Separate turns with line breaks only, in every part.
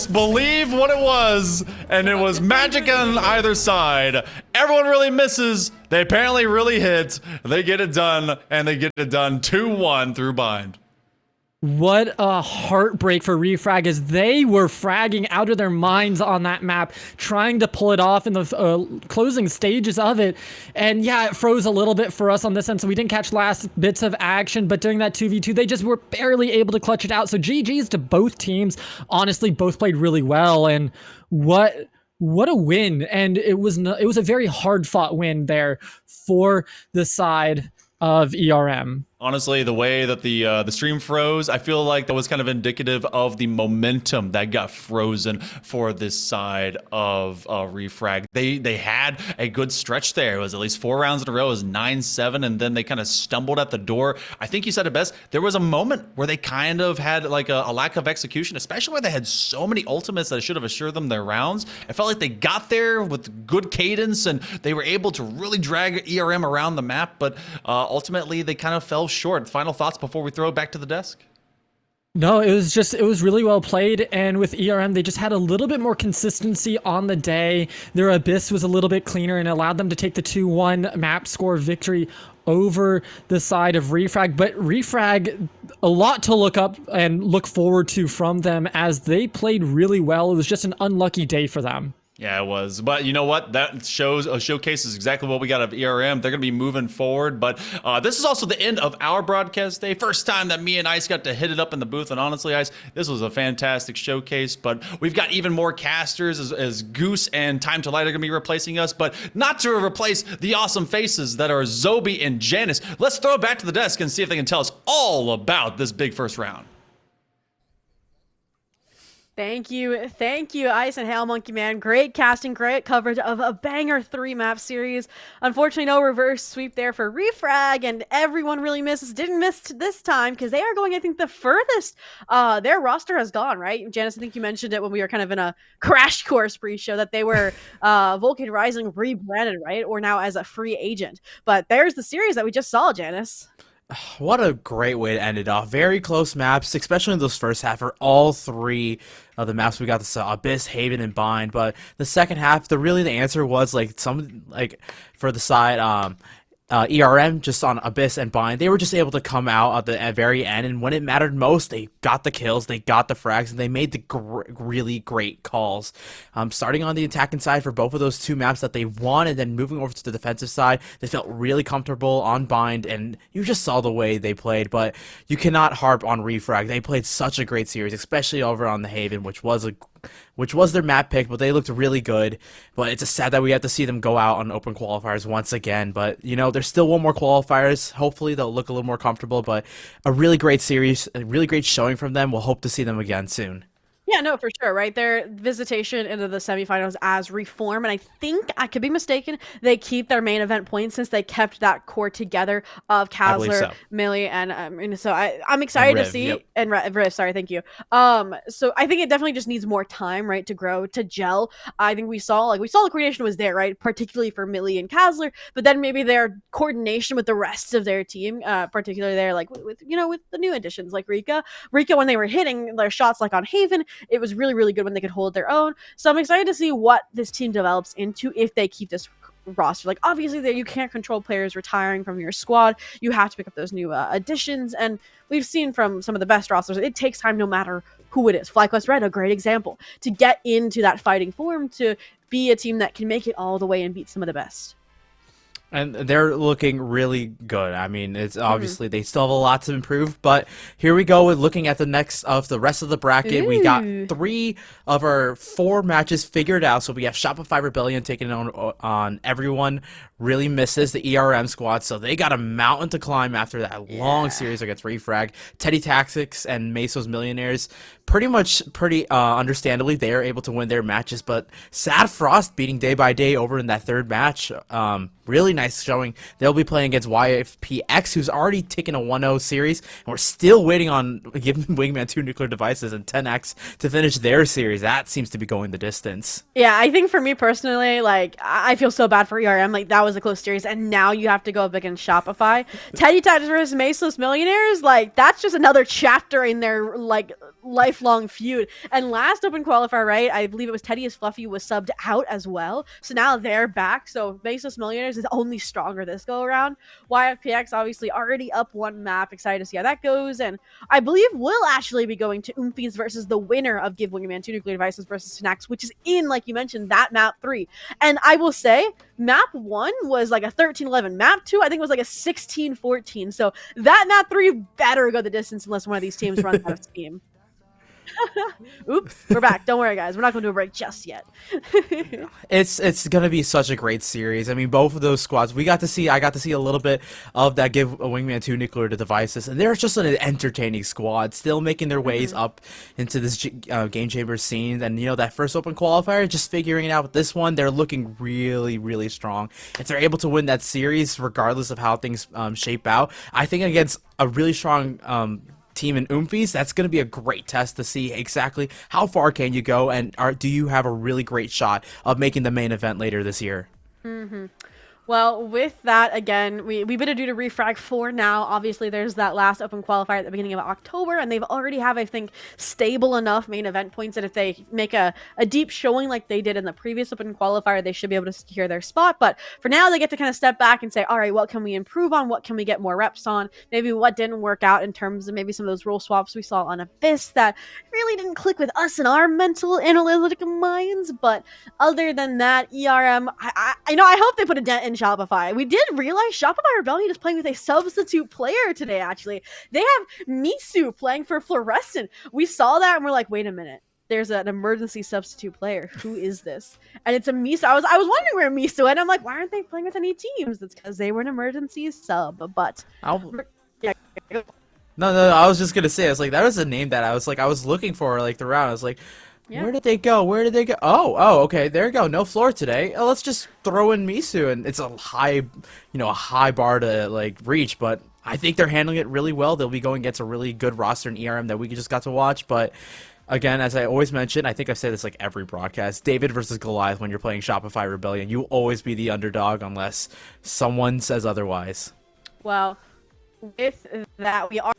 just believe what it was, and it was magic on either side. Everyone really misses. They apparently really hit. They get it done, and they get it done 2-1 through bind.
What a heartbreak for Refrag, as they were fragging out of their minds on that map, trying to pull it off in the closing stages of it. And yeah, it froze a little bit for us on this end, so we didn't catch last bits of action, but during that 2v2, they just were barely able to clutch it out. So GG's to both teams. Honestly, both played really well, and what a win. And it was a very hard-fought win there for the side of ERM.
Honestly, the way that the stream froze, I feel like that was kind of indicative of the momentum that got frozen for this side of Refrag. They had a good stretch there. It was at least 4 rounds in a row. It was 9-7, and then they kind of stumbled at the door. I think you said it best. There was a moment where they kind of had like a lack of execution, especially where they had so many ultimates that should have assured them their rounds. It felt like they got there with good cadence, and they were able to really drag ERM around the map, but ultimately they kind of fell short. Final thoughts before we throw it back to the desk?
No, it was really well played, and with ERM, they just had a little bit more consistency on the day. Their Abyss was a little bit cleaner and allowed them to take the 2-1 map score victory over the side of Refrag. But Refrag, a lot to look up and look forward to from them, as they played really well. It was just an unlucky day for them.
Yeah, it was. But you know what? That showcases exactly what we got of ERM. They're going to be moving forward. But this is also the end of our broadcast day. First time that me and Ice got to hit it up in the booth. And honestly, Ice, this was a fantastic showcase. But we've got even more casters as Goose and Time to Light are going to be replacing us. But not to replace the awesome faces that are Zobi and Janice. Let's throw it back to the desk and see if they can tell us all about this big first round.
Thank you, Ice and Hail Monkey Man. Great casting, great coverage of a banger 3-map series. Unfortunately, no reverse sweep there for Refrag, and everyone really didn't miss this time, because they are going, I think, the furthest their roster has gone, right? Janice, I think you mentioned it when we were kind of in a crash course pre-show, that they were Vulcan Rising rebranded, right? Or now as a free agent. But there's the series that we just saw, Janice.
What a great way to end it off. Very close maps, especially in those first half, for all 3 of the maps we got to Abyss, Haven, and Bind. But the second half, the answer was for the side ERM, just on Abyss and Bind, they were just able to come out at the very end, and when it mattered most, they got the kills, they got the frags, and they made the really great calls. Starting on the attacking side for both of those 2 maps that they won, and then moving over to the defensive side, they felt really comfortable on Bind, and you just saw the way they played. But you cannot harp on Refrag. They played such a great series, especially over on the Haven, which was their map pick, but they looked really good. But it's just sad that we have to see them go out on open qualifiers once again. But, you know, there's still one more qualifiers. Hopefully they'll look a little more comfortable. But a really great series, a really great showing from them. We'll hope to see them again soon.
Yeah, no, for sure, right? Their visitation into the semifinals as Reform, and I think, I could be mistaken, they keep their main event points since they kept that core together of Kazler, Millie, and so I'm excited to see, yep. And Riv, sorry, thank you. So I think it definitely just needs more time, right, to grow, to gel. I think we saw the coordination was there, right, particularly for Millie and Kazler, but then maybe their coordination with the rest of their team, particularly there, like with the new additions like Rika, when they were hitting their shots like on Haven, it was really, really good when they could hold their own. So I'm excited to see what this team develops into if they keep this roster. Like, obviously, you can't control players retiring from your squad. You have to pick up those new additions. And we've seen from some of the best rosters, it takes time no matter who it is. FlyQuest Red, a great example, to get into that fighting form, to be a team that can make it all the way and beat some of the best.
And they're looking really good. I mean, it's obviously they still have a lot to improve, but here we go with looking at the rest of the bracket. We got 3 of our 4 matches figured out. So we have Shopify Rebellion taking on everyone. Really misses the ERM squad, so they got a mountain to climb after that long series against Refrag. Teddy Tactics and Meso's Millionaires, pretty understandably, they are able to win their matches, but Sad Frost beating Day by Day over in that 3rd match. Really nice showing. They'll be playing against YFPX, who's already taken a 1-0 series, and we're still waiting on giving Wingman 2 nuclear devices and 10X to finish their series. That seems to be going the distance.
Yeah, I think for me personally, like, I feel so bad for ERM. Like, that was a close series, and now you have to go up against Shopify. Teddy Titans versus Mesos Millionaires, like, that's just another chapter in their, like, lifelong feud. And last open qualifier, right, I believe it was Teddy as Fluffy was subbed out as well. So now they're back. So Mesos Millionaires is only stronger this go around. YFPX obviously already up one map. Excited to see how that goes. And I believe we'll actually be going to Oomfies versus the winner of Give Wingman 2 Nuclear Devices versus Snacks, which is in, like you mentioned, that map 3. And I will say, map 1 was like a 13-11. Map 2, I think, was like a 16-14. So that map 3 better go the distance unless one of these teams runs out of steam. Oops, we're back. Don't worry, guys. We're not going to do a break just yet.
It's gonna be such a great series. I mean, both of those squads. I got to see a little bit of that Give a Wingman 2 Nuclear Devices, and they're just an entertaining squad, still making their ways up into this game chamber scene. And you know, that first open qualifier, just figuring it out with this one, they're looking really, really strong. If they're able to win that series, regardless of how things shape out, I think against a really strong team in Oomfies, that's going to be a great test to see exactly how far can you go, and do you have a really great shot of making the main event later this year.
Well, with that, again, we better do to Refrag 4 now. Obviously, there's that last open qualifier at the beginning of October, and they've already have, I think, stable enough main event points that if they make a deep showing like they did in the previous open qualifier, they should be able to secure their spot. But for now, they get to kind of step back and say, all right, what can we improve on? What can we get more reps on? Maybe what didn't work out in terms of maybe some of those role swaps we saw on Abyss that really didn't click with us and our mental analytical minds. But other than that, ERM, I hope they put a dent in Shopify. We did realize Shopify Rebellion is playing with a substitute player today, actually. They have Misu playing for Fluorescent. We saw that and we're like, wait a minute. There's an emergency substitute player. Who is this? And it's a Misu. I was wondering where Misu went. I'm like, why aren't they playing with any teams? That's because they were an emergency sub. But yeah.
No, I was just gonna say, I was like, that was a name that I was looking for like throughout. I was like, yeah. Where did they go? Oh, okay, there you go. No floor today. Let's just throw in Misu, and it's a high bar to like reach, but I think they're handling it really well. They'll be going against a really good roster in ERM that we just got to watch. But again, as I always mention, I think I've said this like every broadcast, David versus Goliath when you're playing Shopify Rebellion, you always be the underdog unless someone says otherwise.
Well, with that, we are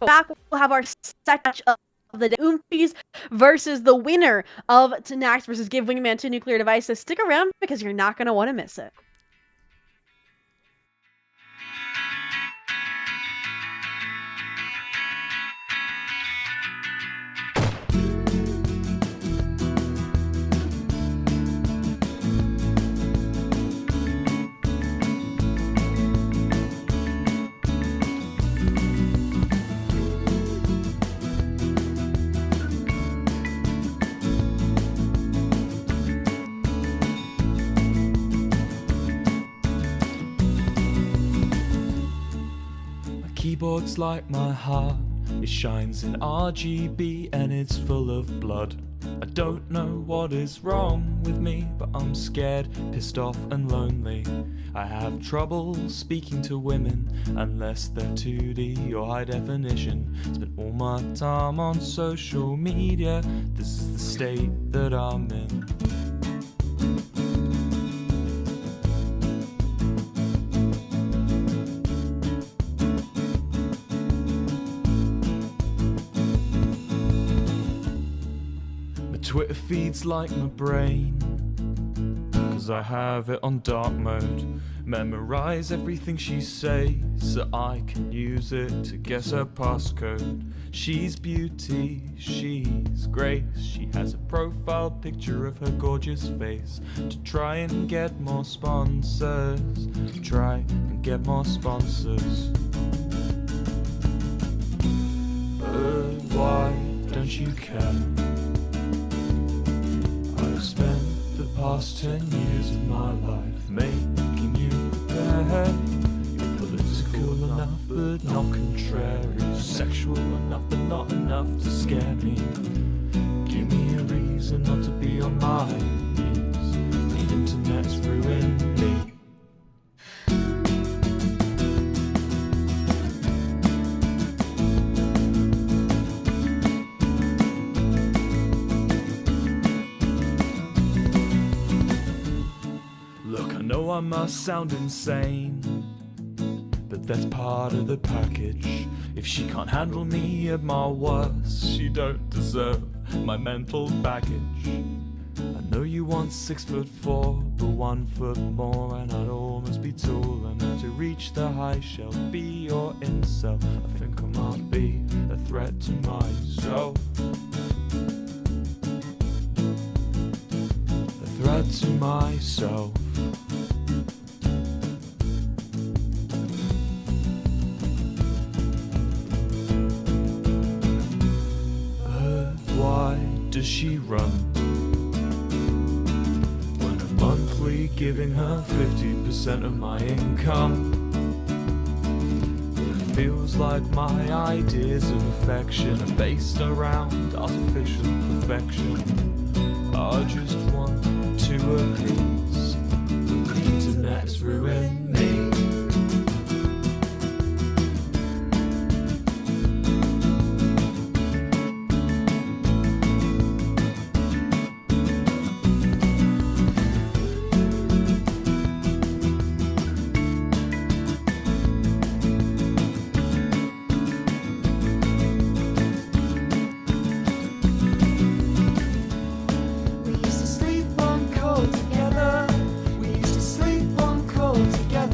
back. We'll have our second match of the Oomfies versus the winner of Tanax versus Give Wingman 2 Nuclear Devices. Stick around because you're not going to want to miss it.
Keyboard's like my heart, it shines in RGB and it's full of blood. I don't know what is wrong with me, but I'm scared, pissed off and lonely. I have trouble speaking to women unless they're 2D or high definition. Spend all my time on social media, this is the state that I'm in. Twitter feeds like my brain, cause I have it on dark mode. Memorize everything she says so I can use it to guess her passcode. She's beauty, she's grace. She has a profile picture of her gorgeous face. To try and get more sponsors, Why don't you care? I've spent the past 10 years of my life making you prepare. You're political enough but not contrary, sexual enough but not enough to scare me. Give me a reason not to be on my knees. The internet's ruined me. I must sound insane, but that's part of the package. If she can't handle me at my worst, she don't deserve my mental baggage. I know you want 6'4", but 1 foot more, and I'd almost be tall enough to reach the high shelf. Be your incel, I think I might be a threat to myself. A threat to myself. Why does she run when I'm monthly giving her 50% of my income? It feels like my ideas of affection are based around artificial perfection. I just want to appease, but the internet's ruined me. We used to sleep on cold together. We used to sleep on cold together.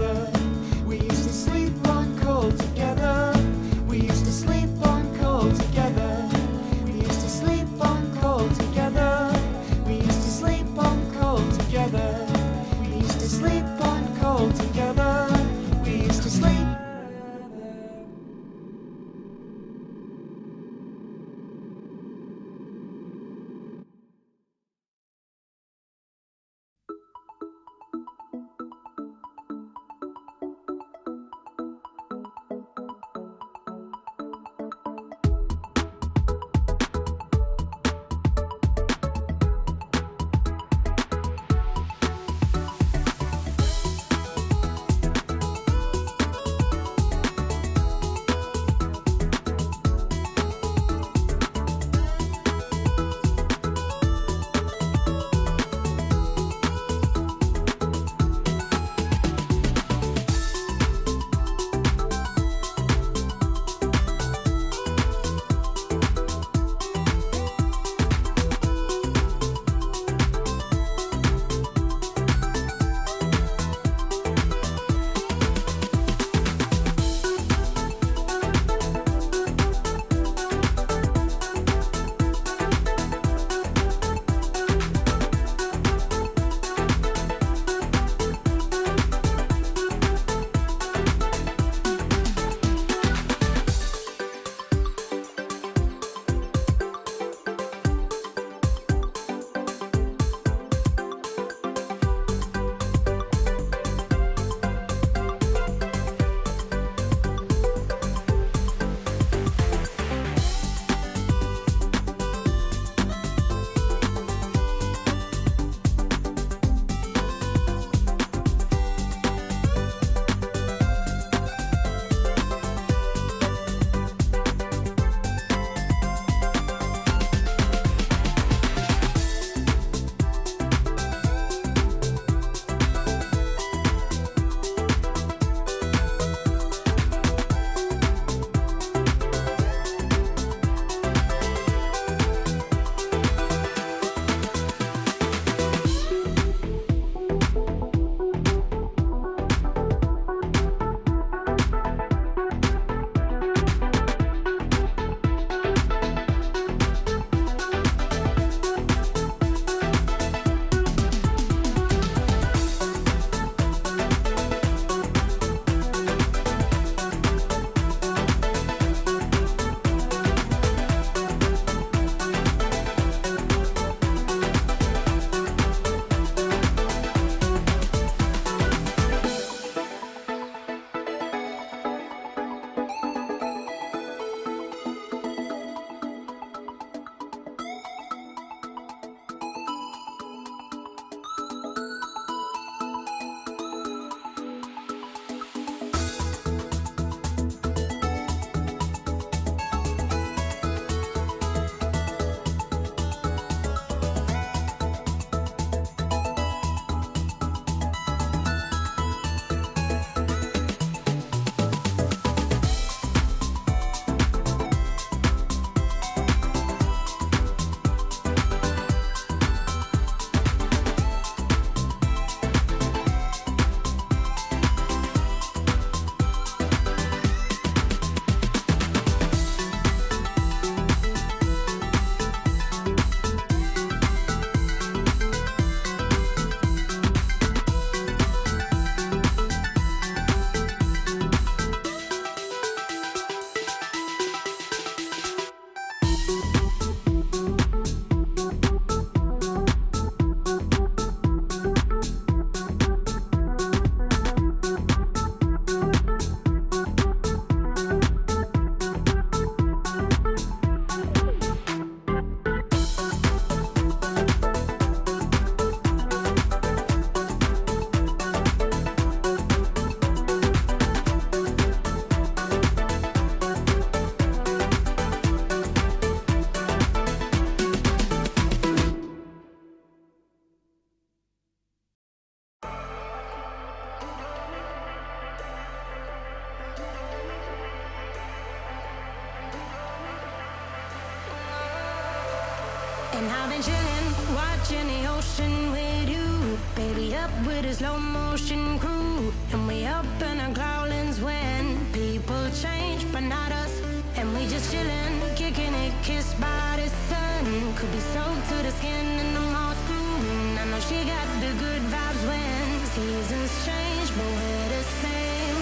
And I've been chillin', watching the ocean with you. Baby, up with a slow motion crew. And we up in our growlings when people change, but not us. And we just chillin', kicking it, kissed by the sun. Could be soaked to the skin in the mall soon. I know she got the good vibes when seasons change, but we're the same.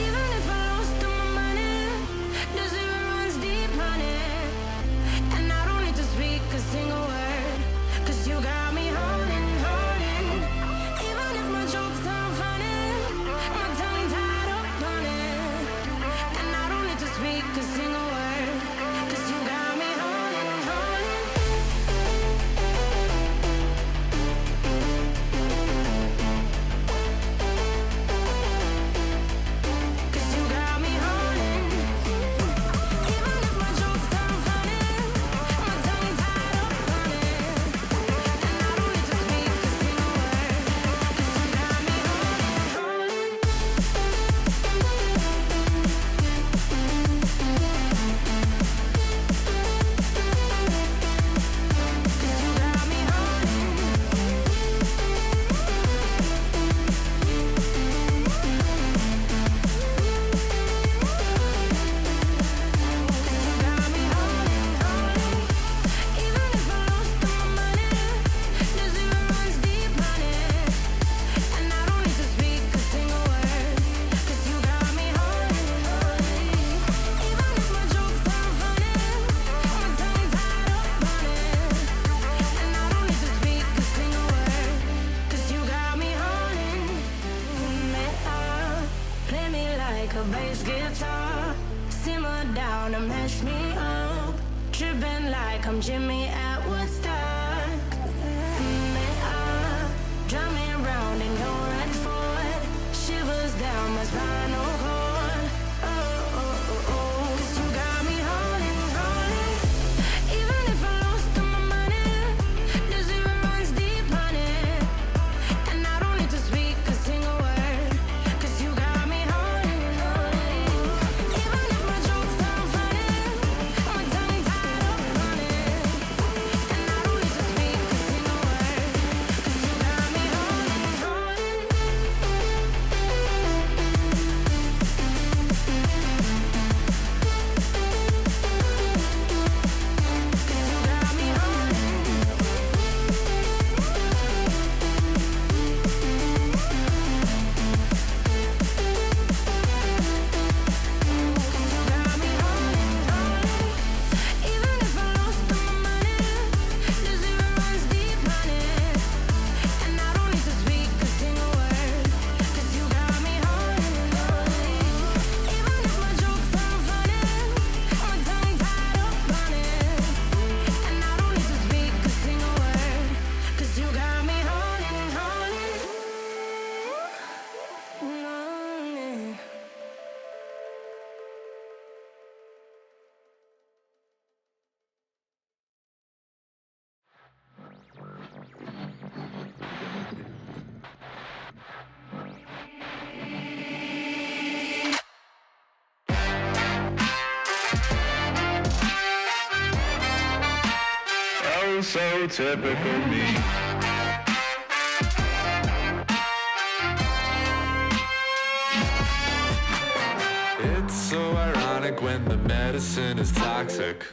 Even if I lost all my money, the zero runs deep, honey. And I don't need to speak a single word, 'cause you got me holding, holding. Even if my jokes aren't funny, my tongue tied up on it. And I don't need to speak a single word, 'cause you got me holding, holding. 'Cause you got me holding. Even if my jokes aren't funny, my tongue tied up on it. And I don't need to speak a single word, 'cause you got me holding, holding. 'Cause you got me holding. 'Cause you got me holding, holding. Even if I lost all my money, the zero runs deep, honey. And I don't need to speak a single word, 'cause you got me holding, holding. Even if my jokes aren't funny, my tongue tied up on it. And I don't need to speak a single word, 'cause you got me holding me up. Play me like a bass guitar, simmer down and mash me up. Tripping like I'm Jimmy at Woodstock. Me up, drumming round in your red Ford, shivers down my spinal cord. Oh, oh, oh, oh. 'Cause you got me holding, holding. Even if I lost all my money, the zero runs deep, honey. And I don't need to speak a single word, 'cause you got me holding, holding. Even if my jokes aren't funny, my tongue tied up on it. And I don't need to speak a single word, 'cause you got me holding, holding. 'Cause you got me holding. 'Cause you got me holding, holding. Even if I lost all my money, the zero runs deep, honey. And I don't need to speak a single word, 'cause you got me holding, holding. Even if my jokes aren't funny, my tongue tied up on it. And I don't need to speak a single word, 'cause you got me holding, holding. Holding.
Oh, so typical me. It's so ironic when the medicine is toxic.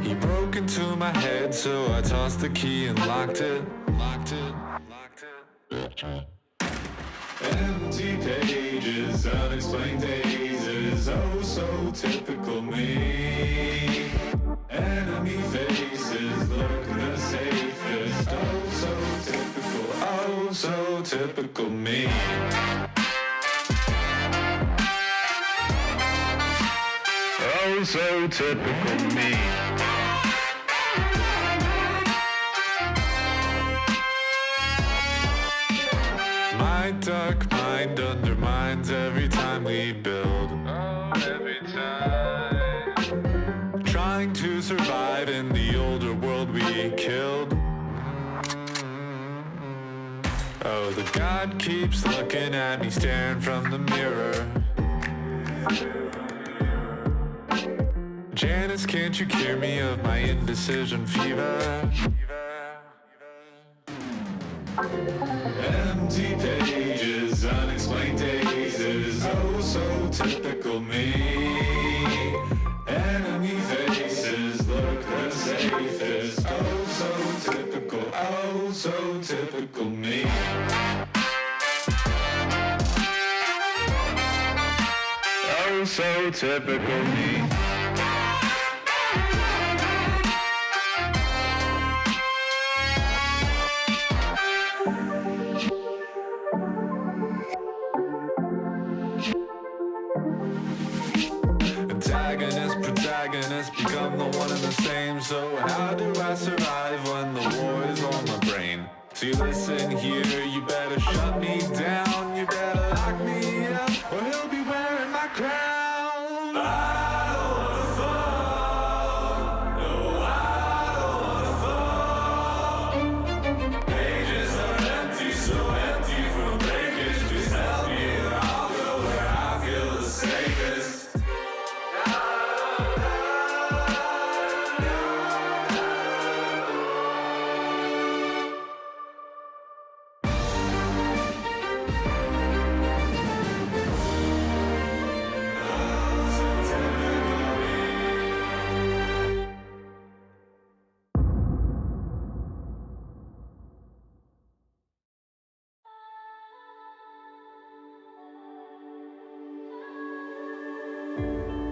He broke into my head, so I tossed the key and locked it. Empty pages, unexplained dazes, oh so typical me. Enemy faces look the safest, oh so typical me. Oh so typical me. My dark mind undermines every time we build. Oh, every time. Trying to survive in the older world we killed. Oh, the God keeps looking at me, staring from the mirror. Janice, can't you cure me of my indecision fever? Empty pages, unexplained dazes, oh so typical me. Enemy faces look the safest, oh so typical me. Oh so typical me. Antagonist, protagonist, become the one and the same. So how do I survive when the war is on my brain? So you listen here, you better shut me down, you better lock me up, or he'll be wearing my crown. I don't wanna fall, no, I don't wanna fall. Pages are empty, so empty from breakage. Please help me and I'll go where I feel the safest.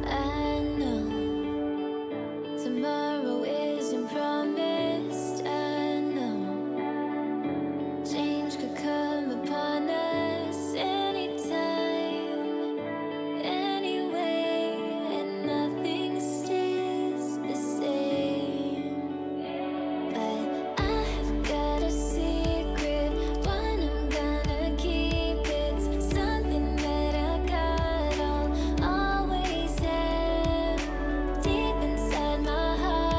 I know tomorrow isn't promised. I know change could come upon us anytime, anyway, and nothing stays the same. But I have got a secret, one I'm gonna keep. It's something that I got, I'll always have deep inside my heart.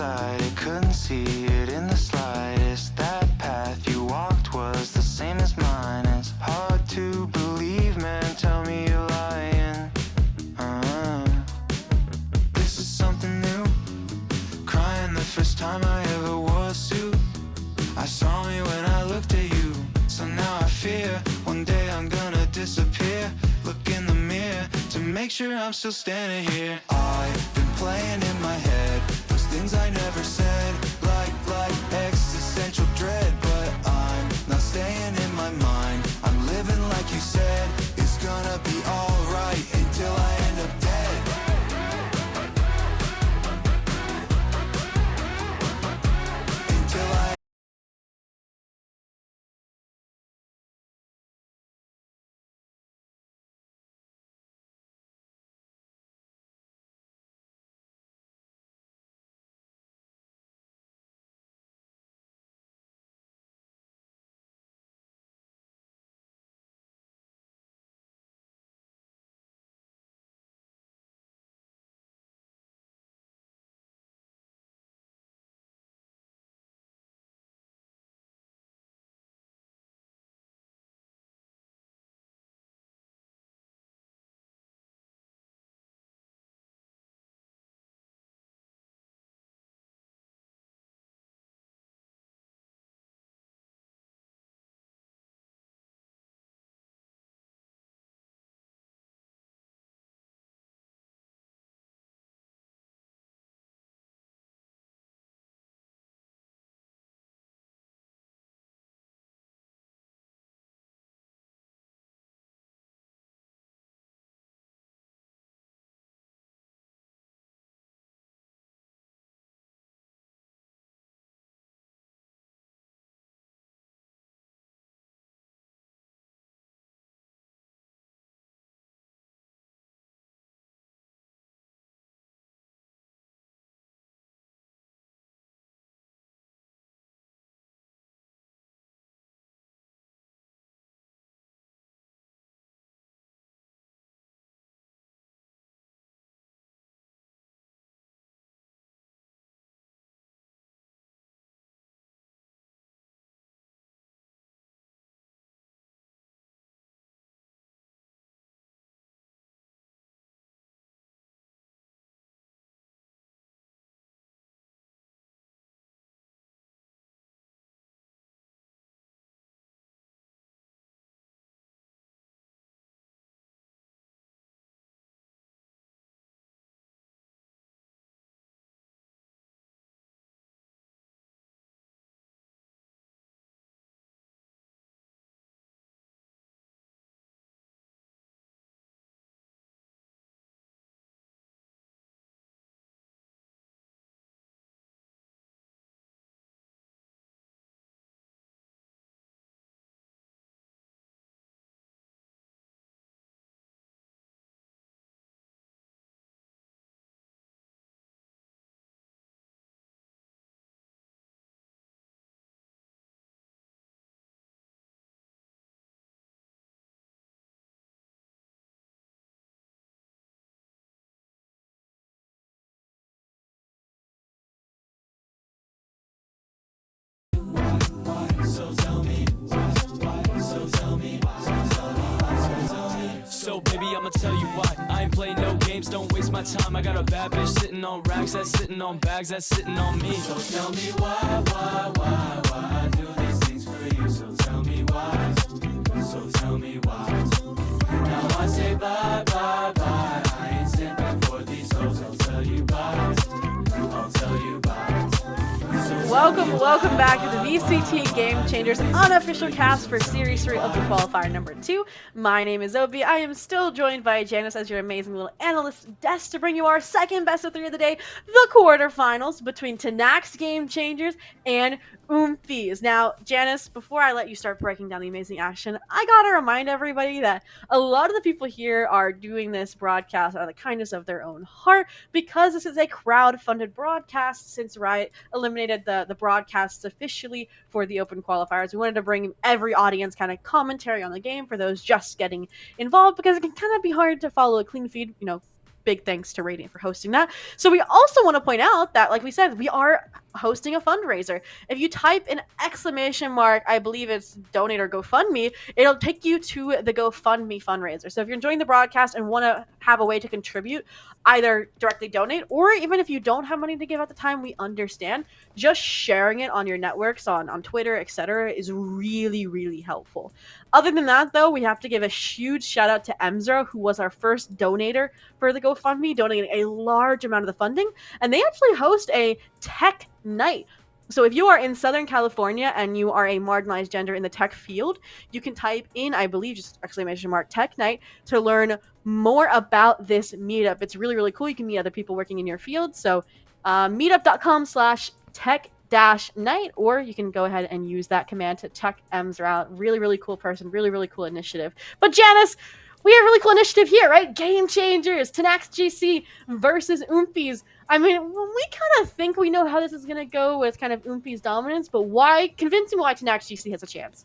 sighted, couldn't see it in the slightest. That path you walked was the same as mine. It's hard to believe, man, tell me you're lying. This is something new. Crying the first time I ever wore a suit. I saw me when I looked at you. So now I fear one day I'm gonna disappear. Look in the mirror to make sure I'm still standing here. I've been playing in my head those things I never said, like existential dread. But I'm not staying in my mind. I'm living like you said. It's gonna be alright until I end up dead. Until I
So baby, I'ma tell you why. I ain't playing no games, don't waste my time. I got a bad bitch sitting on racks, that's sitting on bags, that's sitting on me. So tell me why I do these things for you. So tell me why, so tell me why. Now I say bye, bye, bye. I ain't simping for these hoes, I'll tell you bye. I'll tell you bye.
Welcome back to the VCT Game Changers unofficial cast for Series 3 Open Qualifier number 2. My name is Obi. I am still joined by Janice as your amazing little analyst desk to bring you our second best of 3 of the day, the quarterfinals between Tanax Game Changers and Oomphies. Now, Janice, before I let you start breaking down the amazing action, I gotta remind everybody that a lot of the people here are doing this broadcast out of the kindness of their own heart because this is a crowd-funded broadcast since Riot eliminated the broadcasts officially for the open qualifiers. We wanted to bring every audience kind of commentary on the game for those just getting involved because it can kind of be hard to follow a clean feed, big thanks to Radiant for hosting that. So we also want to point out that, like we said, we are hosting a fundraiser. If you type an exclamation mark, I believe it's donate or GoFundMe, it'll take you to the GoFundMe fundraiser. So if you're enjoying the broadcast and want to have a way to contribute, either directly donate, or even if you don't have money to give at the time, we understand. Just sharing it on your networks, on Twitter, etc., is really, really helpful. Other than that, though, we have to give a huge shout out to Emzra, who was our first donator for the GoFundMe, donating a large amount of the funding. And they actually host a tech night. So if you are in Southern California and you are a marginalized gender in the tech field, you can type in, I believe, just exclamation mark tech night to learn more about this meetup. It's really, really cool. You can meet other people working in your field. So meetup.com/tech-night, or you can go ahead and use that command to check Emzra out. Really, really cool person. Really, really cool initiative. But Janice, we have a really cool initiative here, right? Game Changers, Tanax GC versus Oompies. I mean, we kind of think we know how this is going to go with kind of Oompies' dominance, but convince me why Tanax GC has a chance.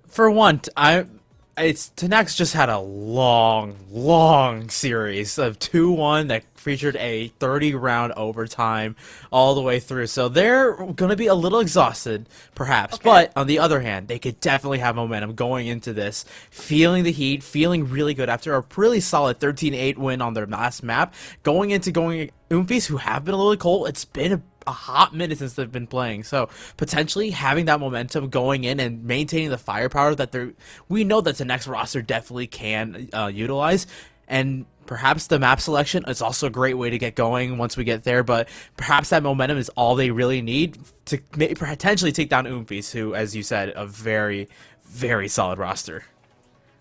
For one, Tanax just had a long series of 2-1 that featured a 30-round overtime all the way through. So they're going to be a little exhausted, perhaps. Okay. But on the other hand, they could definitely have momentum going into this, feeling the heat, feeling really good after a really solid 13-8 win on their last map. Going Oompies, who have been a little cold, it's been a hot minute since they've been playing, so potentially having that momentum going in and maintaining the firepower that we know that the next roster definitely can utilize. And perhaps the map selection is also a great way to get going once we get there, but perhaps that momentum is all they really need to potentially take down Oompies, who, as you said, a very, very solid roster.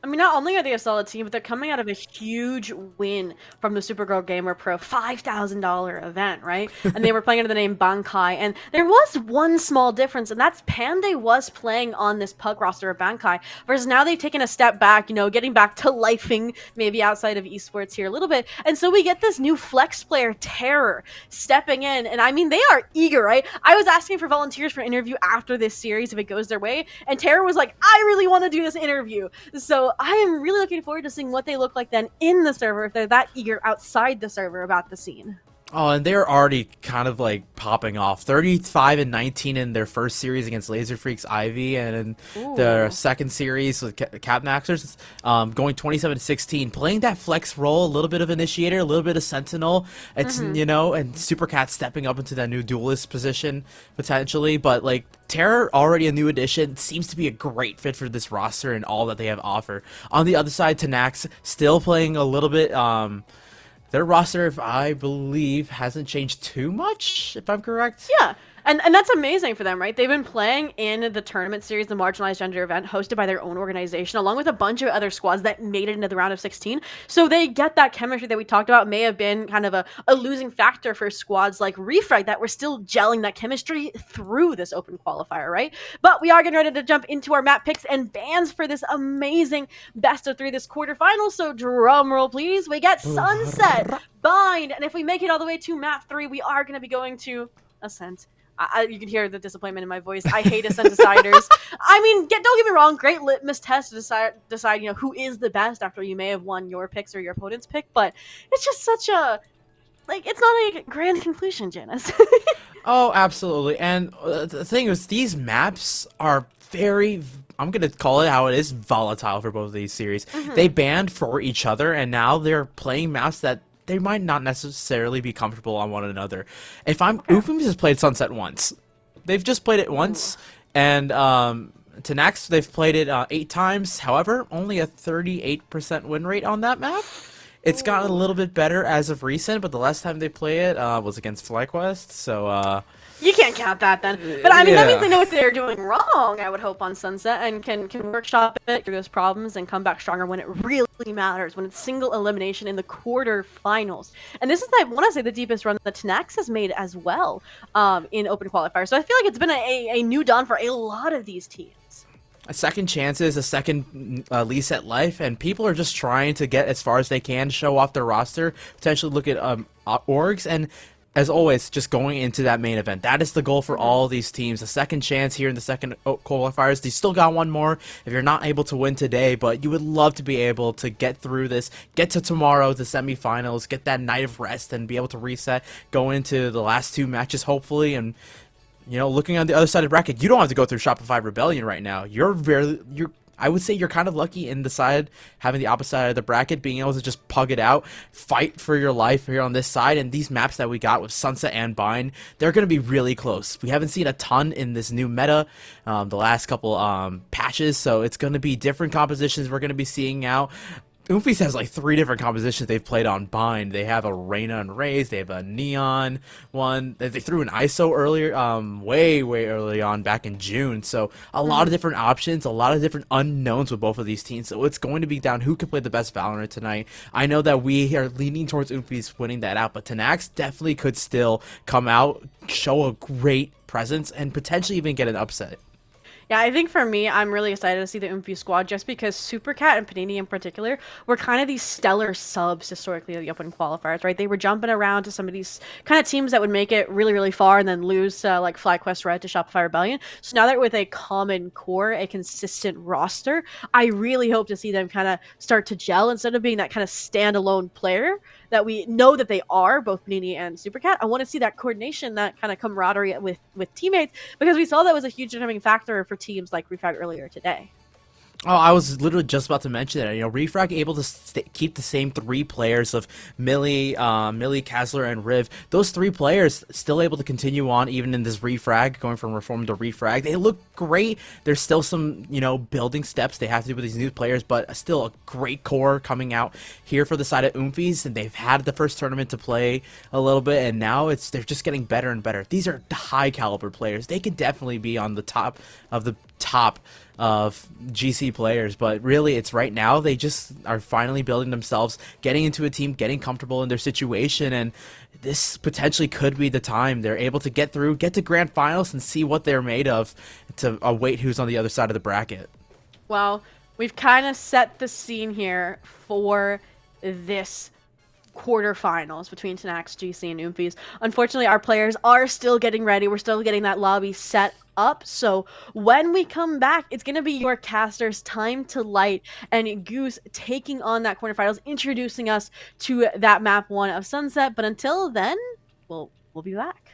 I mean, not only are they a solid team, but they're coming out of a huge win from the Supergirl Gamer Pro $5,000 event, right? And they were playing under the name Bankai. And there was one small difference, and that's Panday was playing on this Pug roster of Bankai, versus now they've taken a step back, getting back to lifing maybe outside of esports here a little bit. And so we get this new flex player, Terror, stepping in. And I mean, they are eager, right? I was asking for volunteers for an interview after this series if it goes their way, and Terror was like, I really want to do this interview. So I am really looking forward to seeing what they look like then in the server, if they're that eager outside the server about the scene.
Oh, and they're already kind of like popping off. 35-19 in their first series against Laser Freaks Ivy, and in their second series with Capmaxers, going 27-16, playing that flex role, a little bit of initiator, a little bit of sentinel. It's and Supercat stepping up into that new duelist position potentially, but like Terror, already a new addition, seems to be a great fit for this roster and all that they have to offer. On the other side, Tanax still playing a little bit. Their roster, if I believe, hasn't changed too much, if I'm correct.
Yeah, and that's amazing for them, right? They've been playing in the tournament series, the Marginalized Gender event, hosted by their own organization, along with a bunch of other squads that made it into the round of 16. So they get that chemistry that we talked about may have been kind of a losing factor for squads like Refrag that were still gelling that chemistry through this open qualifier, right? But we are getting ready to jump into our map picks and bans for this amazing best of 3 this quarterfinal. So drum roll, please. We get Sunset, Bind, and if we make it all the way to map 3, we are going to be going to Ascent. You can hear the disappointment in my voice. I hate Ascent Deciders. I mean, don't get me wrong, great litmus test to decide who is the best after you may have won your picks or your opponent's pick, but it's just such a, it's not a grand conclusion, Janice.
Oh, absolutely. And the thing is, these maps are very, I'm going to call it how it is, volatile for both of these series. They banned for each other, and now they're playing maps that they might not necessarily be comfortable on one another. Oofums has played Sunset once. They've just played it once, and Tanax, they've played it 8 times. However, only a 38% win rate on that map. It's gotten a little bit better as of recent, but the last time they played it was against FlyQuest, so
you can't count that then. But I mean, that means they know what they're doing wrong, I would hope, on Sunset, and can workshop it through those problems and come back stronger when it really matters, when it's single elimination in the quarterfinals. And this is, I want to say, the deepest run that Tanax has made as well in open qualifier. So I feel like it's been a new dawn for a lot of these teams.
A second chances, a second lease at life, and people are just trying to get as far as they can, show off their roster, potentially look at orgs, and as always, just going into that main event. That is the goal for all these teams. A second chance here in the second qualifiers. You still got one more if you're not able to win today, but you would love to be able to get through this, get to tomorrow, the semifinals, get that night of rest, and be able to reset, go into the last 2 matches, hopefully, and looking on the other side of the bracket, you don't have to go through Shopify Rebellion right now. I would say you're kind of lucky in the side, having the opposite side of the bracket, being able to just pug it out, fight for your life here on this side. And these maps that we got with Sunset and Bind, they're going to be really close. We haven't seen a ton in this new meta, the last couple patches, so it's going to be different compositions we're going to be seeing out. Oomfies has like 3 different compositions they've played on Bind. They have a Reyna and Raze. They have a Neon one. They threw an ISO earlier, way early on back in June. So a lot of different options, a lot of different unknowns with both of these teams. So it's going to be down who can play the best Valorant tonight. I know that we are leaning towards Oomfies winning that out, but Tanax definitely could still come out, show a great presence, and potentially even get an upset.
Yeah, I think for me, I'm really excited to see the Umfi squad just because Supercat and Panini in particular were kind of these stellar subs historically in the open qualifiers, right? They were jumping around to some of these kind of teams that would make it really, really far and then lose like FlyQuest Red to Shopify Rebellion. So now that with a common core, a consistent roster, I really hope to see them kind of start to gel instead of being that kind of standalone player that we know that they are, both Panini and Supercat. I want to see that coordination, that kind of camaraderie with teammates, because we saw that was a huge determining factor for teams like Refrag earlier today.
Oh, I was literally just about to mention that. Refrag able to keep the same 3 players of Millie, Kazler, and Riv. Those 3 players still able to continue on even in this Refrag, going from Reform to Refrag. They look great. There's still some, building steps they have to do with these new players, but still a great core coming out here for the side of Oomfies, and they've had the first tournament to play a little bit, and now they're just getting better and better. These are high caliber players. They could definitely be on the top of GC players, but really it's right now they just are finally building themselves, getting into a team, getting comfortable in their situation, and this potentially could be the time they're able to get to grand finals and see what they're made of, to await who's on the other side of the bracket.
Well, we've kind of set the scene here for this quarterfinals between Tanax, GC, and Oomfies. Unfortunately, our players are still getting ready. We're still getting that lobby set up. So when we come back, it's going to be your casters' time to light, and Goose taking on that quarterfinals, introducing us to that map 1 of Sunset. But until then, we'll be back.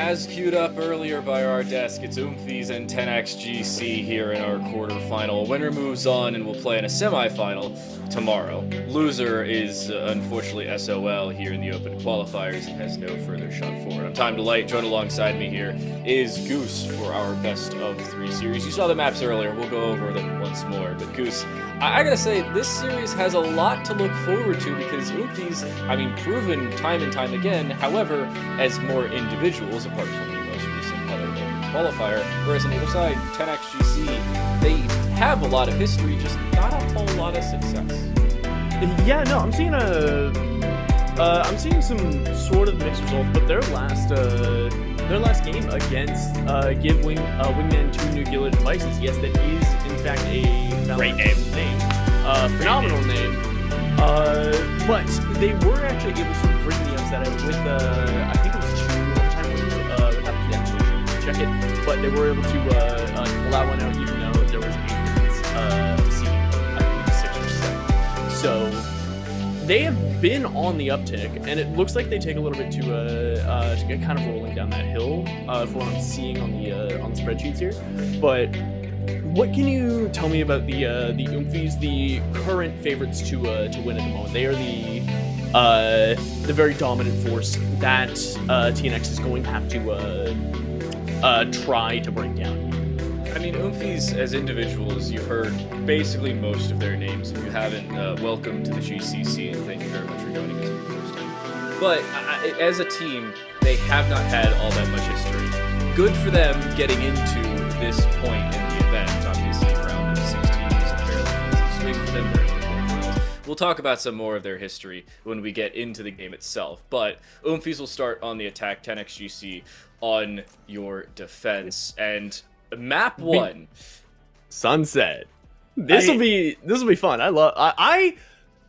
as queued up earlier by our desk, it's Oomphies and 10xGC here in our quarterfinal. Winner moves on and will play in a semifinal tomorrow. Loser is unfortunately SOL here in the open qualifiers and has no further shot forward. I'm Time to Light. Joined alongside me here is Goose for our best of 3 series. You saw the maps earlier. We'll go over them once more. But Goose, I gotta say, this series has a lot to look forward to because Oomphies, I mean, proven time and time again, however, as more individuals, apart from the most recent other qualifier, whereas on the other side, 10xGC, they have a lot of history, just not a whole lot of success.
Yeah, no, I'm seeing some sort of mixed results, but their last game against Wingman 2 Nuclear Devices, yes, that is in fact a great name, phenomenal name. But they were actually able to bring the upset out with I think it was 2 overtime wins. Would have to actually check it, but they were able to pull that one out, even though there was a difference seeding of I believe 6 or 7. So they have been on the uptick, and it looks like they take a little bit to get kind of rolling down that hill for what I'm seeing on the spreadsheets here. But what can you tell me about the Oomphies, the current favorites to win at the moment? They are the very dominant force that TNX is going to have to try to break down.
I mean, Oomphies as individuals, you've heard basically most of their names. If you haven't, welcome to the GCC, and thank you very much for joining us for the first time. But as a team, they have not had all that much history. Good for them getting into this point in the event. Obviously, round of 16 is a fairly easy swing for them. We'll talk about some more of their history when we get into the game itself. But Oomphies will start on the attack, 10xGC on your defense, and map 1,
Sunset. This will be fun. I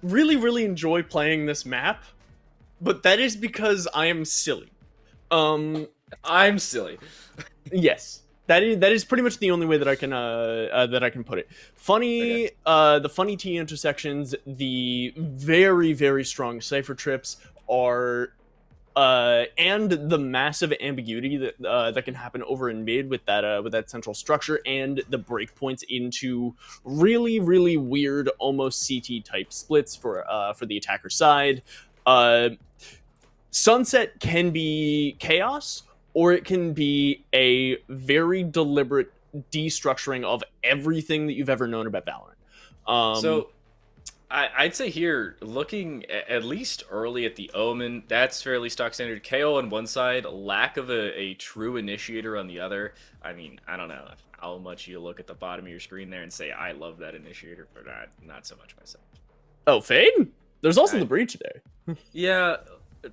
really enjoy playing this map, but that is because I am silly.
I'm silly.
Yes. That is pretty much the only way that I can put it. Funny, okay. The funny T intersections, the very strong cipher trips are, and the massive ambiguity that can happen over in mid with that central structure, and the breakpoints into really weird, almost CT type splits for the attacker side. Sunset can be chaos, or it can be a very deliberate destructuring of everything that you've ever known about Valorant.
So I'd say here, looking at least early at the Omen, that's fairly stock standard. KO on one side, lack of a true initiator on the other. I mean, I don't know how much you look at the bottom of your screen there and say, I love that initiator, but not so much myself.
Oh, Fade? There's also the Breach there.
Yeah.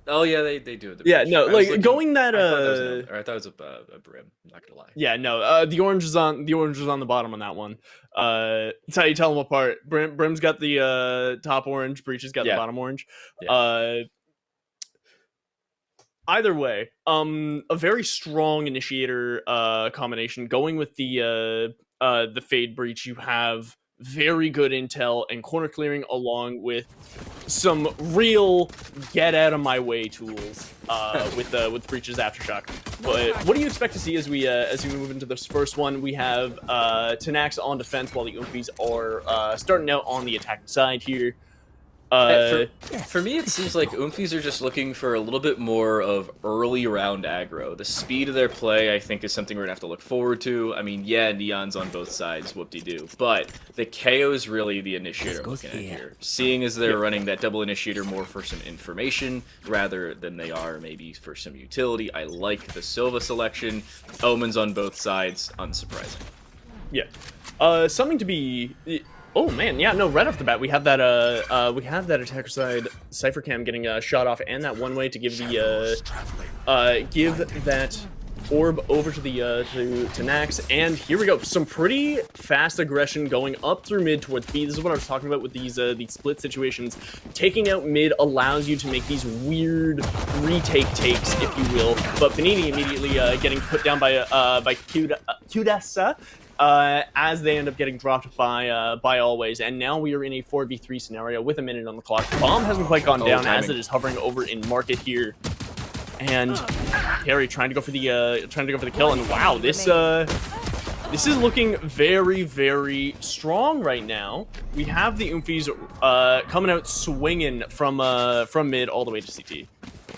Oh yeah, they do.
Yeah, no, like going that.
I thought it was a brim. I'm not gonna lie.
Yeah, no. The orange is on the bottom on that one. That's how you tell them apart. Brim's got the top orange. Breach has got the bottom orange. Yeah. Either way, a very strong initiator combination. Going with the Fade Breach, you have very good intel and corner clearing, along with some real get out of my way tools with Breach's Aftershock. But what do you expect to see as we move into this first one? We have Tanax on defense while the Oomphies are starting out on the attack side here.
For me, it seems like Oomphies are just looking for a little bit more of early round aggro. The speed of their play, I think, is something we're going to have to look forward to. I mean, yeah, Neon's on both sides, whoop-de-doo. But the KO is really the initiator I'm looking at here. Seeing as they're running that double initiator more for some information rather than they are maybe for some utility. I like the Silva selection. Omens on both sides, unsurprising.
Yeah. Something to be... Oh man, yeah, no, right off the bat we have that attacker side Cypher Cam getting shot off, and that one way to give the give that orb over to the to Nax, and here we go. Some pretty fast aggression going up through mid towards B. This is what I was talking about with these split situations. Taking out mid allows you to make these weird retake takes, if you will. But Panini immediately getting put down by Kudasa. As they end up getting dropped by Always, and now we are in a 4v3 scenario with a minute on the clock. Bomb hasn't quite gone down as it is hovering over in market here. and Harry trying to go for the kill. And wow, this is looking very, very strong right now. We have the Oomfies coming out swinging from mid all the way to CT.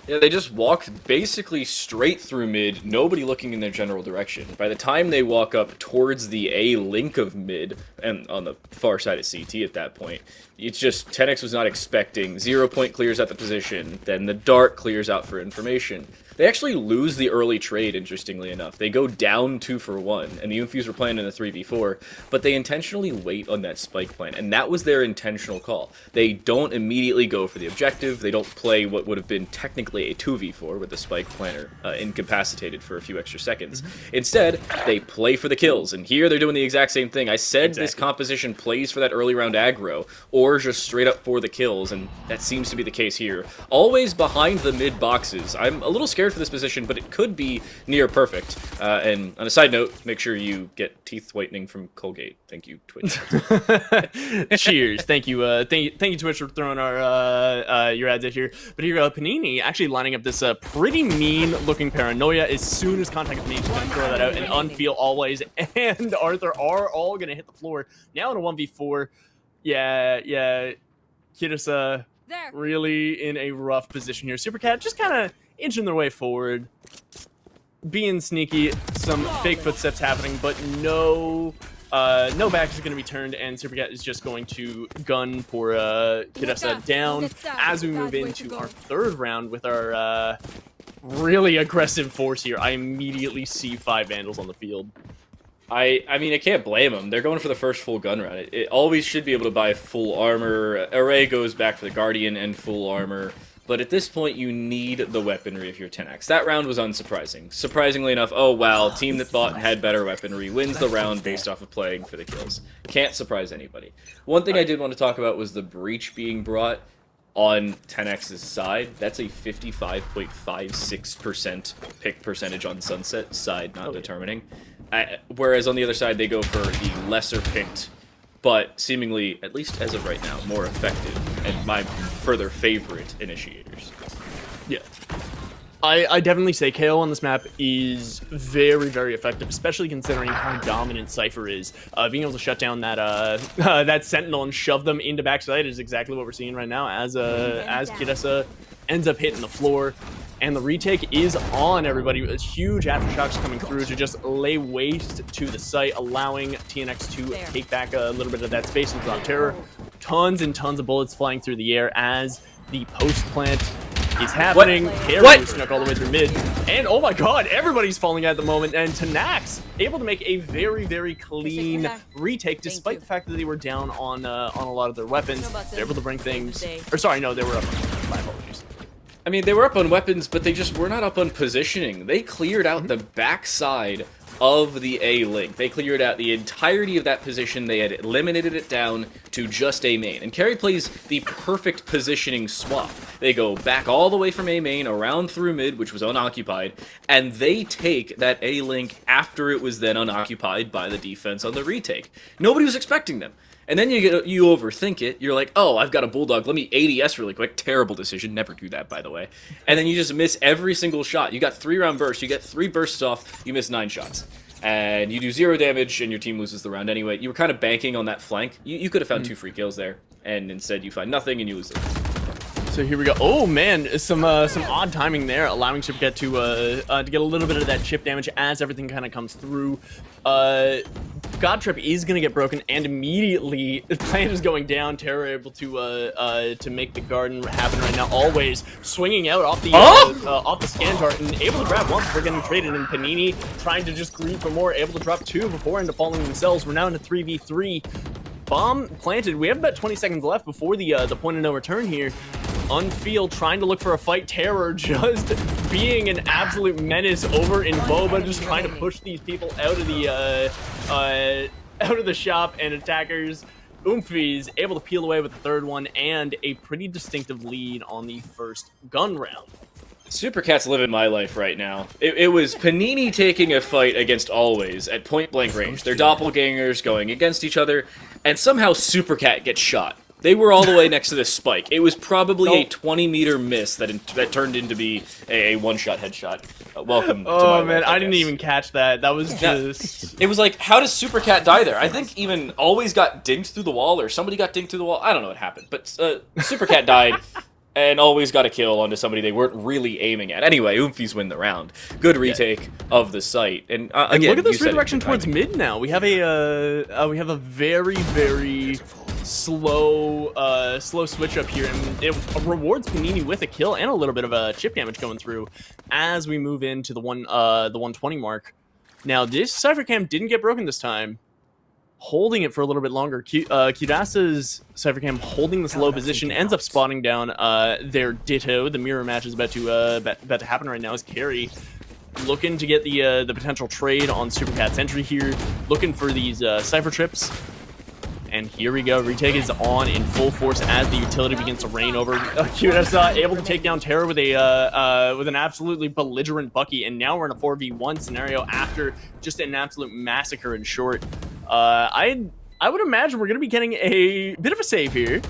Yeah, they just walked basically straight through mid, nobody looking in their general direction. By the time they walk up towards the A link of mid, and on the far side of CT at that point, it's just 10x was not expecting. 0 point clears out the position, then the dart clears out for information. They actually lose the early trade, interestingly enough. They go down 2 for 1, and the Oomfies were playing in a 3v4, but they intentionally wait on that spike plant, and that was their intentional call. They don't immediately go for the objective, they don't play what would have been technically a 2v4 with the spike planter incapacitated for a few extra seconds. Instead, they play for the kills, and here they're doing the exact same thing. I said this composition plays for that early round aggro, or just straight up for the kills, and that seems to be the case here. Always behind the mid boxes. I'm a little scared for this position, but it could be near perfect. And on a side note, make sure you get teeth whitening from Colgate. Thank you, Twitch.
Cheers. Thank you, thank you, Twitch, for throwing our your ads out here. But here, Panini actually lining up this pretty mean-looking paranoia. As soon as contact with me, he's going to throw that out. And Unfeel always and Arthur are all going to hit the floor. Now in a 1v4. Yeah. Kidus really in a rough position here. Supercat just kind of inching their way forward, being sneaky. Some fake footsteps happening, but no back is going to be turned, and Supercat is just going to gun for Kidus down as we move into our third round with our really aggressive force here. I immediately see 5 Vandals on the field.
I mean, I can't blame them. They're going for the first full gun round. It always should be able to buy full armor. Array goes back for the Guardian and full armor. But at this point, you need the weaponry if you're 10x. That round was unsurprising. Surprisingly enough, oh wow, team that thought had better weaponry wins the round based off of playing for the kills. Can't surprise anybody. One thing I did want to talk about was the breach being brought on 10x's side. That's a 55.56% pick percentage on Sunset side, not determining. Whereas on the other side, they go for the lesser picked, but seemingly, at least as of right now, more effective and my further favorite initiators.
Yeah. I definitely say KO on this map is very, very effective, especially considering how dominant Cypher is. Being able to shut down that that Sentinel and shove them into backside is exactly what we're seeing right now as Kidus ends up hitting the floor. And the retake is on, everybody. It's huge aftershocks coming through to just lay waste to the site, allowing TNX to take back a little bit of that space and drop terror. Tons and tons of bullets flying through the air as the post plant is happening. Harry snuck all the way through mid. And oh my god, everybody's falling at the moment. And Tanax able to make a very, very clean retake, despite the fact that they were down on a lot of their weapons. They're able to bring things... Or sorry, no, they were up. My apologies.
I mean, they were up on weapons, but they just were not up on positioning. They cleared out the backside of the A link. They cleared out the entirety of that position. They had eliminated it down to just A main. And Carry plays the perfect positioning swap. They go back all the way from A main, around through mid, which was unoccupied, and they take that A link after it was then unoccupied by the defense on the retake. Nobody was expecting them. And then you overthink it. You're like, oh, I've got a Bulldog. Let me ADS really quick. Terrible decision. Never do that, by the way. And then you just miss every single shot. You got 3-round bursts. You get 3 bursts off. You miss 9 shots. And you do 0 damage, and your team loses the round anyway. You were kind of banking on that flank. You could have found 2 free kills there. And instead, you find nothing, and you lose the round.
So here we go. Oh man, some odd timing there, allowing Supercat to get a little bit of that chip damage as everything kind of comes through. God Trip is gonna get broken, and immediately the plant is going down. Terror able to make the garden happen right now. Always swinging out off the scan chart and able to grab one before getting traded. And Panini trying to just greed for more, able to drop 2 before into falling themselves. We're now into 3v3. Bomb planted. We have about 20 seconds left before the point of no return here. Unfeel trying to look for a fight. Terror just being an absolute menace over in Boba, just trying to push these people out of the shop, and attackers Oomfies able to peel away with the third one and a pretty distinctive lead on the first gun round.
Supercat's living my life right now. It was Panini taking a fight against Always at point-blank range. Their doppelgangers going against each other, and somehow Supercat gets shot. They were all the way next to this spike. It was probably a 20-meter miss that turned into be a one-shot headshot. Welcome to my
Oh man,
life,
I didn't
guess.
even catch that. That was just...
It was like, how does Super Cat die there? I think even Always got dinged through the wall, or somebody got dinged through the wall. I don't know what happened, but Super Cat died, and Always got a kill onto somebody they weren't really aiming at. Anyway, Oomfies win the round. Good retake of the site, and again,
look at this
you said it,
redirection
good
towards
timing.
mid now. We have a very slow switch up here, and it rewards Panini with a kill and a little bit of a chip damage going through as we move into the 120 mark. Now this Cypher Cam didn't get broken this time, holding it for a little bit longer. Kudasa's Cypher Cam holding this low position ends up spotting down their Ditto. The mirror match is about to happen right now as Carry looking to get the potential trade on Super Cat's entry here, looking for these Cypher trips. And here we go. Retake is on in full force as the utility begins to rain over. Kudasa able to take down Terror with an absolutely belligerent Bucky, and now we're in a 4v1 scenario after just an absolute massacre in short. I would imagine we're going to be getting a bit of a save here.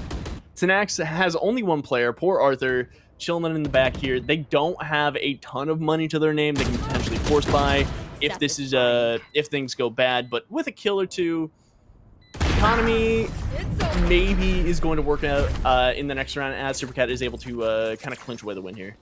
Tenax has only one player, poor Arthur, chilling in the back here. They don't have a ton of money to their name. They can potentially force buy if this is if things go bad, but with a kill or two, economy maybe is going to work out in the next round as Supercat is able to kind of clinch away the win here.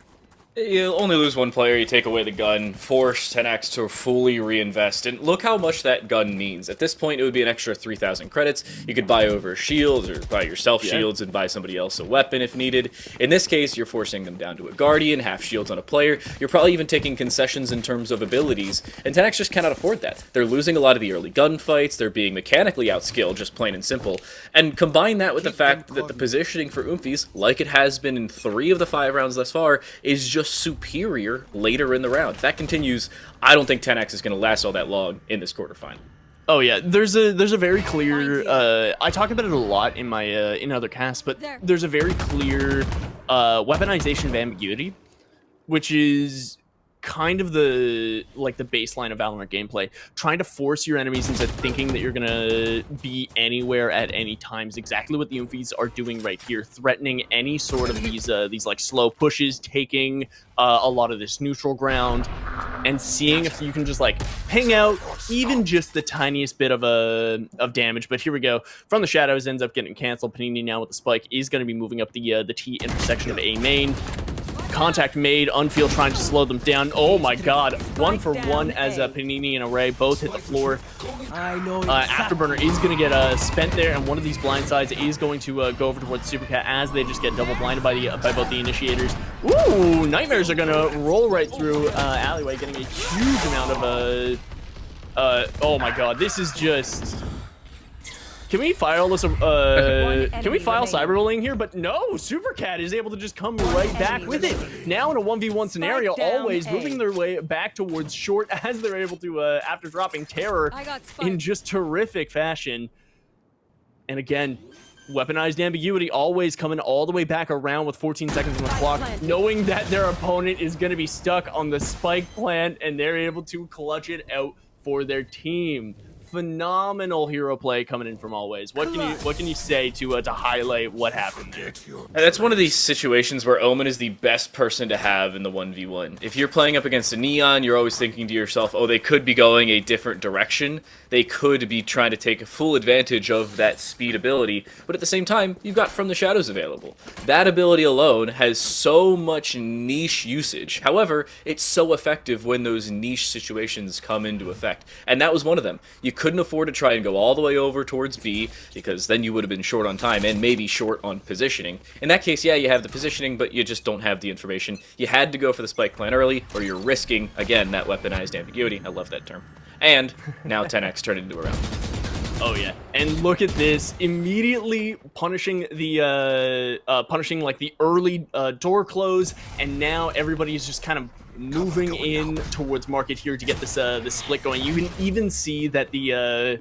You only lose one player, you take away the gun, force 10x to fully reinvest, and look how much that gun means. At this point, it would be an extra 3,000 credits. You could buy over shields, or buy yourself shields and buy somebody else a weapon if needed. In this case, you're forcing them down to a Guardian, half shields on a player. You're probably even taking concessions in terms of abilities, and 10x just cannot afford that. They're losing a lot of the early gunfights, they're being mechanically outskilled, just plain and simple. And combine that with the fact that the positioning for Oomfies, like it has been in 3 of the 5 rounds thus far, is just superior later in the round. If that continues, I don't think 10x is going to last all that long in this quarterfinal.
Oh yeah, there's a very clear. I talk about it a lot in my in other casts, but there's a very clear weaponization of ambiguity, which is kind of the baseline of Valorant gameplay, trying to force your enemies into thinking that you're gonna be anywhere at any times. Exactly what the Oomfies are doing right here, threatening any sort of these like slow pushes, taking a lot of this neutral ground, and seeing if you can just like ping out even just the tiniest bit of damage. But here we go. From the shadows ends up getting canceled. Panini now with the spike is going to be moving up the T intersection of A main. Contact made, Unfield trying to slow them down. Oh my god, 1 for 1 as Panini and Array both hit the floor. Afterburner is going to get spent there, and one of these blindsides is going to go over towards Supercat as they just get double blinded by both the initiators. Ooh, Nightmares are going to roll right through Alleyway, getting a huge amount of... oh my god, this is just... Can we file this? Can we file cyberbullying here? But no, Supercat is able to just come right back with it. Now in a 1v1 scenario, always moving their way back towards short as they're able to, after dropping Terror in just terrific fashion. And again, weaponized ambiguity, always coming all the way back around with 14 seconds on the clock, knowing that their opponent is going to be stuck on the spike plant, and they're able to clutch it out for their team. Phenomenal hero play coming in from Always. What can you say to highlight what happened there?
That's one of these situations where Omen is the best person to have in the 1v1. If you're playing up against a Neon, you're always thinking to yourself, oh, they could be going a different direction. They could be trying to take full advantage of that speed ability, but at the same time, you've got From the Shadows available. That ability alone has so much niche usage. However, it's so effective when those niche situations come into effect, and that was one of them. You couldn't afford to try and go all the way over towards B, because then you would have been short on time and maybe short on positioning. In that case, yeah, you have the positioning, but you just don't have the information. You had to go for the spike plant early, or you're risking, again, that weaponized ambiguity. I love that term. And now 10x turned into a round.
Oh yeah, and look at this, immediately punishing the like the early door close, and now everybody is just kind of moving in towards market here to get this this split going. You can even see that the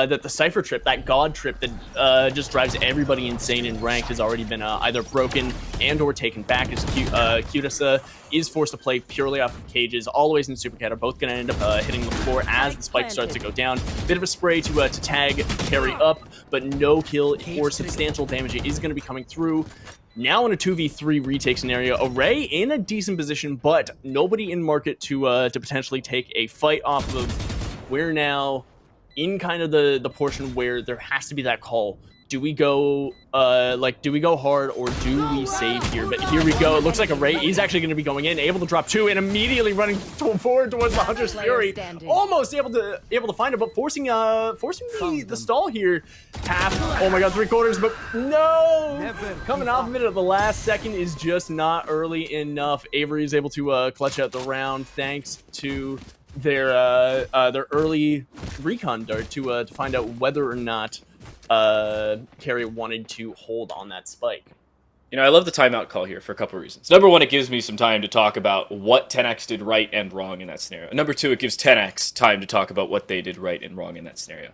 that the Cypher trip, that God trip that just drives everybody insane in ranked, has already been either broken and or taken back, as Cutisa is forced to play purely off of cages. Always and Supercat are both going to end up hitting the floor as the spike starts to go down. Bit of a spray to tag carry up, but no kill or substantial damage is going to be coming through. Now in a 2v3 retake scenario, Array in a decent position, but nobody in market to potentially take a fight off of. We're now in kind of the portion where there has to be that call. Do we go do we go hard or do we save here? But here we go. It looks like Array is actually going to be going in, able to drop 2 and immediately running forward towards the Hunter's Fury. Almost able to find it, but forcing the stall here. Half, oh my god, 3/4, but no! Coming off of it at the last second is just not early enough. Avery is able to clutch out the round thanks to their early recon dart to find out whether or not Carrie wanted to hold on that spike.
You know, I love the timeout call here for a couple of reasons. Number one, it gives me some time to talk about what 10X did right and wrong in that scenario. Number two, it gives 10X time to talk about what they did right and wrong in that scenario.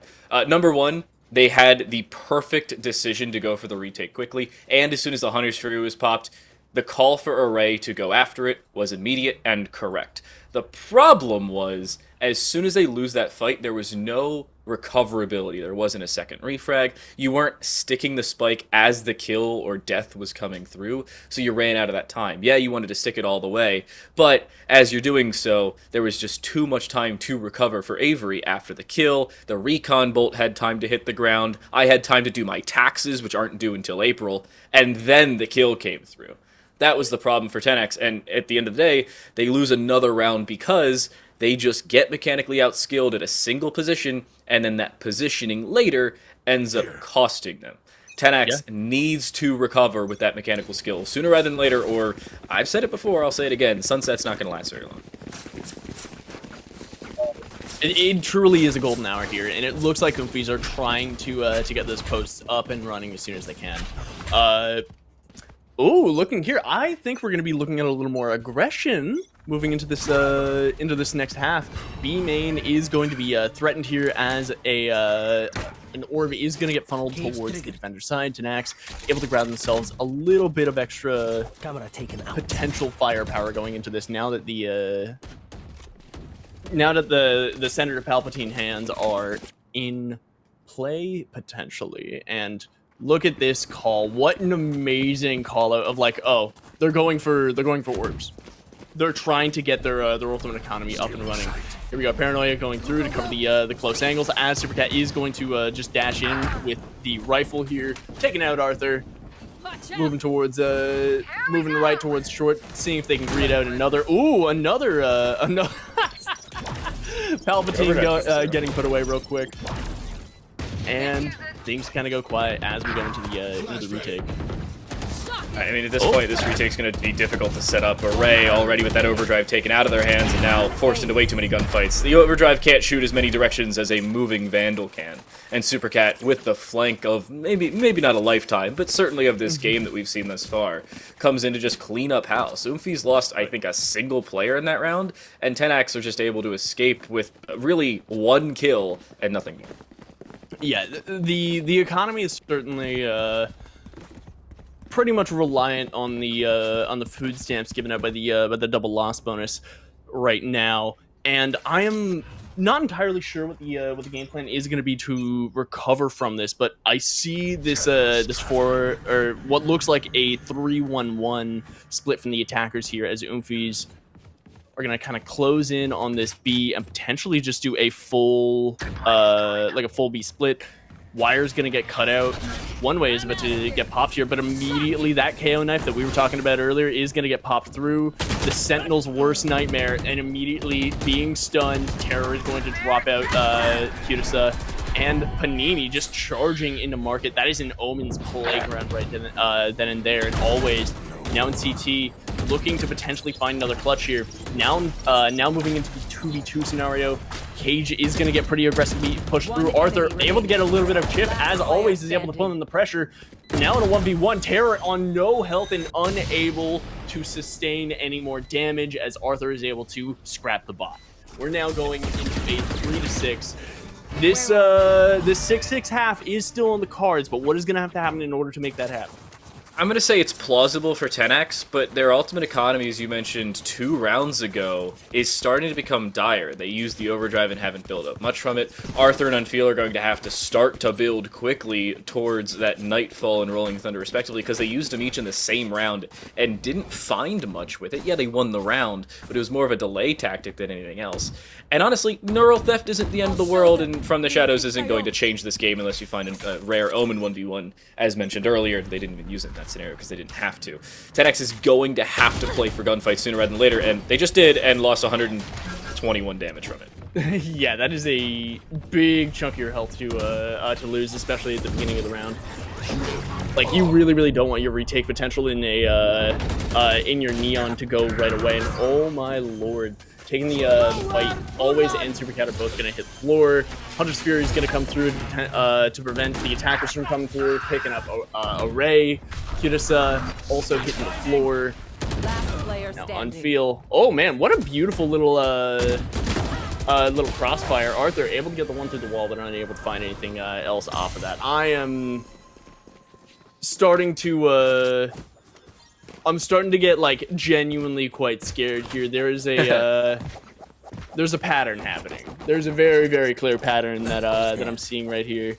Number one, they had the perfect decision to go for the retake quickly, and as soon as the Hunter's Fury was popped, the call for Array to go after it was immediate and correct. The problem was, as soon as they lose that fight, there was no recoverability. There wasn't a second refrag. You weren't sticking the spike as the kill or death was coming through, so you ran out of that time. Yeah, you wanted to stick it all the way, but as you're doing so, there was just too much time to recover for Avery after the kill. The recon bolt had time to hit the ground. I had time to do my taxes, which aren't due until April, and then the kill came through. That was the problem for 10X, and at the end of the day, they lose another round because they just get mechanically outskilled at a single position, and then that positioning later ends up costing them. 10X needs to recover with that mechanical skill sooner rather than later, or I've said it before, I'll say it again, Sunset's not going to last very long.
It truly is a golden hour here, and it looks like Oomfies are trying to get those posts up and running as soon as they can. Oh, looking here, I think we're going to be looking at a little more aggression moving into this next half. B main is going to be threatened here as an orb is going to get funneled towards the defender side. 10X able to grab themselves a little bit of extra potential firepower going into this now that the Senator Palpatine hands are in play potentially. And look at this call. What an amazing call out of like, oh, they're going for orbs. They're trying to get their ultimate economy up and running. Here we go, Paranoia going through to cover the close angles as Supercat is going to just dash in with the rifle here, taking out Arthur, moving towards moving right towards short, seeing if they can greet out another Palpatine getting put away real quick. And things kind of go quiet as we go into the retake.
I mean, at this point, this retake's going to be difficult to set up. Array already with that overdrive taken out of their hands and now forced into way too many gunfights. The overdrive can't shoot as many directions as a moving Vandal can. And Supercat, with the flank of maybe not a lifetime, but certainly of this game that we've seen thus far, comes in to just clean up house. Oomfies lost, I think, a single player in that round, and 10X are just able to escape with really one kill and nothing more.
Yeah, the economy is certainly pretty much reliant on the food stamps given out by the double loss bonus right now, and I am not entirely sure what the game plan is going to be to recover from this. But I see this what looks like a 3-1-1 split from the attackers here as Oomfies are going to kind of close in on this B and potentially just do a full B split. Wire's going to get cut out. One way is about to get popped here, but immediately that KO knife that we were talking about earlier is going to get popped through. The Sentinel's worst nightmare, and immediately being stunned, Terror is going to drop out Cutisa. And Panini just charging into market. That is an Omen's playground right then and there, and always. Now in CT, looking to potentially find another clutch here. Now moving into the 2v2 scenario. Cage is going to get pretty aggressively pushed through. Arthur able to get a little bit of chip, as always, is able to pull in the pressure. Now in a 1v1, Terror on no health and unable to sustain any more damage as Arthur is able to scrap the bot. We're now going into a 3-6. This 6-6 half is still on the cards, but what is going to have to happen in order to make that happen?
I'm going to say it's plausible for 10X, but their ultimate economy, as you mentioned 2 rounds ago, is starting to become dire. They used the overdrive and haven't built up much from it. Arthur and Unfeel are going to have to start to build quickly towards that Nightfall and Rolling Thunder, respectively, because they used them each in the same round and didn't find much with it. Yeah, they won the round, but it was more of a delay tactic than anything else. And honestly, Neural Theft isn't the end of the world, and From the Shadows isn't going to change this game unless you find a rare Omen 1v1. As mentioned earlier, they didn't even use it in that scenario because they didn't have to. 10X is going to have to play for gunfights sooner rather than later, and they just did and lost 121 damage from it.
Yeah, that is a big chunk of your health to lose, especially at the beginning of the round. Like, you really, really don't want your retake potential in in your Neon to go right away, and oh my lord. Taking the fight, always and Super Cat are both going to hit the floor. Hunter's Fury is going to come through to prevent the attackers from coming through, picking up Array. Kudisa also hitting the floor. Now Unfeel. Oh man, what a beautiful little little crossfire. Arthur able to get the one through the wall, but unable to find anything else off of that. I am starting to I'm starting to get, like, genuinely quite scared here. There's a pattern happening. There's a very, very clear pattern that that I'm seeing right here.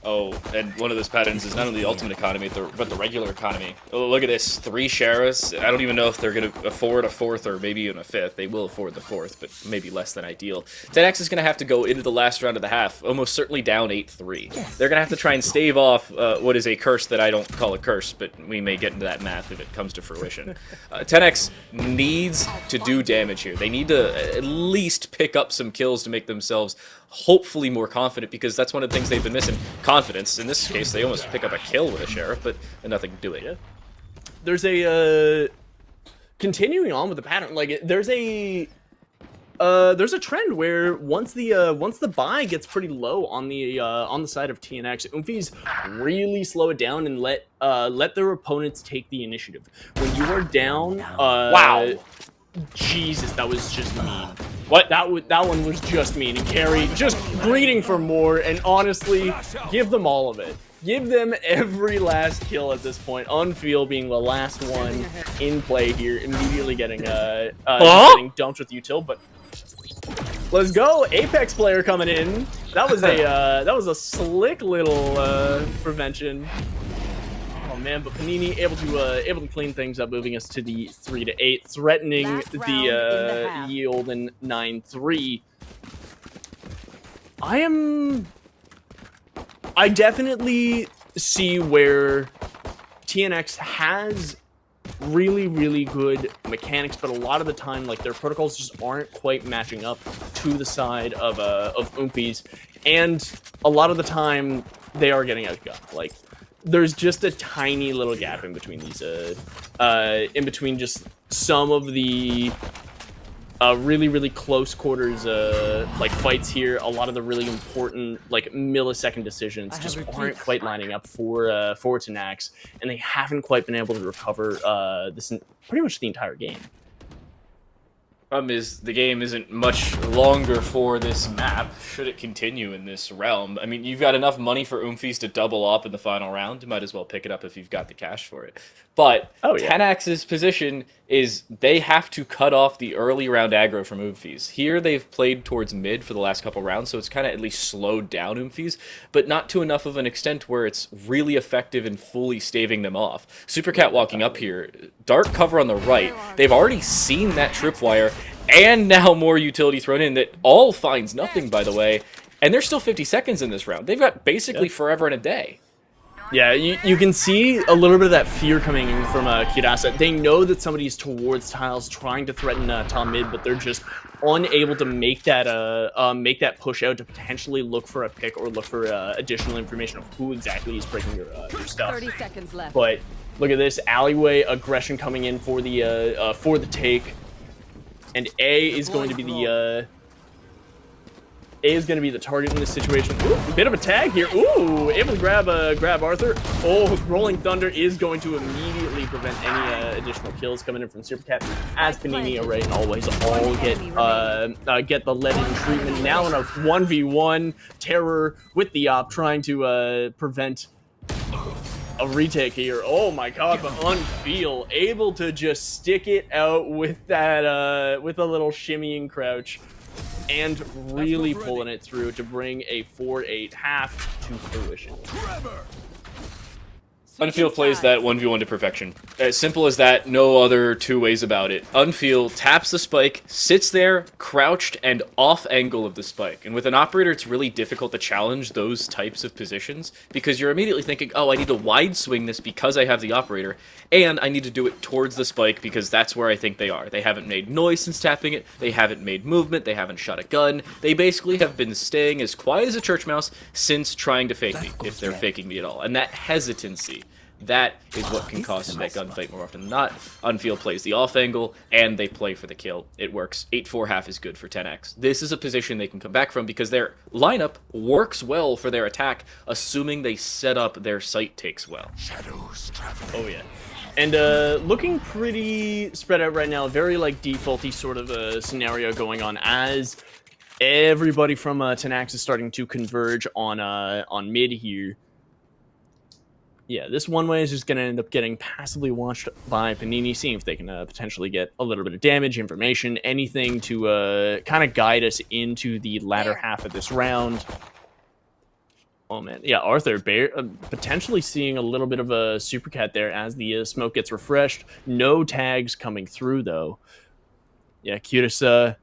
Oh, and one of those patterns is not only the ultimate economy, but the regular economy. Oh, look at this. 3 Sheriffs. I don't even know if they're going to afford a 4th or maybe even a 5th. They will afford the 4th, but maybe less than ideal. 10X is going to have to go into the last round of the half, almost certainly down 8-3. They're going to have to try and stave off what is a curse that I don't call a curse, but we may get into that math if it comes to fruition. 10X needs to do damage here. They need to at least pick up some kills to make themselves hopefully more confident, because that's one of the things they've been missing. Confidence. In this case, they almost pick up a kill with a Sheriff, but nothing doing.
Yeah. There's a continuing on with the pattern. Like, there's a trend where once the buy gets pretty low on the side of TNX, Oomphies really slow it down and let their opponents take the initiative. When you are down,
wow.
Jesus, that was just mean.
What?
That one was just mean. And Carrie just greeting for more, and honestly, give them all of it. Give them every last kill at this point. Unfeel being the last one in play here, immediately getting getting dumped with util, but let's go. Apex player coming in. That was a slick little prevention. Oh man, but Panini able to clean things up, moving us to the 3-8, threatening the yield in 9-3. I definitely see where TNX has really, really good mechanics, but a lot of the time, like, their protocols just aren't quite matching up to the side of Oomphies, and a lot of the time they are getting outgunned. Like, there's just a tiny little gap in between these, in between just some of the really, really close quarters, like, fights here. A lot of the really important, like, millisecond decisions just aren't quite lining up for Tanax, and they haven't quite been able to recover this in pretty much the entire game.
Problem is, the game isn't much longer for this map, should it continue in this realm. I mean, you've got enough money for Oomphies to double up in the final round. You might as well pick it up if you've got the cash for it. But Tenax's position is they have to cut off the early round aggro from Oomphies. Here, they've played towards mid for the last couple rounds, so it's kind of at least slowed down Oomphies, but not to enough of an extent where it's really effective in fully staving them off. Supercat walking up here, dark cover on the right. They've already seen that tripwire, and now more utility thrown in that all finds nothing, by the way, and there's still 50 seconds in this round. They've got basically forever and a day.
Yeah, you can see a little bit of that fear coming in from Kirasa. They know that somebody's towards tiles trying to threaten top mid, but they're just unable to make that push out to potentially look for a pick or look for additional information of who exactly is breaking your stuff.
30 seconds left.
But look at this alleyway aggression coming in for the take, and A is going to be the A is going to be the target in this situation. Ooh, a bit of a tag here. Ooh, able to grab Arthur. Oh, Rolling Thunder is going to immediately prevent any additional kills coming in from Supercat, as Panini, Array, and Always all get the lead-in treatment. Now in a 1v1, Terror with the op trying to prevent a retake here. Oh my god, but Unfeel able to just stick it out with that with a little shimmying crouch and really pulling it through to bring a 4-8 half to fruition.
Unfeel plays that 1v1 to perfection. As simple as that, no other two ways about it. Unfeel taps the spike, sits there, crouched, and off angle of the spike. And with an operator, it's really difficult to challenge those types of positions, because you're immediately thinking, oh, I need to wide swing this because I have the operator, and I need to do it towards the spike because that's where I think they are. They haven't made noise since tapping it, they haven't made movement, they haven't shot a gun, they basically have been staying as quiet as a church mouse since trying to fake me, if they're faking me at all. And that hesitancy, that is what can cause that gunfight more often than not. Unfeel plays the off angle, and they play for the kill. It works. 8-4 half is good for 10x. This is a position they can come back from because their lineup works well for their attack, assuming they set up their sight takes well.
Oh yeah. And looking pretty spread out right now, very like defaulty sort of a scenario going on as everybody from 10x is starting to converge on mid here. Yeah, this one way is just going to end up getting passively watched by Panini, seeing if they can potentially get a little bit of damage, information, anything to kind of guide us into the latter half of this round. Oh, man. Yeah, Arthur potentially seeing a little bit of a Supercat there as the smoke gets refreshed. No tags coming through, though. Yeah, Cutis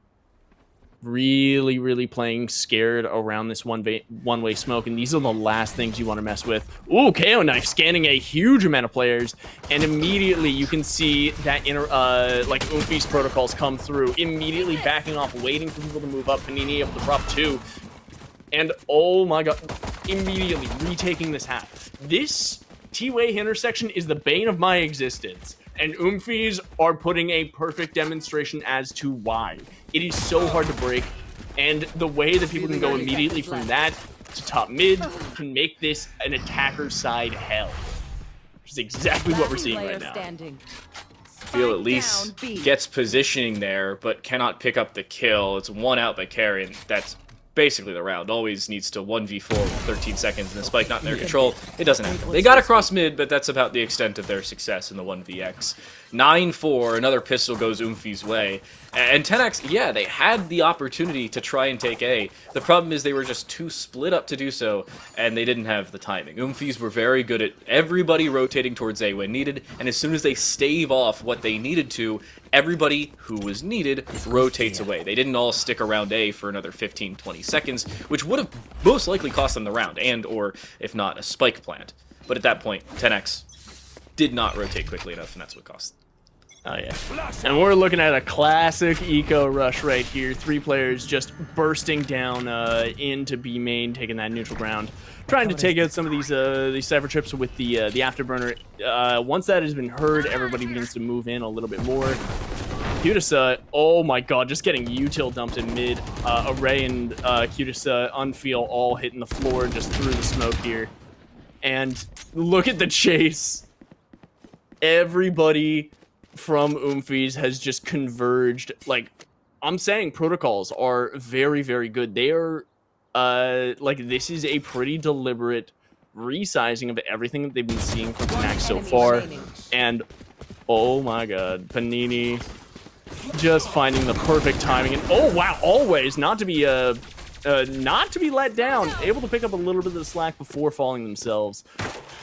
really playing scared around this one-way smoke, and these are the last things you want to mess with. Ooh, KO Knife scanning a huge amount of players, and immediately you can see that like Oomfee's protocols come through, immediately backing off, waiting for people to move up. Panini able to prop 2, and oh my god, immediately retaking this half. This T-Way intersection is the bane of my existence, and Oomfees are putting a perfect demonstration as to why. It is so hard to break, and the way that people can go immediately from that to top mid can make this an attacker's side hell. Which is exactly what we're seeing right now.
Feel at least gets positioning there, but cannot pick up the kill. It's one out by Carrion. That's basically the round. Always needs to 1v4 with 13 seconds and the spike not in their control. It doesn't happen. They got across mid, but that's about the extent of their success in the 1vx. 9-4, another pistol goes Oomfee's way. And 10x, yeah, they had the opportunity to try and take A. The problem is they were just too split up to do so, and they didn't have the timing. Oomfees were very good at everybody rotating towards A when needed, and as soon as they stave off what they needed to, everybody who was needed rotates away. They didn't all stick around A for another 15-20 seconds, which would have most likely cost them the round, and or, if not, a spike plant. But at that point, 10x did not rotate quickly enough, and that's what cost them.
Oh, yeah. And we're looking at a classic eco rush right here. 3 players just bursting down into B main, taking that neutral ground, trying to take out some of these cypher trips with the afterburner. Once that has been heard, everybody begins to move in a little bit more. Cutis, oh my god, just getting util dumped in mid. Array and Cutis Unfeel all hitting the floor just through the smoke here. And look at the chase. Everybody from Oomfees has just converged. Like, I'm saying protocols are very, very good. They are, like, this is a pretty deliberate resizing of everything that they've been seeing from Max so far. And, oh my god, Panini just finding the perfect timing. And, oh wow, always not to be let down. Able to pick up a little bit of the slack before falling themselves.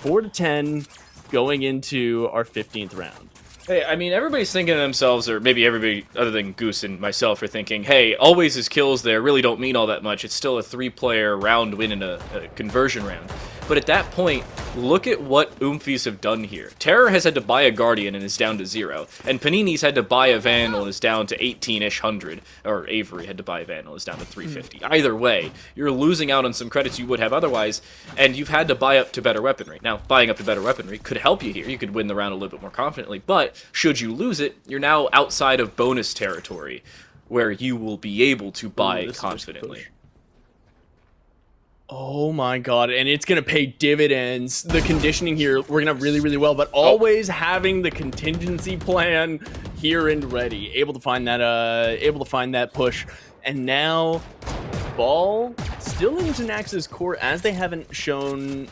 4-10 going into our 15th round.
Hey, I mean, everybody's thinking to themselves, or maybe everybody other than Goose and myself are thinking, hey, always his kills there really don't mean all that much. It's still a 3-player round win in a conversion round. But at that point, look at what Oomfees have done here. Terror has had to buy a Guardian and is down to 0. And Panini's had to buy a Vandal and is down to 18-ish 100. Or Avery had to buy a Vandal and is down to 350. Either way, you're losing out on some credits you would have otherwise, and you've had to buy up to better weaponry. Now, buying up to better weaponry could help you here. You could win the round a little bit more confidently, but should you lose it, you're now outside of bonus territory, where you will be able to buy confidently.
Oh my god, and it's gonna pay dividends. The conditioning here working out really, really well, but always having the contingency plan here and ready. Able to find that push. And now ball still into Nax's court as they haven't showed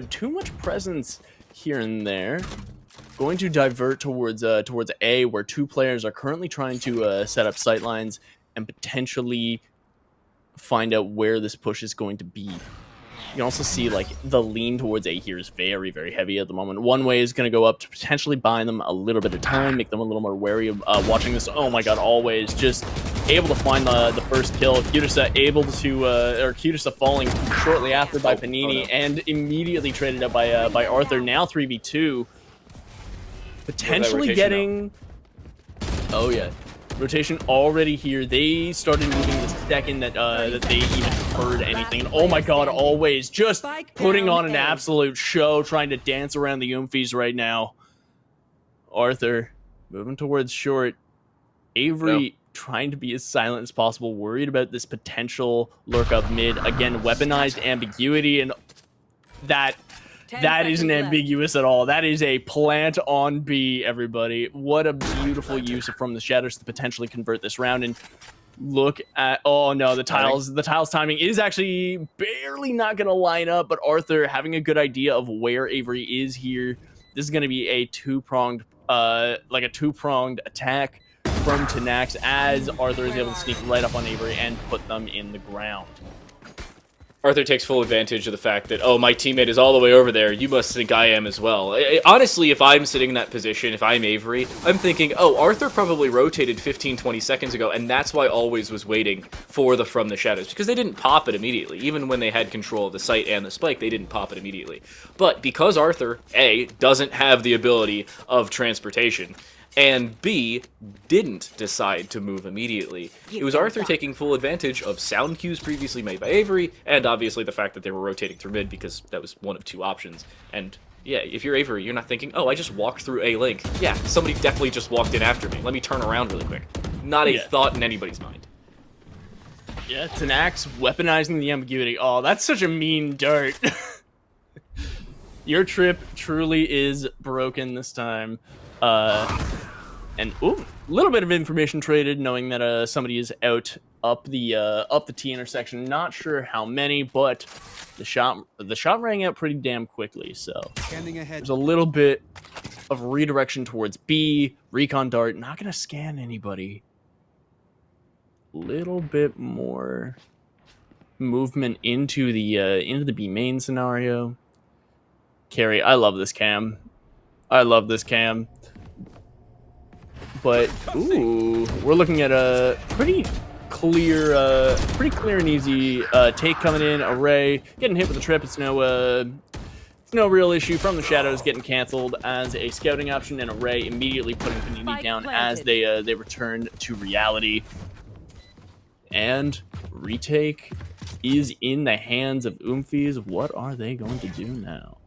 too much presence here and there. Going to divert towards A, where two players are currently trying to set up sight lines and potentially find out where this push is going to be. You can also see like the lean towards A here is very, very heavy at the moment. One way is going to go up to potentially buy them a little bit of time, make them a little more wary of watching this. Oh my god, always just able to find the first kill. Kutisa able to, or Kutisa falling shortly after by Panini and immediately traded up by Arthur. Now 3v2. Potentially getting... Oh yeah. Rotation already here. They started moving the second that they even heard anything. And oh my god, always just putting on an absolute show, trying to dance around the Oomfies right now. Arthur moving towards short. Avery trying to be as silent as possible, worried about this potential lurk up mid. Again, weaponized ambiguity, and that isn't ambiguous at all. That is a plant on B, everybody. What a beautiful use from the shadows to potentially convert this round. And look at, oh no, the tiles timing is actually barely not going to line up, but Arthur having a good idea of where Avery is here. This is going to be a two-pronged attack from Nax as Arthur is able to sneak right up on Avery and put them in the ground.
Arthur takes full advantage of the fact that, oh, my teammate is all the way over there. You must think I am as well. Honestly, if I'm sitting in that position, if I'm Avery, I'm thinking, oh, Arthur probably rotated 15, 20 seconds ago, and that's why Always was waiting for the From the Shadows, because they didn't pop it immediately. Even when they had control of the site and the spike, they didn't pop it immediately. But because Arthur, A, doesn't have the ability of transportation, and B, didn't decide to move immediately. It was Arthur taking full advantage of sound cues previously made by Avery, and obviously the fact that they were rotating through mid, because that was one of two options. And yeah, if you're Avery, you're not thinking, oh, I just walked through A link. Yeah, somebody definitely just walked in after me. Let me turn around really quick. Not a thought in anybody's mind.
Yeah, Nax weaponizing the ambiguity. Oh, that's such a mean dart. Your trip truly is broken this time. And ooh, a little bit of information traded, knowing that somebody is out up the T intersection. Not sure how many, but the shot rang out pretty damn quickly. So there's a little bit of redirection towards B. Recon dart, not gonna scan anybody. Little bit more movement into the B main scenario. Carry, I love this cam. But ooh, we're looking at a pretty clear and easy take coming in. Array getting hit with a trip. It's no real issue from the shadows, getting canceled as a scouting option, and Array immediately putting Panini down as they return to reality. And retake is in the hands of Oomfies. What are they going to do now?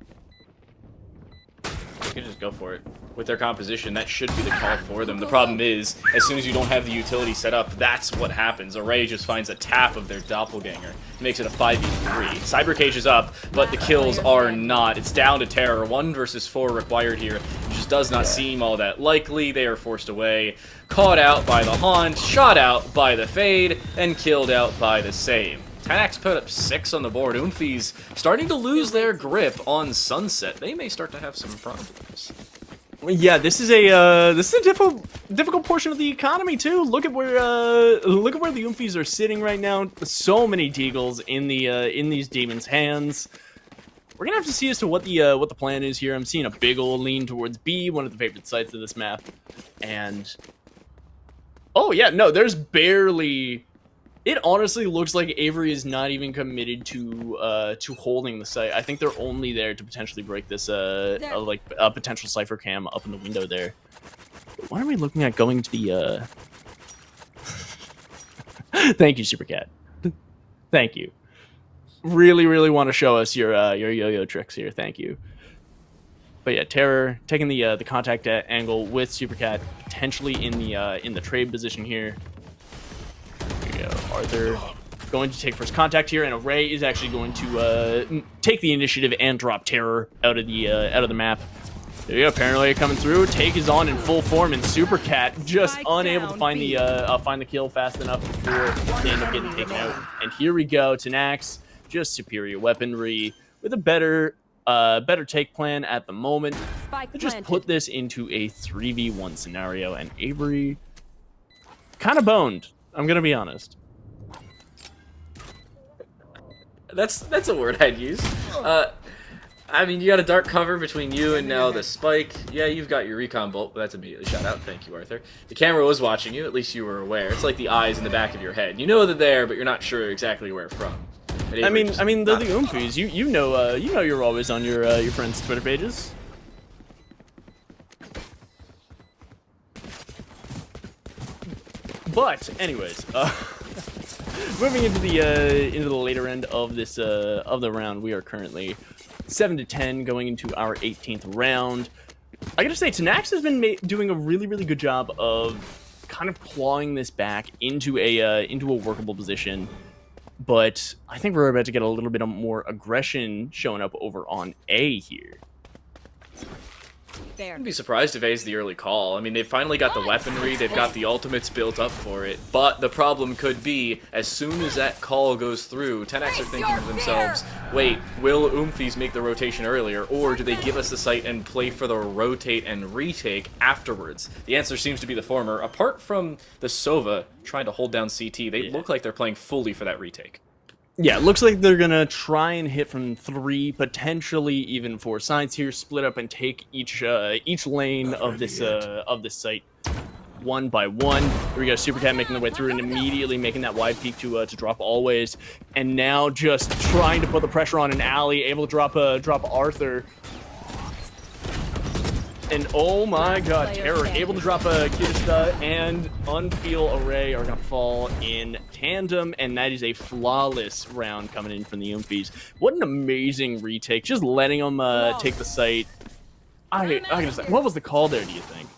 They can just go for it. With their composition, that should be the call for them. The problem is, as soon as you don't have the utility set up, that's what happens. Array just finds a tap of their doppelganger. Makes it a 5v3. Cyber Cage is up, but the kills are not. It's down to Terror. 1 versus 4 required here. It just does not seem all that likely. They are forced away. Caught out by the Haunt, shot out by the Fade, and killed out by the Same. Tanax put up 6 on the board. Oomfies starting to lose their grip on Sunset. They may start to have some problems.
Yeah, this is a difficult portion of the economy too. Look at where the Oomfies are sitting right now. So many Deagles in these demons' hands. We're gonna have to see as to what the plan is here. I'm seeing a big old lean towards B, one of the favorite sites of this map, and oh yeah, no, there's barely. It honestly looks like Avery is not even committed to holding the site. I think they're only there to potentially break this like a potential cipher cam up in the window there. But why are we looking at going to the Thank you, Supercat. Thank you. Really want to show us your yo-yo tricks here. Thank you. But yeah, Terror taking the contact angle with Supercat, potentially in the trade position here. Arthur going to take first contact here, and Array is actually going to take the initiative and drop Terror out of the map. There you go, Paranoia coming through. Take is on in full form, and Super Cat just unable to find the kill fast enough before they end up getting taken out. And here we go, Tanax, just superior weaponry with a better take plan at the moment. Just put this into a 3v1 scenario, and Avery kind of boned. I'm gonna be honest.
That's a word I'd use. I mean, you got a dark cover between you and now the spike. Yeah, you've got your recon bolt, but that's immediately shot out. Thank you, Arthur. The camera was watching you. At least you were aware. It's like the eyes in the back of your head. You know they're there, but you're not sure exactly where from.
I mean, they're the Oomfies. You know you're always on your friends' Twitter pages. But anyways, moving into the later end of this of the round, we are currently 7-10 going into our 18th round. I gotta say, Tanax has been doing a really good job of kind of clawing this back into a workable position. But I think we're about to get a little bit of more aggression showing up over on A here.
I wouldn't be surprised if A's the early call. I mean, they've finally got the weaponry, they've got the ultimates built up for it, but the problem could be, as soon as that call goes through, 10X are thinking to themselves, wait, will Oomfies make the rotation earlier, or do they give us the site and play for the rotate and retake afterwards? The answer seems to be the former. Apart from the Sova trying to hold down CT, they look like they're playing fully for that retake.
Yeah, it looks like they're gonna try and hit from 3, potentially even 4 sides here, split up and take each lane of this site one by one. Here we go, Super Cat making their way through and immediately making that wide peek to drop Always, and now just trying to put the pressure on an alley, able to drop Arthur. And oh my god, Terror able to drop a Kirista and Unfeel Array are gonna fall in tandem, and that is a flawless round coming in from the Oomfies. What an amazing retake, just letting them take the site. I gotta say, what was the call there, do you think?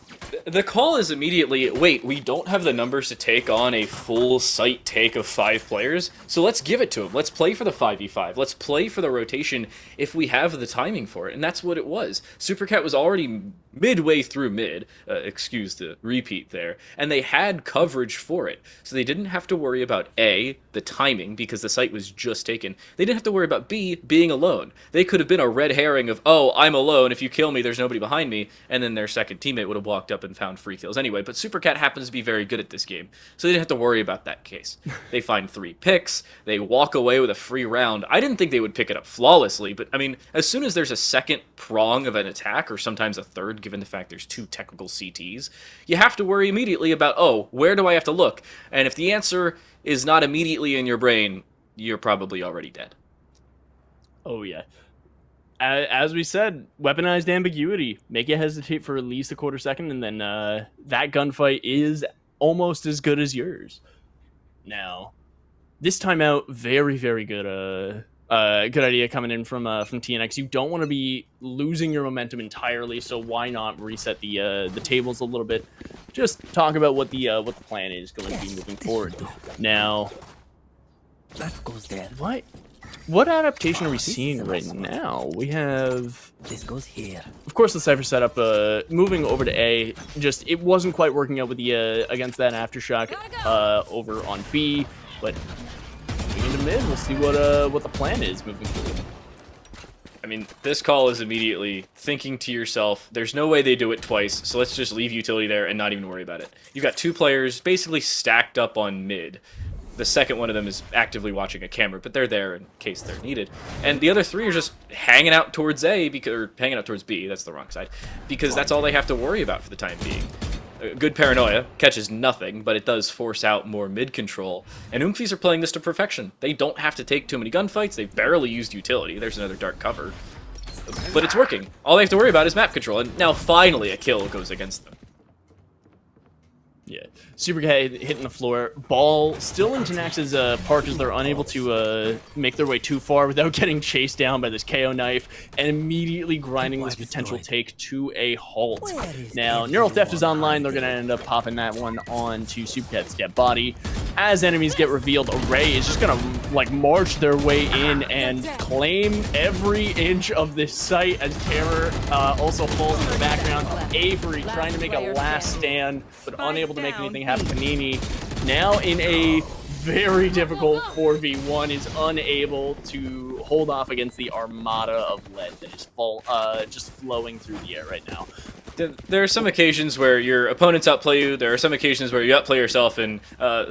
The call is immediately, wait, we don't have the numbers to take on a full site take of 5 players, so let's give it to them. Let's play for the 5v5. Let's play for the rotation if we have the timing for it, and that's what it was. Supercat was already midway through mid, excuse the repeat there, and they had coverage for it, so they didn't have to worry about A, the timing, because the site was just taken. They didn't have to worry about B, being alone. They could have been a red herring of, oh, I'm alone, if you kill me, there's nobody behind me, and then their second teammate would have walked up and found free kills anyway, but Supercat happens to be very good at this game, so they didn't have to worry about that case. They find 3 picks, they walk away with a free round. I didn't think they would pick it up flawlessly, but I mean, as soon as there's a second prong of an attack, or sometimes a third, given the fact there's 2 technical CTs, you have to worry immediately about, oh, where do I have to look? And if the answer is not immediately in your brain, you're probably already dead.
Oh yeah. As we said, weaponized ambiguity. Make you hesitate for at least a quarter second, and then that gunfight is almost as good as yours. Now, this timeout, very good. Good idea coming in from TNX. You don't want to be losing your momentum entirely, so why not reset the tables a little bit? Just talk about what the plan is going to be moving forward. Now,
That goes there.
What adaptation are we seeing right now? We have...
This goes here.
Of course, the Cypher setup, moving over to A, just, it wasn't quite working out with the, against that Aftershock, over on B, but moving into mid, we'll see what the plan is moving forward.
I mean, this call is immediately thinking to yourself, there's no way they do it twice, so let's just leave utility there and not even worry about it. You've got 2 players basically stacked up on mid. The second one of them is actively watching a camera, but they're there in case they're needed. And the other 3 are just hanging out towards A, or hanging out towards B, that's the wrong side, because that's all they have to worry about for the time being. Good paranoia catches nothing, but it does force out more mid control. And Oomfies are playing this to perfection. They don't have to take too many gunfights, they've barely used utility, there's another dark cover. But it's working. All they have to worry about is map control, and now finally a kill goes against them.
Yeah, Supercat hitting the floor. Ball still in Tanax's park as they're unable to make their way too far without getting chased down by this KO knife and immediately grinding this potential take to a halt. Now, Neural Theft is online. They're going to end up popping that one on to Supercat's dead body. as enemies get revealed, Array is just gonna like march their way in and claim every inch of this site as Terror also falls in the background. Avery trying to make a last stand, but unable to make anything happen. Panini now in a very difficult 4v1 is unable to hold off against the armada of lead that is just flowing through the air right now.
There are some occasions where your opponents outplay you, there are some occasions where you outplay yourself, and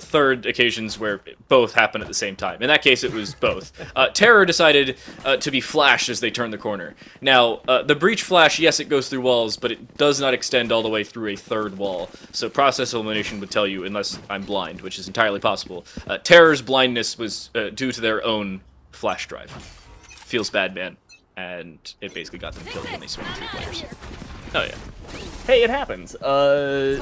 third occasions where both happen at the same time. In that case, it was both. Terror decided to be flashed as they turned the corner. Now, the breach flash, yes, it goes through walls, but it does not extend all the way through a third wall. So process elimination would tell you, unless I'm blind, which is entirely possible. Terror's blindness was due to their own flash drive. Feels bad, man. And it basically got them killed when they swung 3 players.
Oh yeah. Hey, it happens.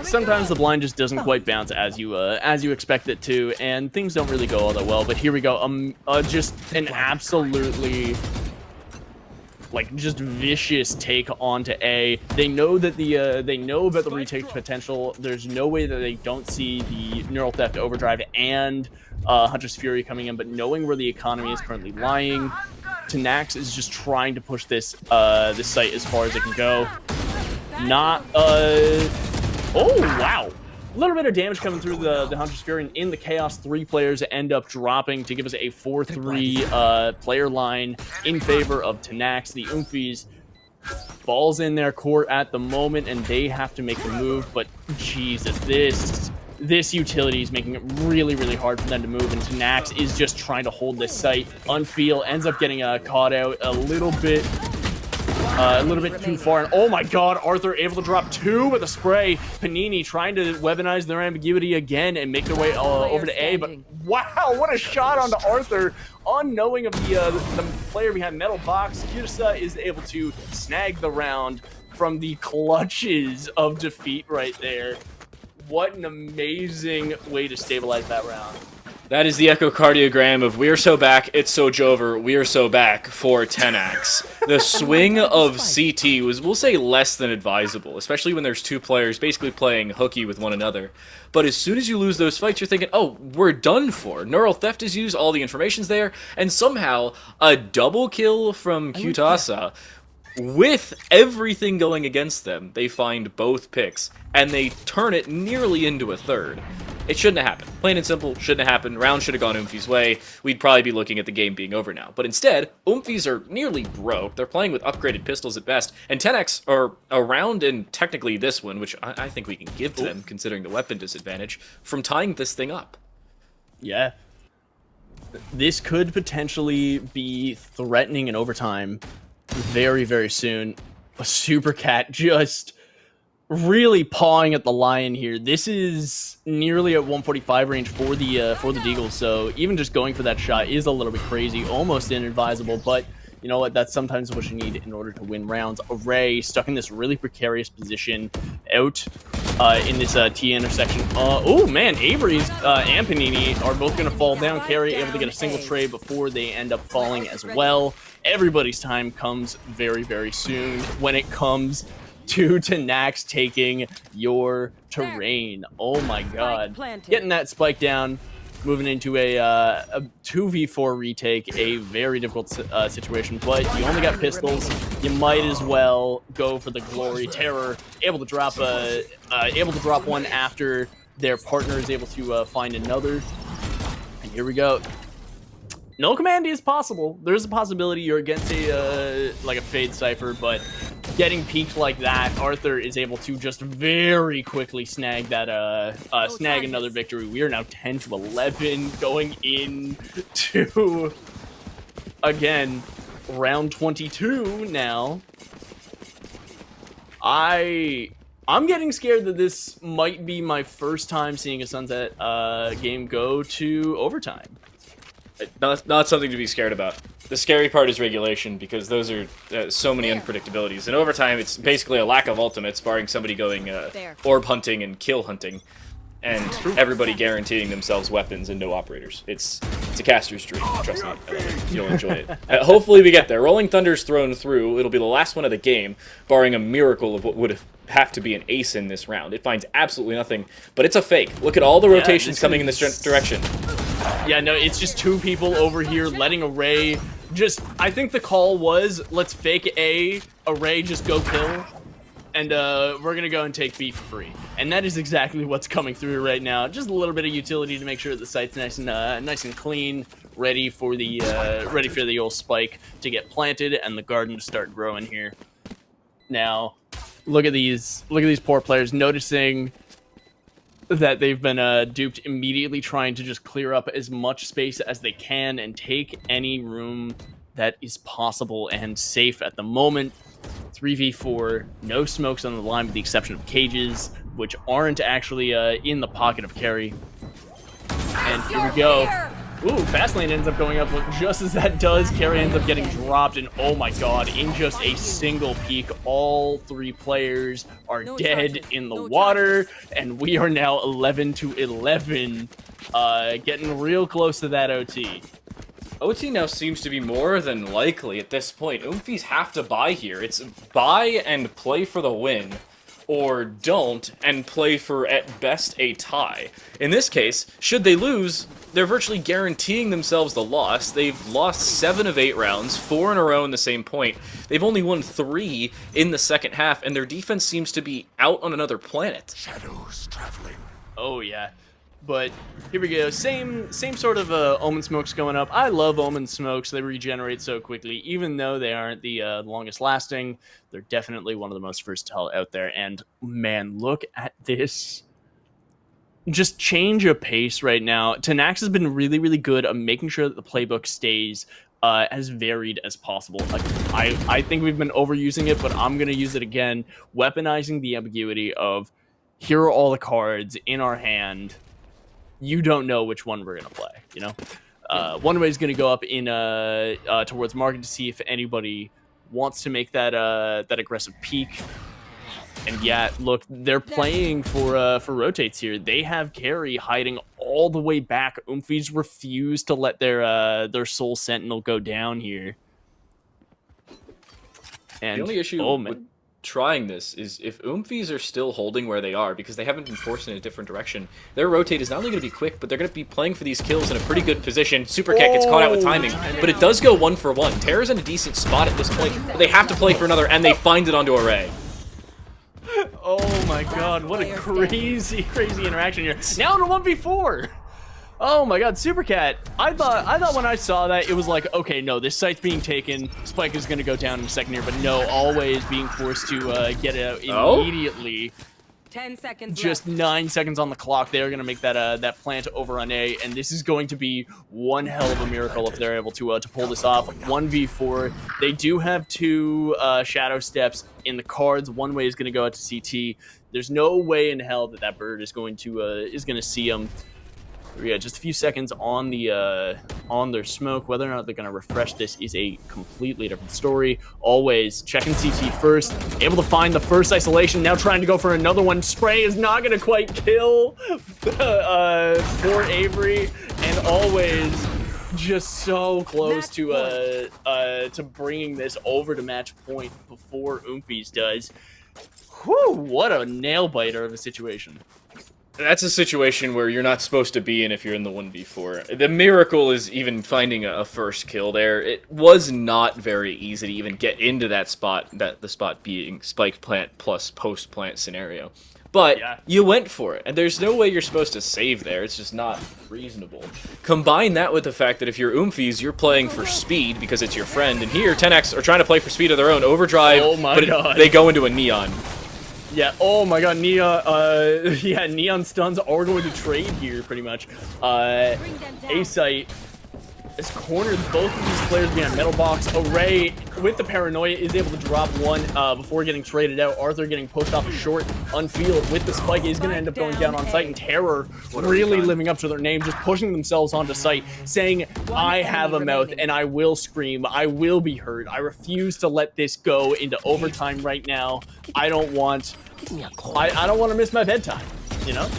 Sometimes the blind just doesn't quite bounce as you expect it to, and things don't really go all that well. But here we go. Just an absolutely just vicious take onto A. They know that they know about the retake potential. There's no way that they don't see the Neural Theft Overdrive and Hunter's Fury coming in. But knowing where the economy is currently lying, Tanax is just trying to push this this site as far as it can go. Not oh wow, a little bit of damage coming through the Hunter's Fury, and in the Chaos 3 players end up dropping to give us a 4-3 player line in favor of Tanax. The Oomfies balls in their court at the moment, and they have to make the move, but Jesus, this utility is making it really, really hard for them to move, and Tanax is just trying to hold this site. Unfeel ends up getting caught out a little bit too far, and oh my god, Arthur able to drop 2 with a spray. Panini trying to weaponize their ambiguity again and make their way over to A, but wow, what a shot onto Arthur. Unknowing of the player behind Metal Box, Kirsa is able to snag the round from the clutches of defeat right there. What an amazing way to stabilize that round.
That is the echocardiogram of "We're so back, it's so Jover, we're so back" for Tenax. The swing of CT was, we'll say, less than advisable, especially when there's 2 players basically playing hooky with one another. But as soon as you lose those fights, you're thinking, oh, we're done for. Neural Theft is used, all the information's there, and somehow a double kill from Qtasa. With everything going against them, they find both picks, and they turn it nearly into a third. It shouldn't have happened. Plain and simple, shouldn't have happened. Round should have gone Oomfi's way. We'd probably be looking at the game being over now. But instead, Oomfi's are nearly broke. They're playing with upgraded pistols at best. And 10X are around in technically this one, which I think we can give to them, considering the weapon disadvantage, from tying this thing up.
Yeah. This could potentially be threatening in overtime very, very soon. A Super Cat just really pawing at the lion here. This is nearly at 145 range for the Deagle, so even just going for that shot is a little bit crazy, almost inadvisable, but you know what, that's sometimes what you need in order to win rounds. Array stuck in this really precarious position out in this T intersection. Oh man, Avery's and Panini are both going to fall down. Carry able to get a single trade before they end up falling as well. Everybody's time comes very, very soon when it comes to Tanax taking your terrain. Oh my god. Getting that spike down, moving into a 2v4 retake, a very difficult situation, but you only got pistols. You might as well go for the glory. Terror able to drop one after their partner is able to find another. And here we go. No command is possible. There's a possibility you're against a Fade Cypher, but getting peeked like that, Arthur is able to just very quickly snag that snag another victory. We are now 10-11 going into again round 22 now. I'm getting scared that this might be my first time seeing a Sunset game go to overtime.
Not something to be scared about. The scary part is regulation, because those are so many unpredictabilities. In overtime, it's basically a lack of ultimates, barring somebody going orb hunting and kill hunting, and everybody guaranteeing themselves weapons and no operators. It's a caster's dream. Trust me, you'll enjoy it. Hopefully we get there. Rolling Thunder's thrown through. It'll be the last one of the game, barring a miracle of what would have have to be an ace in this round. It finds absolutely nothing, but it's a fake. Look at all the rotations coming in this direction.
Yeah, no, it's just two people over here letting Array just... I think the call was, let's fake A, Array just go kill, and we're going to go and take B for free. And that is exactly what's coming through right now. Just a little bit of utility to make sure the site's nice and clean, ready for the old spike to get planted and the garden to start growing here. Now, look at these poor players noticing that they've been duped, immediately trying to just clear up as much space as they can and take any room that is possible and safe at the moment. 3v4, no smokes on the line with the exception of cages, which aren't actually in the pocket of carry. And here we go. Ooh, fast lane ends up going up, but just as that does, carry ends up getting dropped, and oh my god, in just a single peek, all three players are dead in the water, and we are now 11-11, getting real close to that OT.
OT now seems to be more than likely at this point. Oomphies have to buy here. It's buy and play for the win, or don't and play for, at best, a tie. In this case, should they lose, they're virtually guaranteeing themselves the loss. They've lost 7 of 8 rounds, 4 in a row in the same point. They've only won 3 in the second half, and their defense seems to be out on another planet.
Shadows traveling.
Oh yeah. But here we go, same sort of Omen smokes going up. I love Omen smokes, they regenerate so quickly. Even though they aren't the longest lasting, they're definitely one of the most versatile out there. And man, look at this. Just change of pace right now. Tanax has been really, really good at making sure that the playbook stays as varied as possible. Like, I think we've been overusing it, but I'm going to use it again. Weaponizing the ambiguity of, here are all the cards in our hand. You don't know which one we're gonna play, you know? One way is gonna go up in towards market to see if anybody wants to make that that aggressive peek. And yeah, look, they're playing for rotates here. They have carry hiding all the way back. Oomphies refuse to let their soul sentinel go down here. And
the only issue with trying this is if Oomphies are still holding where they are because they haven't been forced in a different direction, their rotate is not only going to be quick, but they're going to be playing for these kills in a pretty good position. Supercat gets caught out with timing, but it does go 1 for 1. Terra's in a decent spot at this point, but they have to play for another, and they find it onto Array.
Oh my god, what a crazy interaction here. Now in a 1v4! Oh my god, Supercat. I thought when I saw that, it was like, okay, no, this site's being taken. Spike is going to go down in a second here, but no, always being forced to get it out immediately.
10 seconds
Just
left.
9 seconds on the clock. They're going to make that that plant over on A, and this is going to be one hell of a miracle if they're able to pull this off. 1v4. They do have 2 shadow steps in the cards. One way is going to go out to CT. There's no way in hell that that bird is going to see them. Yeah, just a few seconds on the on their smoke. Whether or not they're going to refresh this is a completely different story. Always checking CT first. Able to find the first isolation. Now trying to go for another one. Spray is not going to quite kill poor Avery. And always just so close to bringing this over to match point before Oomphies does. Whew, what a nail biter of a situation.
That's a situation where you're not supposed to be in if you're in the 1v4. The miracle is even finding a first kill there. It was not very easy to even get into that spot, the spot being spike plant plus post plant scenario. But you went for it, and there's no way you're supposed to save there. It's just not reasonable. Combine that with the fact that if you're Oomphies, you're playing for speed because it's your friend, and here 10X are trying to play for speed of their own. Overdrive, they go into a Neon.
Yeah, oh my god, Neon stuns are going to trade here, pretty much. A-Site has cornered both of these players behind Metal Box. Array, with the paranoia, is able to drop one before getting traded out. Arthur getting pushed off a short unfield with the spike is going to end up going down on site. And Terror really living up to their name, just pushing themselves onto site, saying, I have a mouth and I will scream. I will be heard. I refuse to let this go into overtime right now. I don't want to miss my bedtime, you know?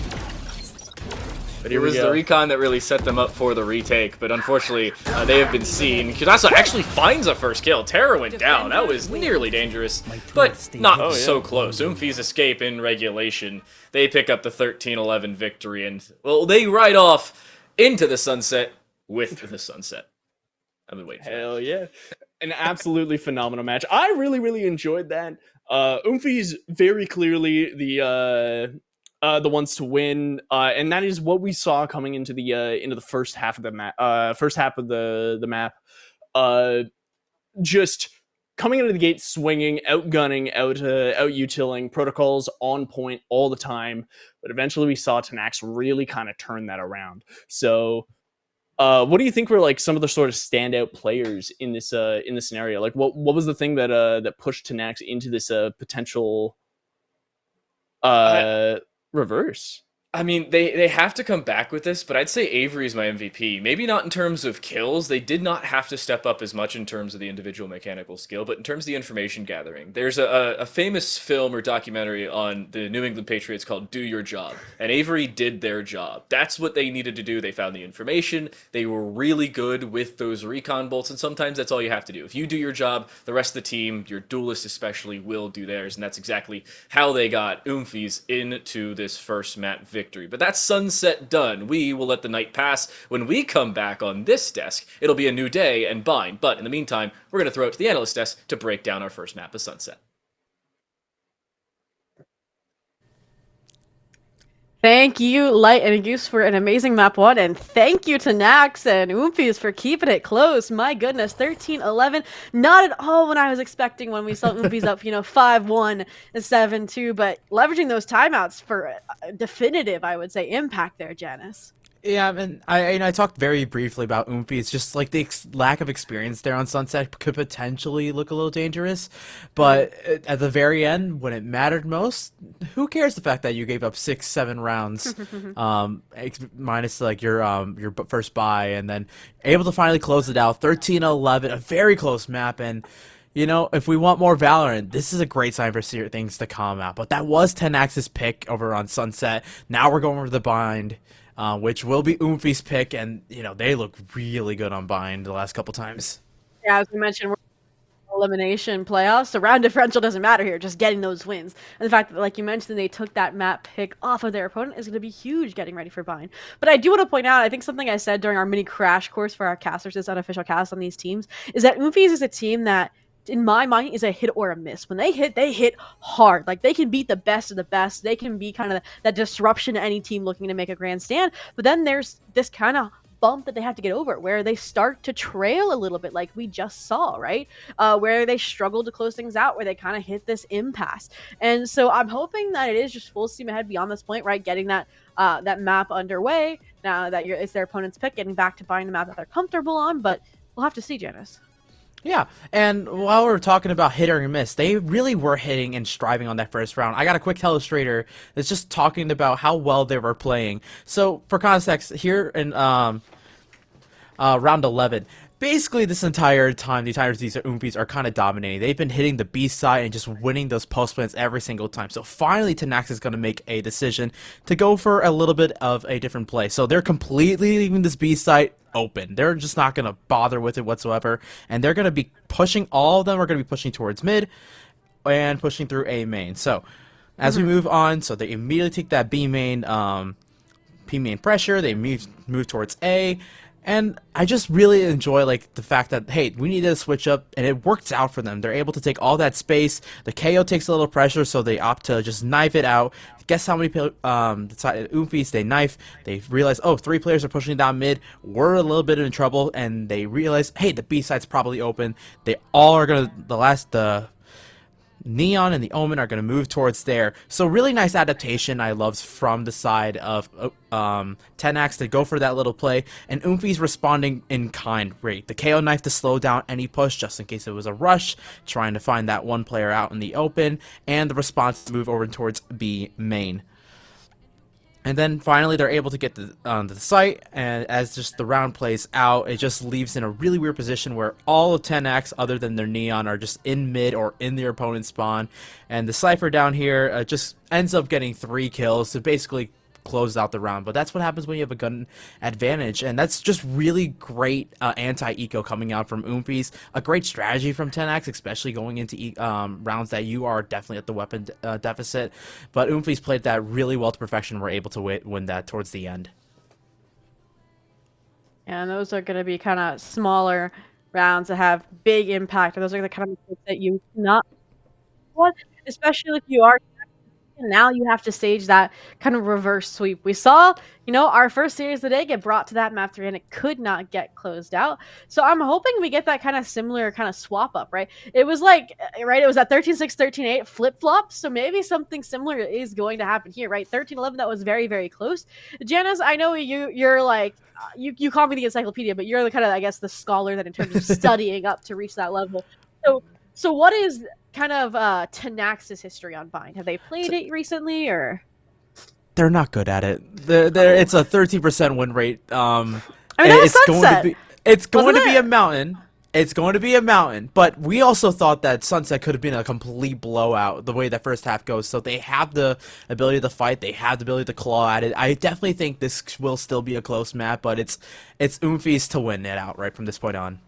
But
It
here we
was
go.
the recon that really set them up for the retake, but unfortunately, they have been seen. Kudasa actually finds a first kill. Terra went down. That was nearly dangerous, but not so close. Oomphy's escape in regulation. They pick up the 13-11 victory, and, well, they ride off into the sunset with the sunset. I've been waiting for that.
Hell yeah. An absolutely phenomenal match. I really, really enjoyed that. Oomphy's very clearly the ones to win, and that is what we saw coming into the first half of the map. The map, just coming out of the gate, swinging, outgunning, out utiling, protocols on point all the time. But eventually, we saw Tanax really kind of turn that around. So, what do you think were like some of the sort of standout players in this scenario? Like, what was the thing that pushed Tanax into this potential reverse?
I mean, they have to come back with this, but I'd say Avery's my MVP. Maybe not in terms of kills. They did not have to step up as much in terms of the individual mechanical skill, but in terms of the information gathering. There's a famous film or documentary on the New England Patriots called Do Your Job, and Avery did their job. That's what they needed to do. They found the information. They were really good with those recon bolts, and sometimes that's all you have to do. If you do your job, the rest of the team, your duelists especially, will do theirs, and that's exactly how they got Oomphies into this first map victory. But that's sunset done. We will let the night pass. When we come back on this desk, it'll be a new day and bind. But in the meantime, we're going to throw it to the analyst desk to break down our first map of sunset.
Thank you, Light and Goose, for an amazing map 1, and thank you to Nax and Oomphies for keeping it close. My goodness, 13-11, not at all what I was expecting when we saw Oomphies up, 5-1 and 7-2, but leveraging those timeouts for a definitive, I would say, impact there, Janice.
Yeah, and I talked very briefly about Oomphy. It's just like the lack of experience there on Sunset could potentially look a little dangerous, but at the very end, when it mattered most, who cares the fact that you gave up 6-7 rounds, minus like your first buy, and then able to finally close it out, 13-11, a very close map, and if we want more Valorant, this is a great sign for things to calm out. But that was 10X's pick over on Sunset. Now we're going over the bind. Which will be Oomphy's pick, and they look really good on bind the last couple times.
Yeah, as we mentioned, we're elimination playoffs, so round differential doesn't matter here, just getting those wins. And the fact that, like you mentioned, they took that map pick off of their opponent is going to be huge getting ready for bind. But I do want to point out, I think something I said during our mini crash course for our casters, this unofficial cast on these teams, is that Oomphies is a team that, in my mind, is a hit or a miss. When they hit hard. Like, they can beat the best of the best. They can be kind of that disruption to any team looking to make a grand stand. But then there's this kind of bump that they have to get over, where they start to trail a little bit, like we just saw, right? Where they struggle to close things out, where they kind of hit this impasse. And so I'm hoping that it is just full steam ahead beyond this point, right? Getting that map underway, now that it's their opponent's pick, getting back to buying the map that they're comfortable on. But we'll have to see, Janice.
Yeah, and while we're talking about hit or miss, they really were hitting and striving on that first round. I got a quick illustrator that's just talking about how well they were playing. So, for context, here in round 11, basically this entire time, these Oomphies are kind of dominating. They've been hitting the B side and just winning those post plants every single time. So finally, Tanax is going to make a decision to go for a little bit of a different play. So they're completely leaving this B side open. They're just not going to bother with it whatsoever. And they're going to be pushing, all of them are going to be pushing towards mid and pushing through A main. So as we move on, so they immediately take that B main, P main pressure. They move towards A. And I just really enjoy the fact that, hey, we need to switch up, and it works out for them. They're able to take all that space. The KO takes a little pressure, so they opt to just knife it out. Guess how many Oomphies they knife? They realize, oh, 3 players are pushing down mid. We're a little bit in trouble, and they realize, hey, the B side's probably open. They all are gonna the Neon and the Omen are going to move towards there. So really nice adaptation I loved from the side of 10X to go for that little play. And Oomphy's responding in kind rate. The KO knife to slow down any push just in case it was a rush. Trying to find that one player out in the open. And the response to move over towards B main. And then finally they're able to get to the site, and as just the round plays out, it just leaves in a really weird position where all of 10X other than their Neon are just in mid or in their opponent's spawn, and the Cypher down here just ends up getting 3 kills to basically closed out the round. But that's what happens when you have a gun advantage, and that's just really great anti-eco coming out from Oompies. A great strategy from 10x, especially going into rounds that you are definitely at the weapon deficit. But Oompies played that really well to perfection. Were able to win that towards the end.
And those are going to be kind of smaller rounds that have big impact. Those are the kind of mistakes that you not want, especially if you are. Now you have to stage that kind of reverse sweep. We saw, our first series of the day get brought to that map 3 and it could not get closed out. So I'm hoping we get that kind of similar kind of swap up, right? It was like, right, it was at 13-6, 13-8 flip-flop. So maybe something similar is going to happen here, right? 13-11, that was very, very close. Janice, I know you're like, you call me the encyclopedia, but you're the kind of, I guess, the scholar that in terms of studying up to reach that level. So what is kind of Tenax's history on Bind? Have they played it recently, or?
They're not good at it. It's a 13% win rate.
I mean,
it's going to be a mountain. It's going to be a mountain. But we also thought that Sunset could have been a complete blowout the way that first half goes. So they have the ability to fight. They have the ability to claw at it. I definitely think this will still be a close map, but it's Oomfies to win it out right from this point on.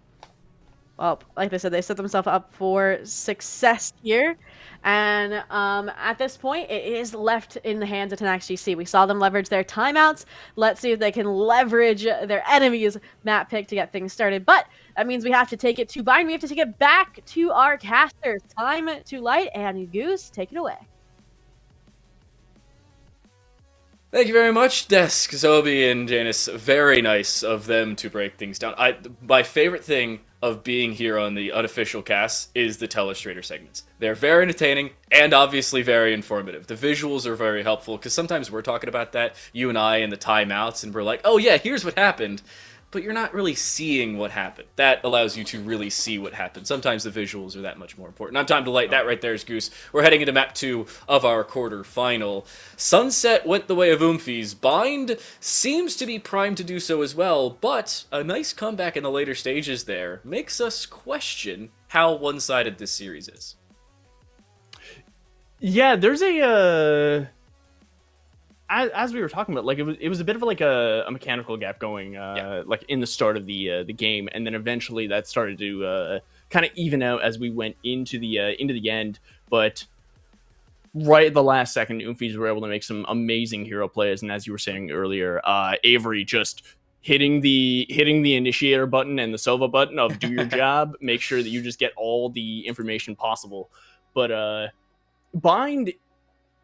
Well, like I said, they set themselves up for success here. And at this point, it is left in the hands of Tenax GC. We saw them leverage their timeouts. Let's see if they can leverage their enemy's map pick to get things started. But that means we have to take it to Bind. We have to take it back to our casters. Time to light, and Goose, take it away.
Thank you very much, Desk, Zobi, and Janice. Very nice of them to break things down. My favorite thing of being here on the unofficial cast is the Telestrator segments. They're very entertaining and obviously very informative. The visuals are very helpful because sometimes we're talking about that, you and I, in the timeouts, and we're like, oh yeah, here's what happened. But you're not really seeing what happened. That allows you to really see what happened. Sometimes the visuals are that much more important. On time to light, that right there is Goose. We're heading into map 2 of our quarterfinal. Sunset went the way of Oomfies. Bind seems to be primed to do so as well, but a nice comeback in the later stages there makes us question how one-sided this series is.
Yeah, there's a... As we were talking about, like it was a bit of like a mechanical gap going, like in the start of the game, and then eventually that started to kind of even out as we went into the end. But right at the last second, Oomfies were able to make some amazing hero plays, and as you were saying earlier, Avery just hitting the initiator button and the Sova button of do your job, make sure that you just get all the information possible. But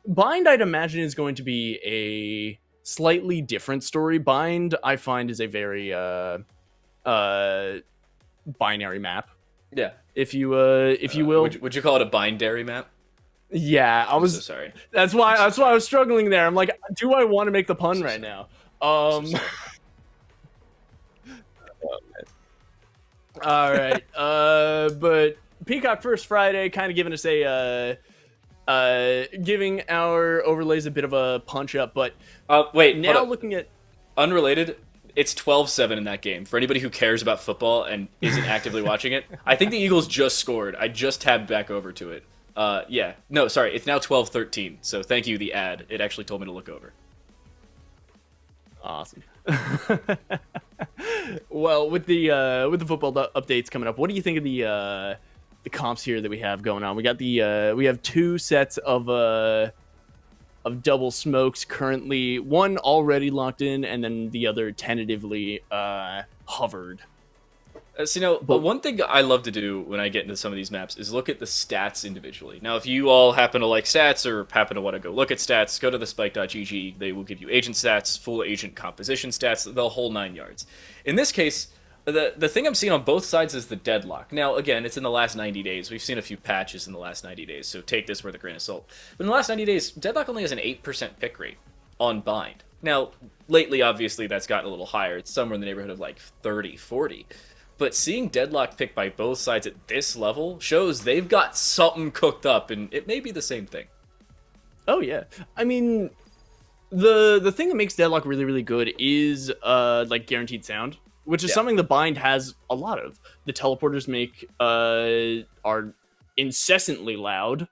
Bind, I'd imagine, is going to be a slightly different story. Bind, I find, is a very binary map.
Yeah,
if you will.
Would you call it a binary map?
Yeah, I was
so sorry.
That's why I was struggling there. I'm like, do I want to make the pun right now? All right. But Peacock First Friday, kind of giving us giving our overlays a bit of a punch up, but
wait,
now looking at
unrelated, it's 12-7 in that game. For anybody who cares about football and isn't actively watching it, I think the Eagles just scored. I just tabbed back over to it. No, sorry, it's now 12-13. So thank you, the ad. It actually told me to look over.
Awesome. Well, with the football updates coming up, what do you think of the comps here that we have going on? We got we have 2 sets of double smokes currently, one already locked in, and then the other tentatively hovered.
But one thing I love to do when I get into some of these maps is look at the stats individually. Now, if you all happen to like stats or happen to want to go look at stats, go to the spike.gg. They will give you agent stats, full agent composition stats, the whole 9 yards. In this case, the thing I'm seeing on both sides is the deadlock. Now, again, it's in the last 90 days. We've seen a few patches in the last 90 days, so take this with a grain of salt. But in the last 90 days, deadlock only has an 8% pick rate on Bind. Now, lately, obviously, that's gotten a little higher. It's somewhere in the neighborhood of like 30, 40. But seeing deadlock picked by both sides at this level shows they've got something cooked up, and it may be the same thing.
Oh, yeah. I mean, the thing that makes deadlock really, really good is like guaranteed sound, which is something the Bind has a lot of. The teleporters are incessantly loud.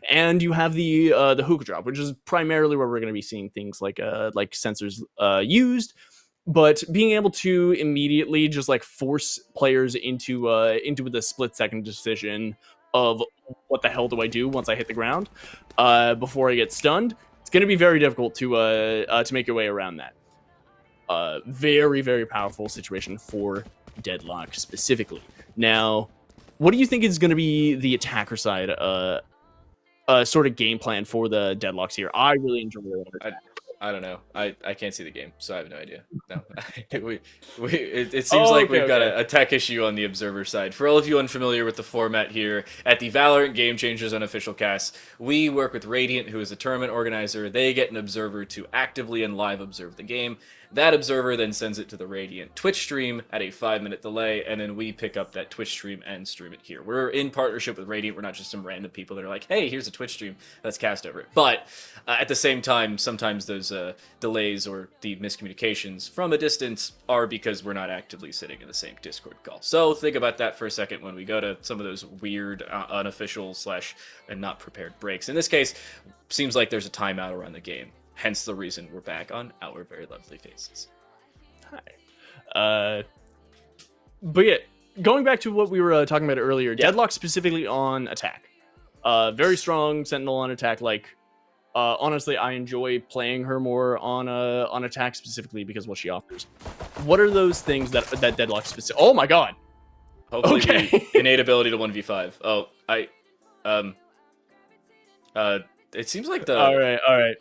And you have the hookah drop, which is primarily where we're going to be seeing things like sensors used. But being able to immediately just like force players into the split second decision of what the hell do I do once I hit the ground before I get stunned, it's going to be very difficult to make your way around that. Very, very powerful situation for Deadlock specifically. Now, what do you think is going to be the attacker side sort of game plan for the Deadlocks here? I really enjoy it.
I don't know. I can't see the game, so I have no idea. No, it seems like we've got a tech issue on the observer side. For all of you unfamiliar with the format here, at the Valorant Game Changers unofficial cast, we work with Radiant, who is a tournament organizer. They get an observer to actively and live observe the game. That observer then sends it to the Radiant Twitch stream at a 5-minute delay, and then we pick up that Twitch stream and stream it here. We're in partnership with Radiant. We're not just some random people that are like, hey, here's a Twitch stream, let's cast over it. But at the same time, sometimes those delays or the miscommunications from a distance are because we're not actively sitting in the same Discord call. So think about that for a second when we go to some of those weird, unofficial / and not prepared breaks. In this case, seems like there's a timeout around the game. Hence the reason we're back on Our Very Lovely Faces.
Hi. But yeah, going back to what we were talking about earlier, Deadlock specifically on attack. Very strong Sentinel on attack. Like, honestly, I enjoy playing her more on attack specifically because of what she offers. What are those things that Deadlock specific? Oh my god.
Hopefully, the innate ability to 1v5. Oh, it seems like the.
All right.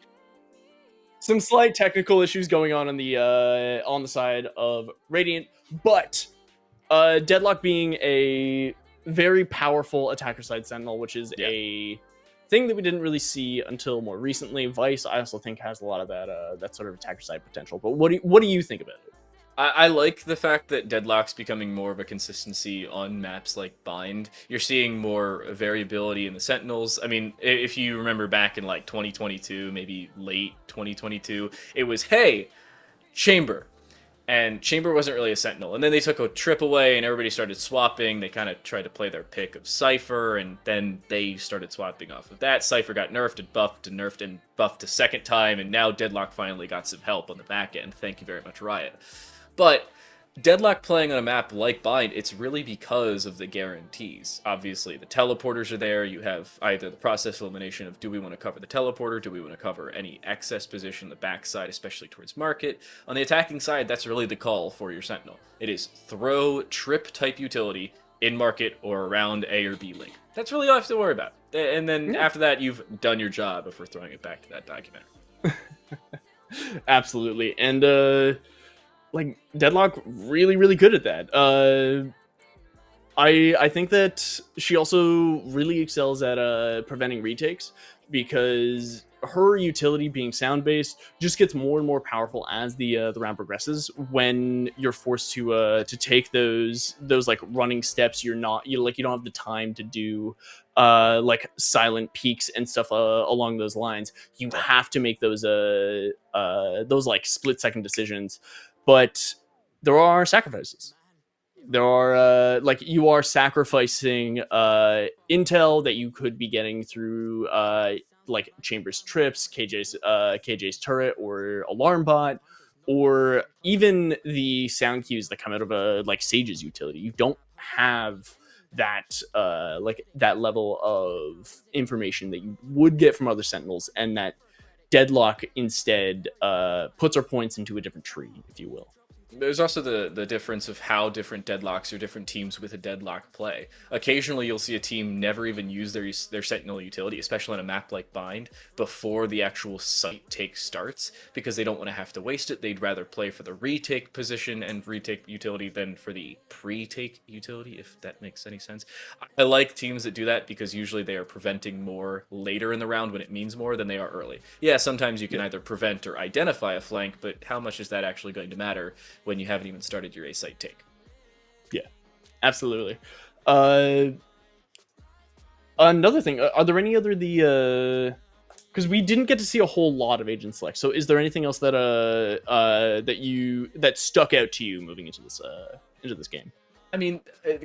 Some slight technical issues going on the side of Radiant, but Deadlock being a very powerful attacker side Sentinel, which is a thing that we didn't really see until more recently. Vice, I also think, has a lot of that sort of attacker side potential. But what do you think about it?
I like the fact that Deadlock's becoming more of a consistency on maps like Bind. You're seeing more variability in the Sentinels. I mean, if you remember back in like 2022, maybe late 2022, it was, hey, Chamber. And Chamber wasn't really a Sentinel. And then they took a trip away and everybody started swapping. They kind of tried to play their pick of Cypher, and then they started swapping off of that. Cypher got nerfed and buffed a second time, and now Deadlock finally got some help on the back end. Thank you very much, Riot. But Deadlock playing on a map like Bind, it's really because of the guarantees. Obviously, the teleporters are there. You have either the process elimination of do we want to cover the teleporter, do we want to cover any excess position on the backside, especially towards market. On the attacking side, that's really the call for your Sentinel. It is throw trip type utility in market or around A or B link. That's really all you have to worry about. And then after that, you've done your job if we're throwing it back to that document.
Absolutely. And like Deadlock really, really good at that. I think that she also really excels at preventing retakes, because her utility being sound based just gets more and more powerful as the round progresses. When you're forced to take those like running steps, you don't have the time to do like silent peaks and stuff along those lines. You have to make those like split second decisions. But there are sacrifices. There are like you are sacrificing intel that you could be getting through like Chambers trips, KJ's turret or alarm bot, or even the sound cues that come out of like Sage's utility. You don't have that like that level of information that you would get from other Sentinels, and that Deadlock instead puts our points into a different tree, if you will.
There's also the difference of how different Deadlocks or different teams with a Deadlock play. Occasionally, you'll see a team never even use their Sentinel utility, especially on a map like Bind, before the actual site take starts, because they don't want to have to waste it. They'd rather play for the retake position and retake utility than for the pre-take utility, if that makes any sense. I like teams that do that because usually they are preventing more later in the round when it means more than they are early. Yeah, sometimes you can either prevent or identify a flank, but how much is that actually going to matter when you haven't even started your A-site take?
Yeah, absolutely. Another thing, are there any other because we didn't get to see a whole lot of agent select, so is there anything else that that stuck out to you moving into this game?
I mean,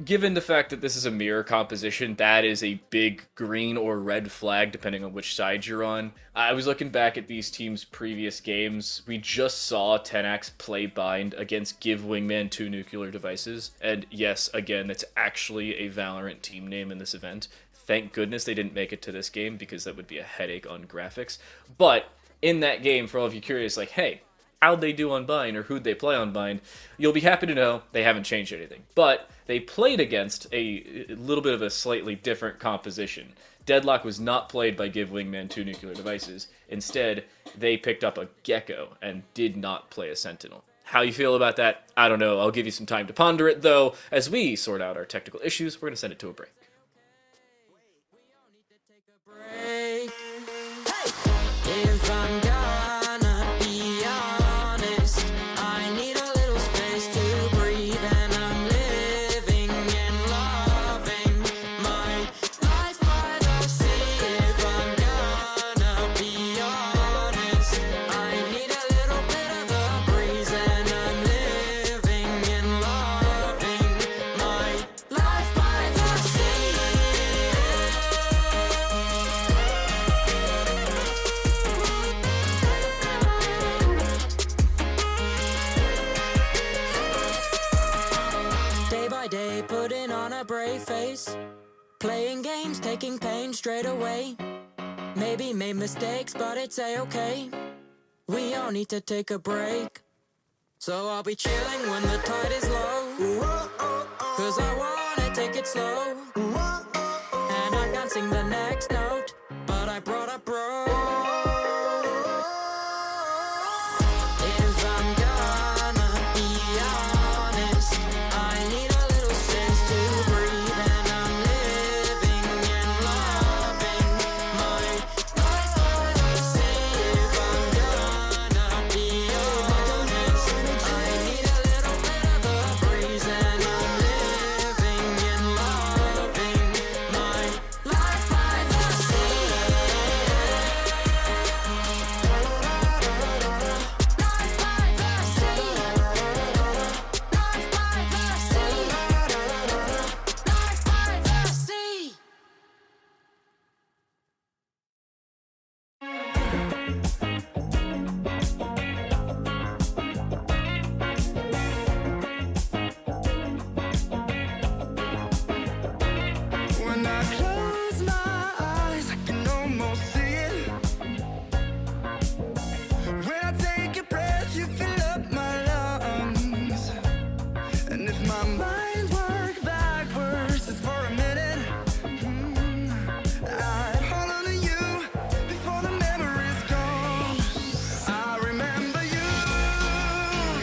given the fact that this is a mirror composition, that is a big green or red flag, depending on which side you're on. I was looking back at these teams' previous games. We just saw 10X play Bind against Give Wingman 2 nuclear devices. And yes, again, it's actually a Valorant team name in this event. Thank goodness they didn't make it to this game, because that would be a headache on graphics. But in that game, for all of you curious, like, hey, how'd they do on Bind, or who'd they play on Bind, you'll be happy to know they haven't changed anything. But they played against a little bit of a slightly different composition. Deadlock was not played by Give Wingman 2 nuclear devices. Instead, they picked up a Gecko and did not play a Sentinel. How you feel about that, I don't know. I'll give you some time to ponder it, though. As we sort out our technical issues, we're going to send it to a break.
If I'm gonna be honest, I need a little space to breathe, and I'm living and loving my life by the sea. If I'm gonna be honest, I need a little bit of the breeze, and I'm living and loving my life by the sea. Day by day, putting on a brave face, playing games, taking pain straight away. Maybe made mistakes, but it's a-okay. We all need to take a break. So I'll be chilling when the tide is low, 'cause I wanna take it slow. And I can't sing the next note, but I brought a bro. If I'm gonna be honest, I need a little space to breathe, and I'm living and loving my life by the sea. If I'm gonna be honest, I need a little bit of the breeze, and I'm living and loving my life by the sea. Life by the sea. Life by the sea. Life by the sea.
When I close my eyes, I can almost see it. When I take a breath, you fill up my lungs. And if my mind works backwards just for a minute, I'd hold on to you before the memory's gone. I remember you,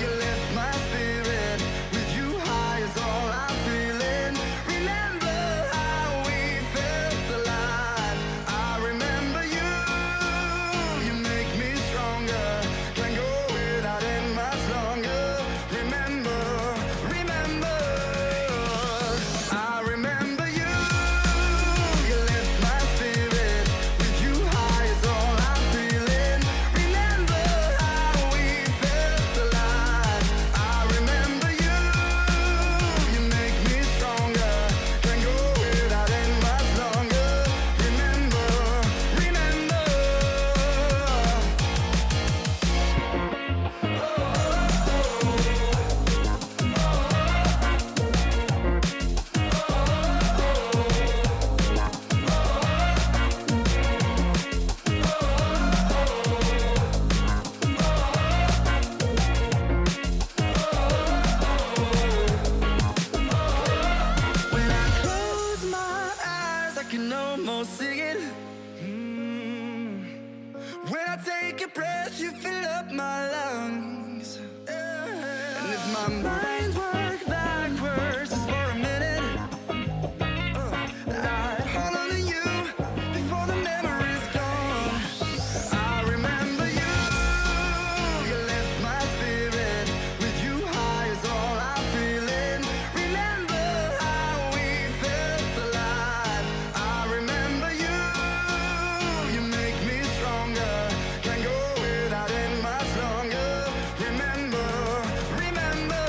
you lift my spirit. With you high is all I'm feeling. Remember how we felt alive. I remember you, you make me stronger. Can't go without it much longer. Remember, remember, I remember you, you lift my spirit. With you high is all I'm feeling. Remember how we felt alive. I remember you, you make me stronger. Can't go without it much longer. Remember, remember. When I close my eyes, I can almost see it. When I take a breath, you fill up my lungs. And if my mind works backwards just for a minute, I'd hold on to you before the memory's gone. I remember you, you lift my spirit. With you high is all I'm feeling. Remember how we felt alive. I remember you, you make me stronger. Can't go without it much longer. Remember, remember.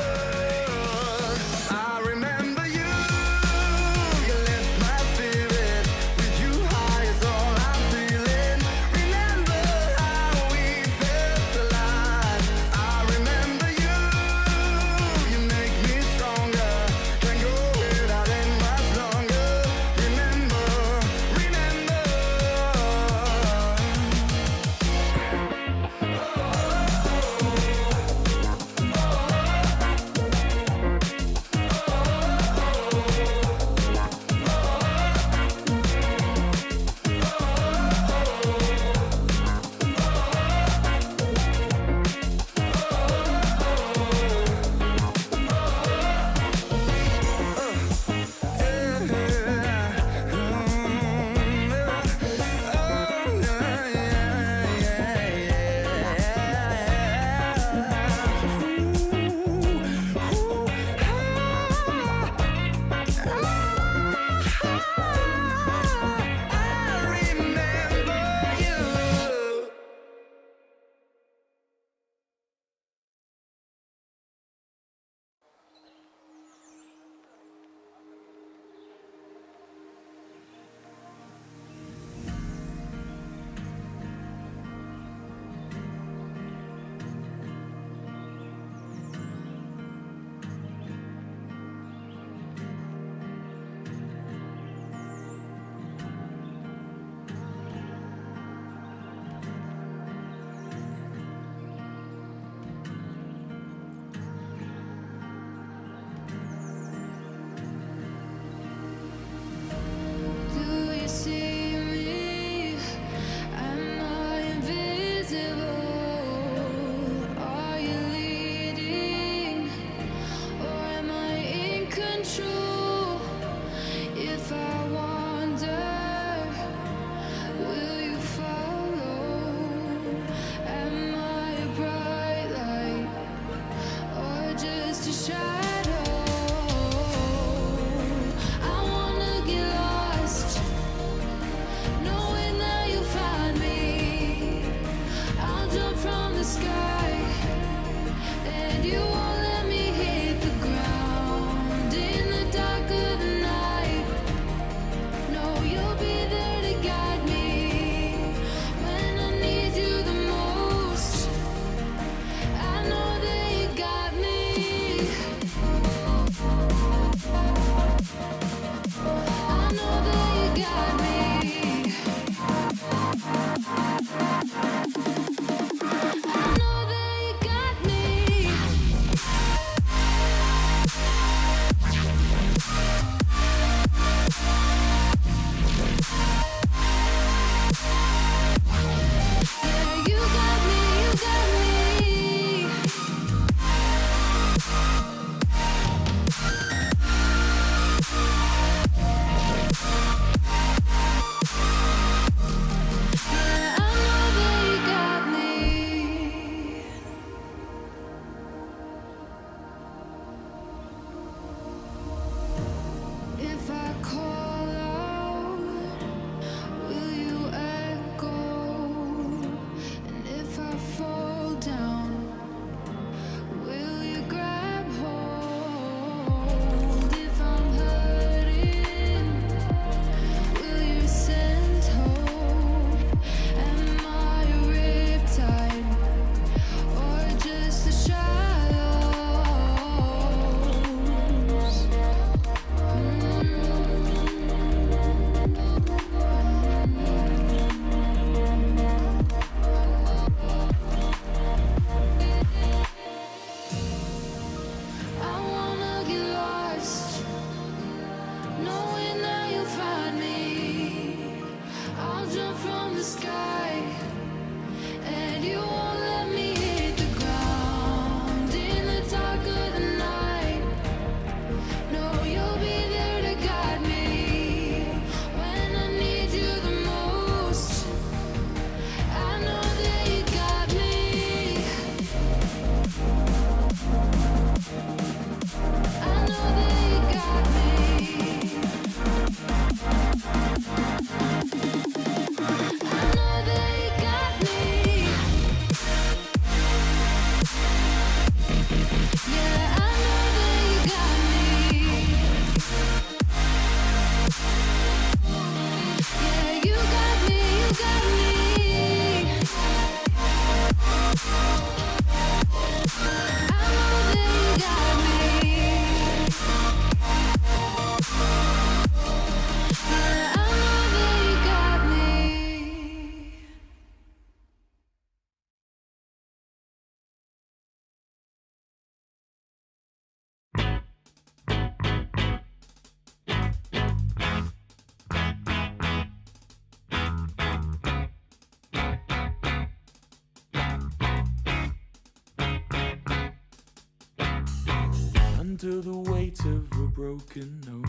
under the weight of a broken nose.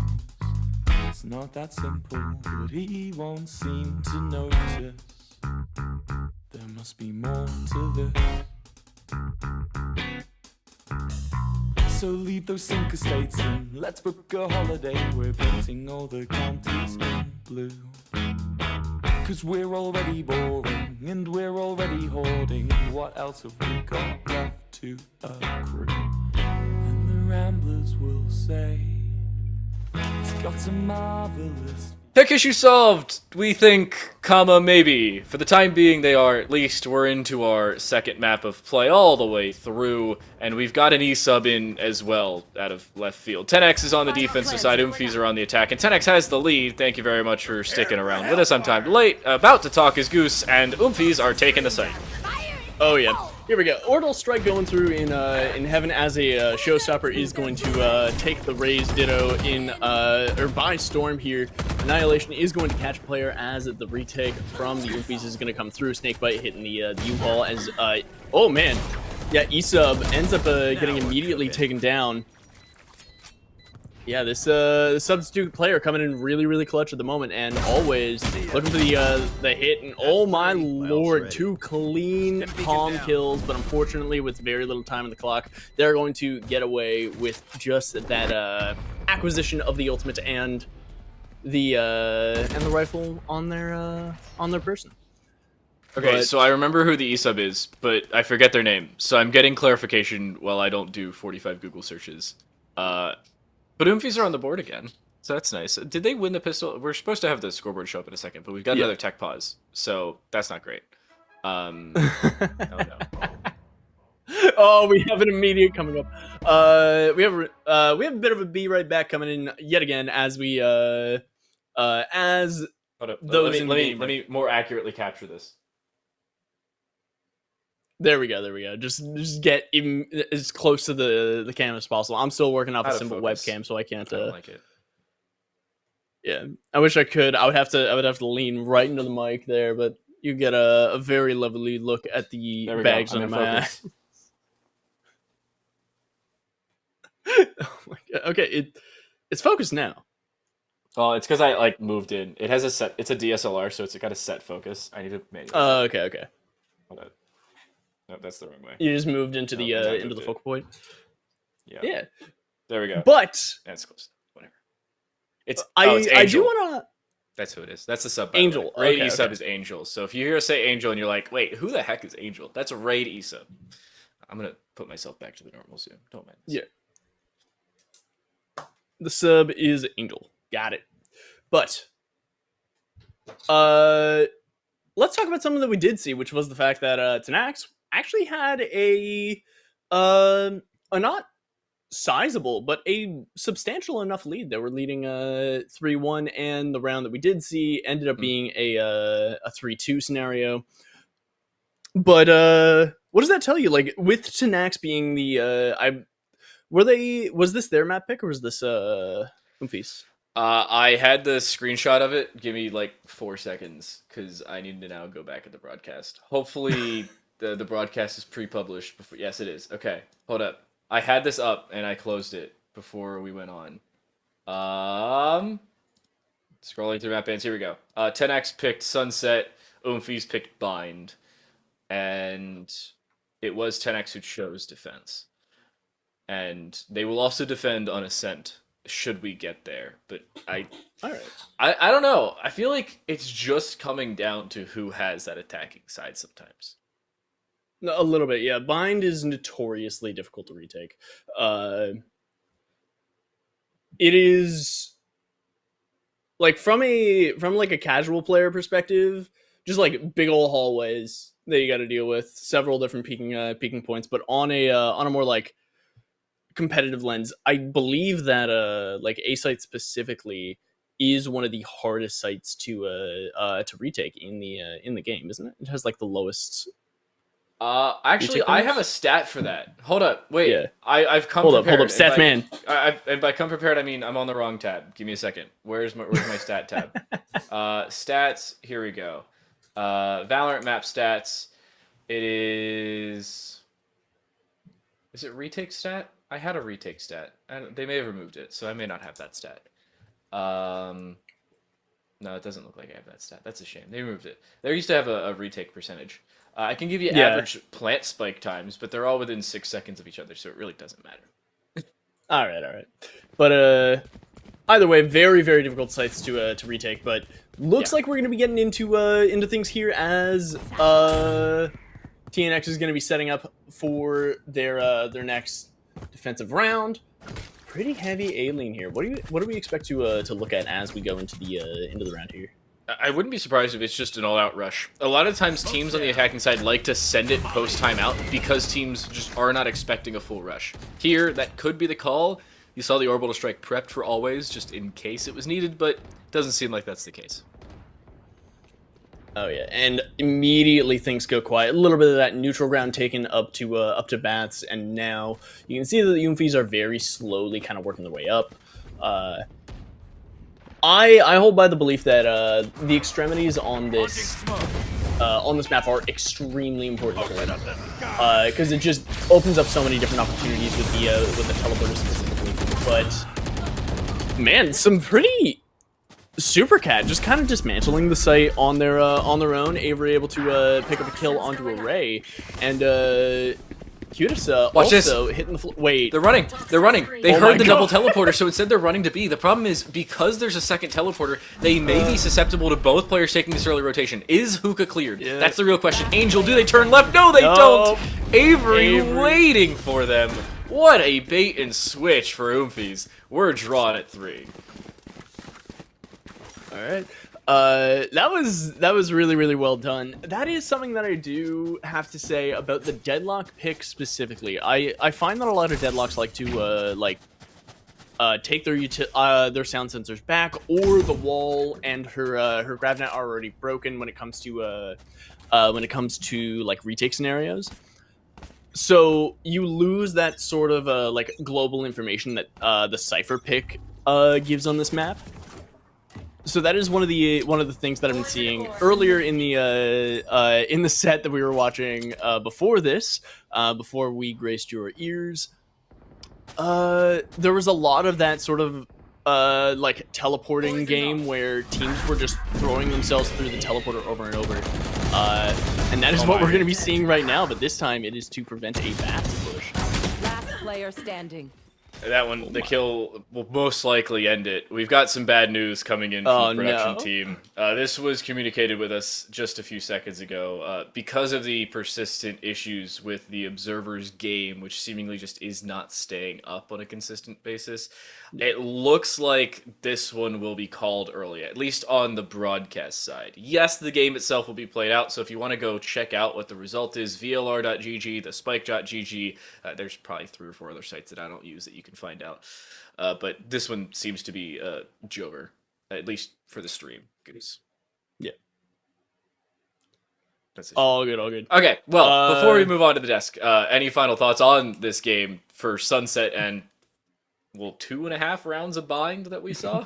It's not that simple, but he won't seem to notice. There must be more to this. So leave those sinker states and let's book a holiday. We're painting all the counties in blue. 'Cause we're already boring and we're already hoarding. What else have we got left to accrue? And the ramblers will say it's got a marvelous.
Tech issue solved, we think, comma, maybe. For the time being, they are, at least, we're into our second map of play all the way through, and we've got an E-sub in as well, out of left field. 10X is on the defensive side, Oomphies are on the attack, and 10X has the lead. Thank you very much for sticking around with us. I'm Time Late, about to talk is Goose, and Oomphies are taking the site.
Oh yeah, here we go. Orbital Strike going through in Heaven as a showstopper is going to take the Raze Ditto in or by storm here. Annihilation is going to catch player as the retake from the Oompies is going to come through. Snakebite hitting the U-Haul as oh man, yeah, E-Sub ends up getting immediately taken down. Yeah, this substitute player coming in really clutch at the moment, and always looking for the hit. And oh my lord, 2 clean palm kills, but unfortunately with very little time on the clock, they're going to get away with just that acquisition of the ultimate and the rifle on their person.
Okay,
But-
so I remember who the E-sub is, but I forget their name. So I'm getting clarification while I don't do 45 Google searches. But Oomfies are on the board again, so that's nice. Did they win the pistol? We're supposed to have the scoreboard show up in a second, but we've got another tech pause, so that's not great. Oh no.
Oh, we have an immediate coming up. We have a bit of a B right back coming in yet again as we as
Hold up.
those
Let me more accurately capture this.
There we go. Just get even as close to the camera as possible. I'm still working off a
Out of
simple
focus.
webcam, so I can't.
I don't like it.
Yeah, I wish I could. I would have to lean right into the mic there, but you get a very lovely look at the
There we
bags
go. I'm
under
in
my
focus.
eye. Oh my god. Okay, it's focused now.
Well, it's because I moved in. It has a set. It's a DSLR, so it's got a set focus. I need to manually.
Okay.
Hold on. No, that's the wrong way.
You just moved into
No,
the
I
into
moved
the
it.
focal point.
Yeah. There we go.
But
That's close. Whatever. It's
I
Angel.
do want to.
That's who it is. That's the sub. by the
Angel.
way. Raid
Okay,
E-sub
okay.
is Angel. So if you hear us say Angel and you're like, wait, who the heck is Angel? That's a Raid E-sub. I'm gonna put myself back to the normal soon. Don't mind this.
Yeah. The sub is Angel. Got it. But let's talk about something that we did see, which was the fact that Tanax actually had a not sizable, but a substantial enough lead. They were leading 3-1, and the round that we did see ended up being a 3-2 scenario. But what does that tell you? Like with Tanax being the was this their map pick or was this Oomfies?
I had the screenshot of it. Give me 4 seconds because I need to now go back at the broadcast. Hopefully the broadcast is pre-published before. Yes, it is. Okay, hold up. I had this up and I closed it before we went on. Scrolling through map bands. Here we go. 10X picked Sunset. Oomfies picked Bind, and it was 10X who chose defense. And they will also defend on Ascent should we get there. But I don't know. I feel like it's just coming down to who has that attacking side sometimes.
A little bit, yeah. Bind is notoriously difficult to retake. It is from a casual player perspective, just big old hallways that you got to deal with, several different peaking points. But on a more competitive lens, I believe that A site specifically is one of the hardest sites to retake in the game, isn't it? It has the lowest.
Actually, I have a stat for that. Hold up, wait.
Yeah.
I've come
Hold
prepared.
up, stats man.
And by come prepared, I mean I'm on the wrong tab. Give me a second. Where's my stat tab? Stats. Here we go. Valorant map stats. It is. Is it retake stat? I had a retake stat. They may have removed it, so I may not have that stat. No, it doesn't look like I have that stat. That's a shame. They removed it. They used to have a retake percentage. I can give you average plant spike times, but they're all within 6 seconds of each other, so it really doesn't matter.
All right. But either way, very very difficult sites to retake. But looks like we're gonna be getting into things here as TNX is gonna be setting up for their next defensive round. Pretty heavy A-lane here. What do we expect to look at as we go into the round here?
I wouldn't be surprised if it's just an all-out rush. A lot of times teams on the attacking side like to send it post-timeout because teams just are not expecting a full rush. Here, that could be the call. You saw the orbital strike prepped for always, just in case it was needed, but it doesn't seem like that's the case.
Oh yeah, and immediately things go quiet. A little bit of that neutral ground taken up to bats, and now you can see that the Yoonfis are very slowly kind of working their way up. I hold by the belief that the extremities on this map are extremely important for them, because it just opens up so many different opportunities with the teleporter specifically. But man, some pretty Supercat just kind of dismantling the site on their own. Avery able to pick up a kill onto a Ray, and Cutis
Watch
also
this.
hitting the wait.
They're running. They
Oh
heard
my
the double
God.
teleporter, so instead they're running to B. The problem is, because there's a second teleporter, they may be susceptible to both players taking this early rotation. Is Hookah cleared?
Yeah.
That's the real question. Angel, do they turn left? No, they don't! Avery waiting for them. What a bait and switch for Oomphies. We're drawn at 3.
All right. That was really really well done. That is something that I do have to say about the deadlock pick specifically. I find that a lot of deadlocks like to take their sound sensors back, or the wall and her grav net are already broken when it comes to like retake scenarios. So you lose that sort of like global information that the cipher pick gives on this map. So that is one of the things that I've been seeing earlier in the set that we were watching before this, before we graced your ears. There was a lot of that sort of like teleporting game where teams were just throwing themselves through the teleporter over and over, and that is what we're going to be seeing right now. But this time it is to prevent a bats push.
Last player standing.
That one, the kill will most likely end it. We've got some bad news coming in from the production team. This was communicated with us just a few seconds ago. Because of the persistent issues with the Observer's game, which seemingly just is not staying up on a consistent basis, it looks like this one will be called early, at least on the broadcast side. Yes, the game itself will be played out, so if you want to go check out what the result is, vlr.gg, thespike.gg, there's probably 3 or 4 other sites that I don't use that you can find out. But this one seems to be Jover, at least for the stream. Goose.
Yeah.
That's it.
All good.
Okay, well, before we move on to the desk, any final thoughts on this game for Sunset and, well, 2.5 rounds of bind that we saw?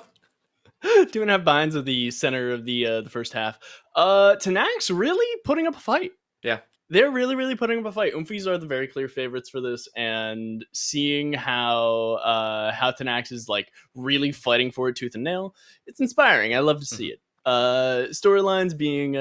2.5 binds of the center of the first half. Tanax really putting up a fight.
Yeah.
They're really putting up a fight. Oomphies are the very clear favorites for this, and seeing how Tanax is like really fighting for it tooth and nail, it's inspiring. I love to see it. Storylines being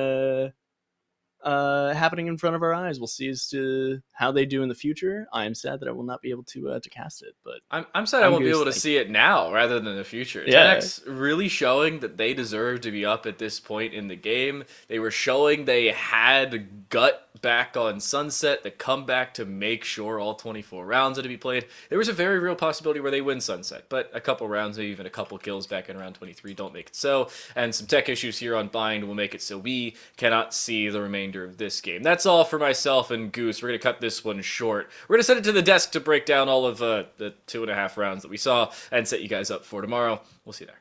happening in front of our eyes. We'll see as to how they do in the future. I am sad that I will not be able to cast it, but
I'm sad I won't be able to see it now rather than the future.
Yeah.
10X really showing that they deserve to be up at this point in the game. They were showing they had gut back on Sunset, the comeback to make sure all 24 rounds are to be played. There was a very real possibility where they win Sunset, but a couple rounds, maybe even a couple kills back in round 23 don't make it so, and some tech issues here on Bind will make it so we cannot see the remainder of this game. That's all for myself and Goose. We're going to cut this one short. We're going to send it to the desk to break down all of the 2.5 rounds that we saw and set you guys up for tomorrow. We'll see you there.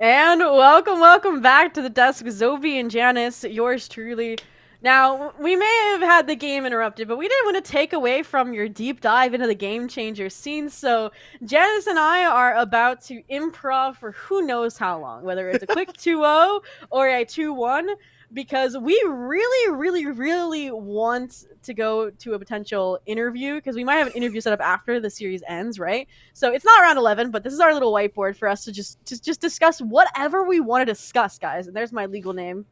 And welcome back to the desk, Zobi and Janice, yours truly. Now, we may have had the game interrupted, but we didn't want to take away from your deep dive into the game changer scene, so Janice and I are about to improv for who knows how long, whether it's a quick 2-0 or a 2-1. because we really want to go to a potential interview because we might have an interview set up after the series ends, right? So it's not round 11, but this is our little whiteboard for us to just discuss whatever we want to discuss, guys. And there's my legal name.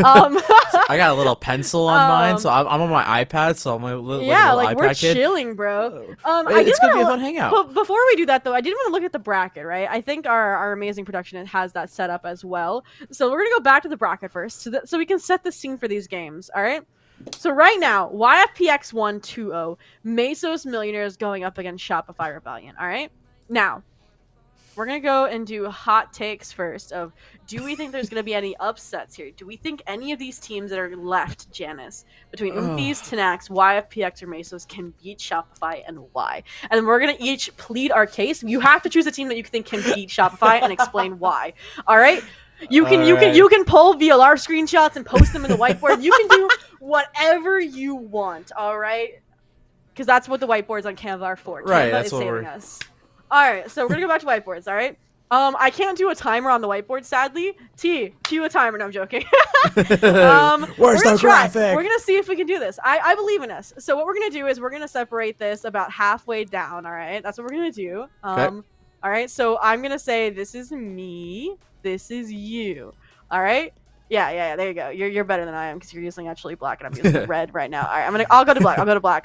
I got a little pencil on mine, so I'm on my iPad, so I'm a little
like
iPad
we're
kid.
chilling, bro.
It's gonna be a fun hangout.
But before we do that, though, I did want to look at the bracket, right? I think our amazing production has that set up as well. So we're gonna go back to the bracket first, so we can set the scene for these games. All right. So right now, YFPX 1-2-0, Mesos Millionaires going up against Shopify Rebellion. All right. Now, we're going to go and do hot takes first of, do we think there's going to be any upsets here? Do we think any of these teams that are left, Janice, between Umphys, Tanax, YFPX, or Mesos can beat Shopify, and why? And then we're going to each plead our case. You have to choose a team that you think can beat Shopify and explain why. All right? You can pull VLR screenshots and post them in the whiteboard. You can do whatever you want, all right? Because that's what the whiteboards on Canva are for.
Right,
Canva
that's
is
what
saving us. All right, so we're gonna go back to whiteboards. All right. I can't do a timer on the whiteboard, sadly. Cue a timer. No, I'm joking.
Where's
the
graphic?
We're gonna see if we can do this. I believe in us. So what we're gonna do is we're gonna separate this about halfway down. All right, that's what we're gonna do.
Okay.
All right. So I'm gonna say this is me. This is you. All right. Yeah. There you go. You're better than I am because you're using actually black and I'm using red right now. All right. I'll go to black.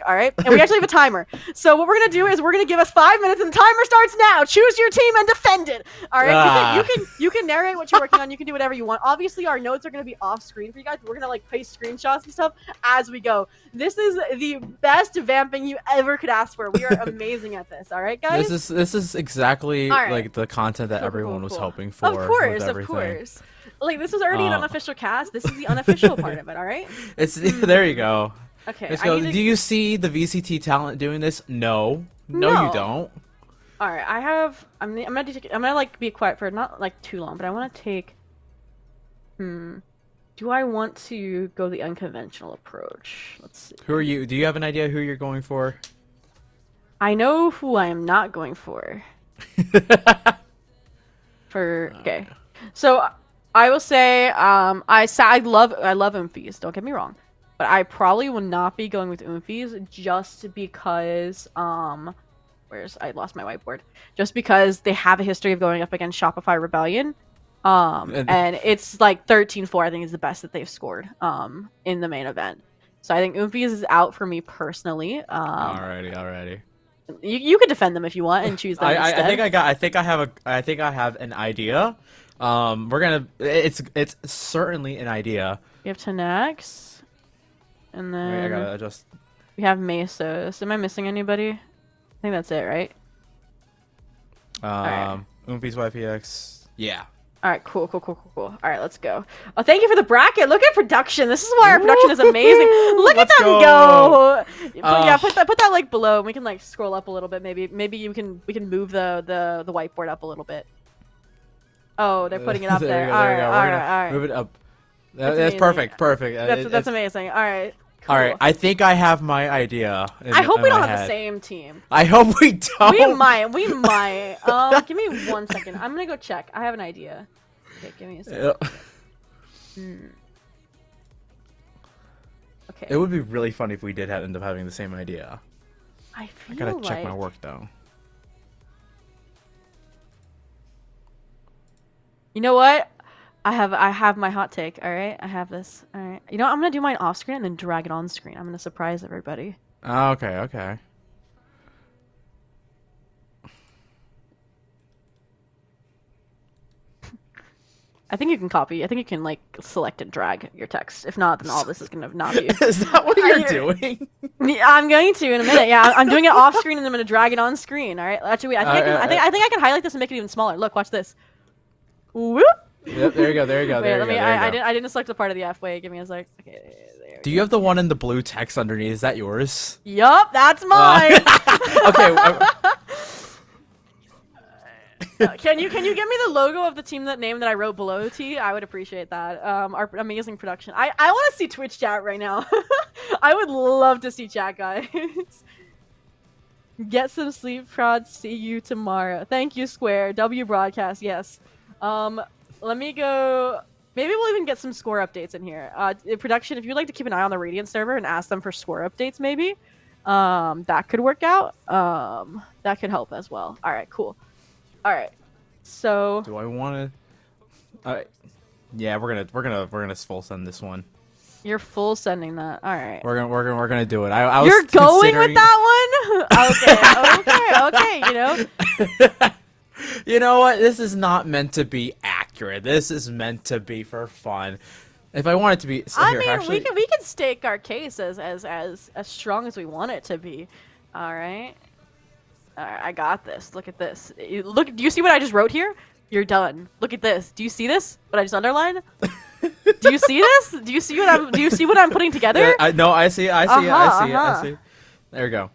All right. And we actually have a timer. So what we're gonna do is we're gonna give us 5 minutes and the timer starts now. Choose your team and defend it. All right. You can narrate what you're working on. You can do whatever you want. Obviously, our notes are gonna be off screen for you guys. We're gonna like paste screenshots and stuff as we go. This is the best vamping you ever could ask for. We are amazing at this. All right, guys.
This is exactly like the content that everyone was hoping for.
Of course. Like, this was already an unofficial cast. This is the unofficial part of it, all right?
There you go.
Okay.
Let's go. Do you see the VCT talent doing this? No, you don't.
All right, I'm gonna like be quiet for not like too long, but I want to take. Do I want to go the unconventional approach? Let's see.
Who are you? Do you have an idea who you're going for?
I know who I am not going for. Okay, so I will say, I love Umphys. Don't get me wrong, but I probably will not be going with Umphys just because I lost my whiteboard. Just because they have a history of going up against Shopify Rebellion, and it's like 13-4. I think is the best that they've scored in the main event. So I think Umphys is out for me personally.
Alrighty.
You could defend them if you want and choose them instead.
I think I have an idea. It's certainly an idea.
We have Tanax, and then
Wait, I gotta adjust.
We have Mesos. Am I missing anybody? I think that's it, right?
Umphys YPX. Yeah.
All right, cool. All right, let's go. Oh, thank you for the bracket. Look at production. This is why our production is amazing. Look at them go. Yeah, put that like below, and we can like scroll up a little bit. Maybe we can move the whiteboard up a little bit. Oh, they're putting it up there. All right.
Move it up. That's perfect.
That's amazing. All right. Cool.
All right. I think I have my idea.
I hope we don't have the same team.
I hope we don't.
We might. Give me 1 second. I'm gonna go check. I have an idea. Okay, give me a second. Okay.
It would be really funny if we did end up having the same idea.
I
gotta check my work though.
You know what? I have my hot take. All right, I have this. All right. You know what? I'm gonna do mine off screen and then drag it on screen. I'm gonna surprise everybody.
Okay.
I think you can copy. I think you can like select and drag your text. If not, then all this is gonna not be.
Is that what you're doing?
Yeah, I'm going to in a minute. Yeah, I'm doing it off screen and I'm gonna drag it on screen. All right. Actually, I think I can highlight this and make it even smaller. Look, watch this. Whoop.
Yep, there you go.
Wait, I didn't select the part of the F. Wait, give me a sec. Okay, there.
Do you have the one in the blue text underneath? Is that yours?
Yup, that's mine.
Okay.
Can you give me the logo of the team name that I wrote below T? I would appreciate that. Our amazing production. I want to see Twitch chat right now. I would love to see chat, guys. Get some sleep, Prod. See you tomorrow. Thank you, Square. W broadcast. Yes. Let me go. Maybe we'll even get some score updates in here. In production, if you'd like to keep an eye on the Radiant server and ask them for score updates, maybe that could work out. That could help as well. All right, cool. All right, so
Do I want to? Yeah, we're gonna full send this one.
you're full sending that. All right.
We're gonna do it. I was
You're going with
considering-
that one? Okay, you know.
You know what? This is not meant to be accurate. This is meant to be for fun. If I want it to be, so
I
here,
mean,
actually,
we can stake our case as strong as we want it to be. All right. All right, I got this. Look at this. Look, do you see what I just wrote here? You're done. Look at this. Do you see this? What I just underlined? Do you see this? Do you see what I'm putting together?
Yeah, I see it. I
Uh-huh.
see. There we go.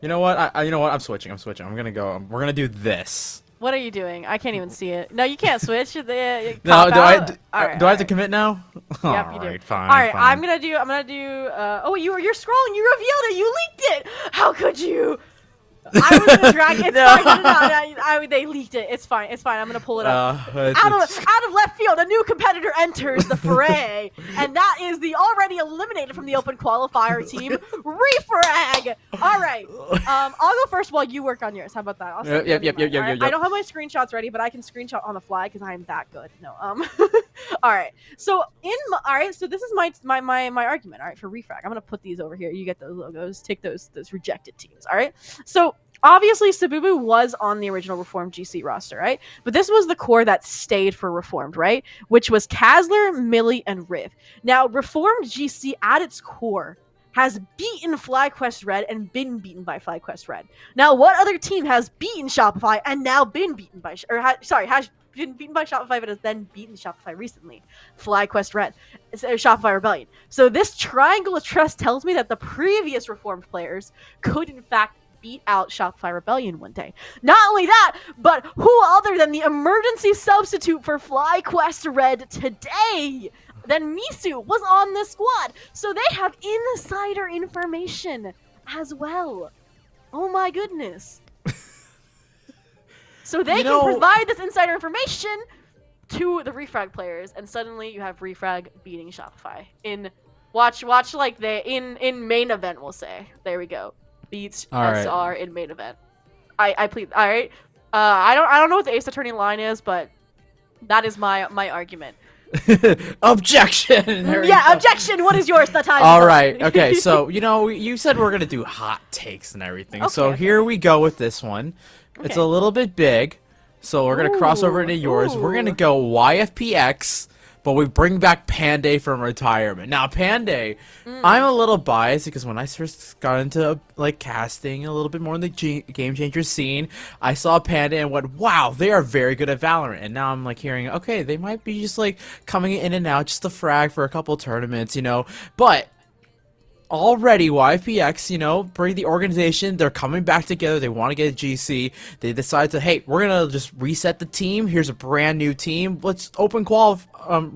You know what? You know what? I'm switching. I'm gonna go. We're gonna do this.
What are you doing? I can't even see it. No, you can't switch.
No, do I have to commit now?
Yep, you do.
Alright, fine.
All right,
fine.
I'm gonna do. Oh, you're scrolling. You revealed it. You leaked it. How could you? I was gonna drag it. It's fine. No, they leaked it. It's fine. I'm gonna pull it up. Out of left field, a new competitor enters the fray, and that is the already eliminated from the open qualifier team, Refrag. All right. I'll go first while you work on yours. How about that? I'll start
Yep.
with mine. All right? I don't have my screenshots ready, but I can screenshot on the fly because I am that good. No. All right. So So this is my argument. All right, for Refrag, I'm gonna put these over here. You get those logos. Take those rejected teams. All right. So obviously, Sabubu was on the original Reformed GC roster, right? But this was the core that stayed for Reformed, right? Which was Kazler, Millie, and Riv. Now, Reformed GC at its core has beaten FlyQuest Red and been beaten by FlyQuest Red. Now, what other team has beaten Shopify and now been beaten by... has been beaten by Shopify but has then beaten Shopify recently? FlyQuest Red. Shopify Rebellion. So this triangle of trust tells me that the previous Reformed players could, in fact, beat out Shopify Rebellion one day. Not only that, but who other than the emergency substitute for FlyQuest Red today than Misu was on this squad. So they have insider information as well. Oh my goodness. So they can provide this insider information to the Refrag players, and suddenly you have Refrag beating Shopify in watch like in main event, we'll say. There we go. Beats SR in main event. I plead. All right. I don't know what the Ace Attorney line is, but that is my argument.
Objection.
Objection. What is yours? The time.
All right. Okay. So you said we're gonna do hot takes and everything.
Okay,
so here we go with this one. It's a little bit big, so we're gonna cross over into yours. We're gonna go YFPX. But we bring back Panday from retirement. Now, Panday, I'm a little biased because when I first got into casting a little bit more in the Game Changer scene, I saw Panday and went, wow, they are very good at Valorant. And now I'm hearing, okay, they might be just coming in and out, just to frag for a couple tournaments, But already YFPX, bring the organization, they're coming back together, they want to get a GC, they decide to, hey, we're gonna just reset the team, here's a brand new team, let's open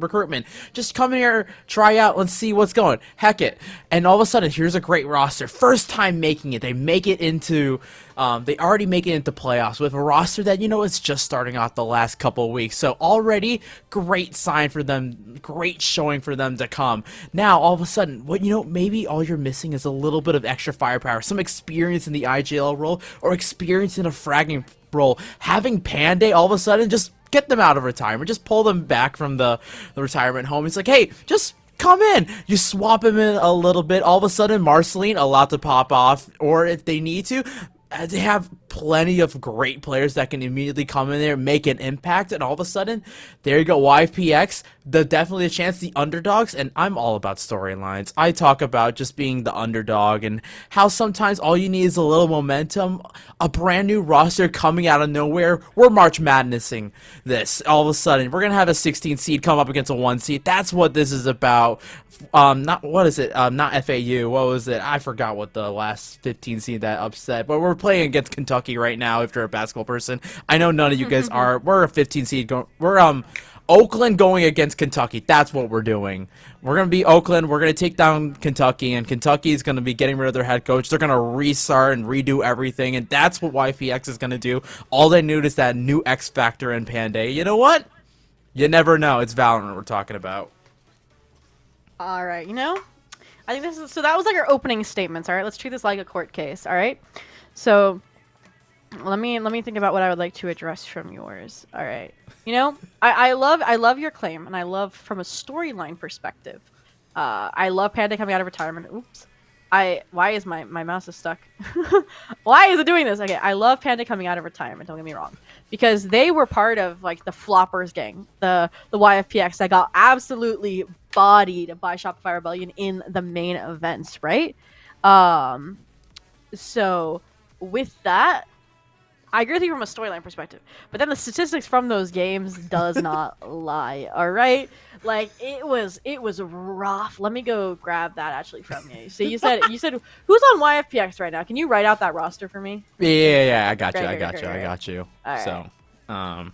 recruitment, just come here, try out, let's see what's going, heck it, and all of a sudden, here's a great roster, first time making it, they make it into, they already make it into playoffs with a roster that, is just starting off the last couple of weeks, so already, great sign for them, great showing for them to come. Now, all of a sudden, maybe all you're missing is a little bit of extra firepower, some experience in the IGL role, or experience in a fragging role. Having Panday all of a sudden just get them out of retirement, just pull them back from the retirement home. It's hey, just come in. You swap him in a little bit. All of a sudden, Marceline allowed to pop off, or if they need to, they have plenty of great players that can immediately come in there, make an impact, and all of a sudden, there you go, YFPX, definitely a chance, the underdogs, and I'm all about storylines. I talk about just being the underdog and how sometimes all you need is a little momentum, a brand new roster coming out of nowhere. We're March Madnessing this. All of a sudden, we're going to have a 16 seed come up against a 1 seed. That's what this is about. Not FAU. What was it? I forgot what the last 15 seed that upset, but we're playing against Kentucky right now if you're a basketball person. I know none of you guys are. We're a 15 seed we're Oakland going against Kentucky. That's what we're doing. We're going to be Oakland. We're going to take down Kentucky, and Kentucky is going to be getting rid of their head coach. They're going to restart and redo everything, and that's what YPX is going to do. All they need is that new X factor in Panday. You know what? You never know. It's Valorant we're talking about.
All right, I think this is so. That was like our opening statements. All right, let's treat this like a court case. All right, so let me think about what I would like to address from yours. All right, I love your claim, and I love from a storyline perspective. I love Panda coming out of retirement. Oops. Why is my mouse is stuck? Why is it doing this? Okay, I love Panda coming out of retirement, don't get me wrong. Because they were part of like the floppers gang, the YFPX that got absolutely bodied by Shopify Rebellion in the main events, right? So with that, I agree with you from a storyline perspective, but then the statistics from those games does not lie. All right, like it was rough. Let me go grab that actually from you. So you said who's on YFPX right now? Can you write out that roster for me?
Yeah, I got you.
Great,
I got
great,
you.
great,
I got you.
All
So,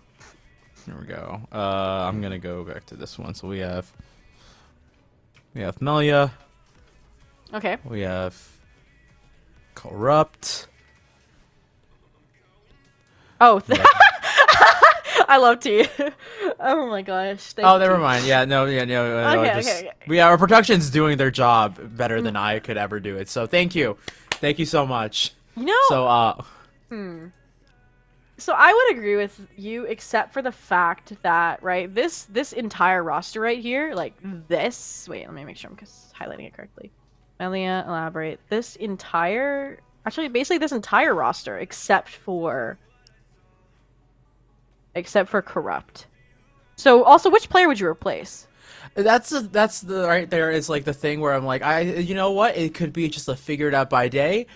here we go. I'm gonna go back to this one. So we have Melia.
Okay.
We have Corrupt.
Oh, I love T. Oh my gosh. Thank
Oh,
you,
never
T.
mind. Yeah, no.
Okay,
Just,
okay.
Yeah, our production's doing their job better than I could ever do it. So thank you so much. So
So I would agree with you, except for the fact that this entire roster right here, like this. Wait, let me make sure I'm highlighting it correctly. Melia, elaborate. This entire roster, except for Corrupt. So also, which player would you replace?
that's the right there is like the thing where I'm like, you know what? It could be just a figured out by day.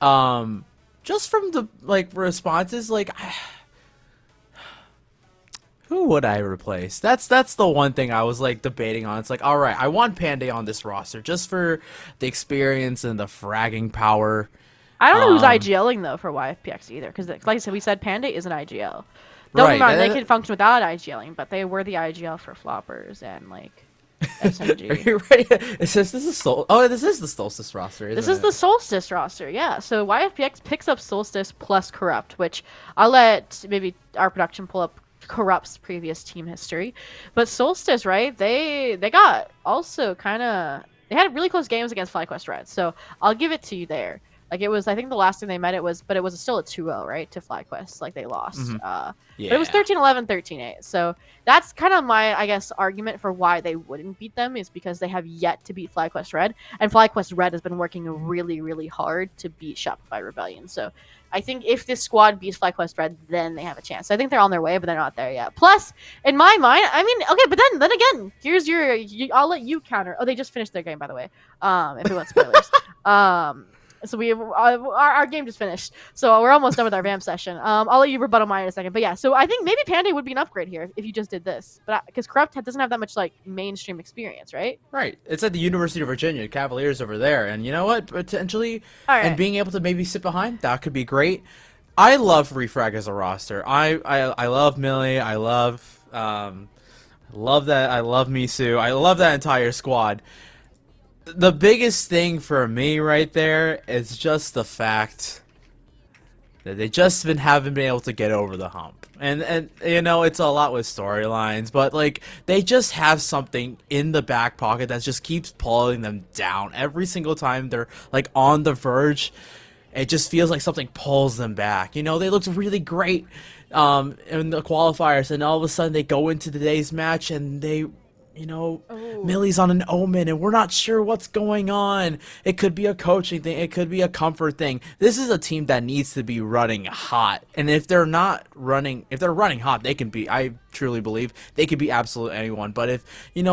Just from the responses, who would I replace? That's the one thing I was like debating on. It's like, all right, I want Panday on this roster just for the experience and the fragging power.
I don't know who's IGLing though for YFPX either, because like I said, we said Panday is an IGL. Don't get me wrong, they can function without IGLing, but they were the IGL for floppers and SMG.
Are you ready? This is the Solstice roster. Isn't
This is
it?
the Solstice roster, yeah. So YFPX picks up Solstice plus Corrupt, which I'll let maybe our production pull up Corrupt's previous team history. But Solstice, right? They got also they had really close games against FlyQuest Red. So I'll give it to you there. Like it was, I think the last time they met it was still a 2-0, right, to FlyQuest. Like they lost. But it was 13-11, 13-8. So that's kind of my, I guess, argument for why they wouldn't beat them is because they have yet to beat FlyQuest Red, and FlyQuest Red has been working really, really hard to beat Shopify Rebellion. So I think if this squad beats FlyQuest Red, then they have a chance. So I think they're on their way, but they're not there yet. Plus, in my mind, I mean, okay, but then again, here's I'll let you counter. Oh, they just finished their game, by the way. If we want spoilers. So we have, our game just finished, so we're almost done with our VAM session. I'll let you rebuttal mine in a second, but yeah. So I think maybe Panday would be an upgrade here if you just did this, but because Corrupt doesn't have that much mainstream experience, right?
Right. It's at the University of Virginia, Cavaliers over there, and you know what? Potentially, and being able to maybe sit behind that could be great. I love Refrag as a roster. I love Millie. I love that. I love Misu. I love that entire squad. The biggest thing for me right there is just the fact that they just haven't been able to get over the hump. And it's a lot with storylines, but they just have something in the back pocket that just keeps pulling them down. Every single time they're on the verge, it just feels like something pulls them back. They looked really great in the qualifiers, and all of a sudden they go into today's match and they Millie's on an omen and we're not sure what's going on. It could be a coaching thing. It could be a comfort thing. This is a team that needs to be running hot. And if they're running hot, they can be, I truly believe, they could be absolute anyone. But if,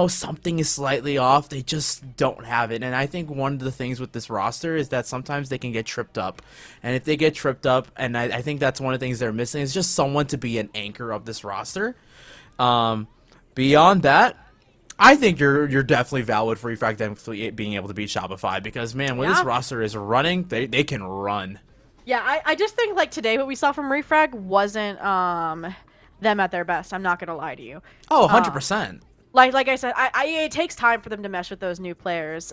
something is slightly off, they just don't have it. And I think one of the things with this roster is that sometimes they can get tripped up. And if they get tripped up, and I think that's one of the things they're missing, is just someone to be an anchor of this roster. Beyond that, I think you're definitely valid for Refrag being able to beat Shopify because, man, when this roster is running, they can run.
Yeah, I just think today what we saw from Refrag wasn't them at their best. I'm not gonna lie to you.
Oh, 100%.
Like I said, it takes time for them to mesh with those new players.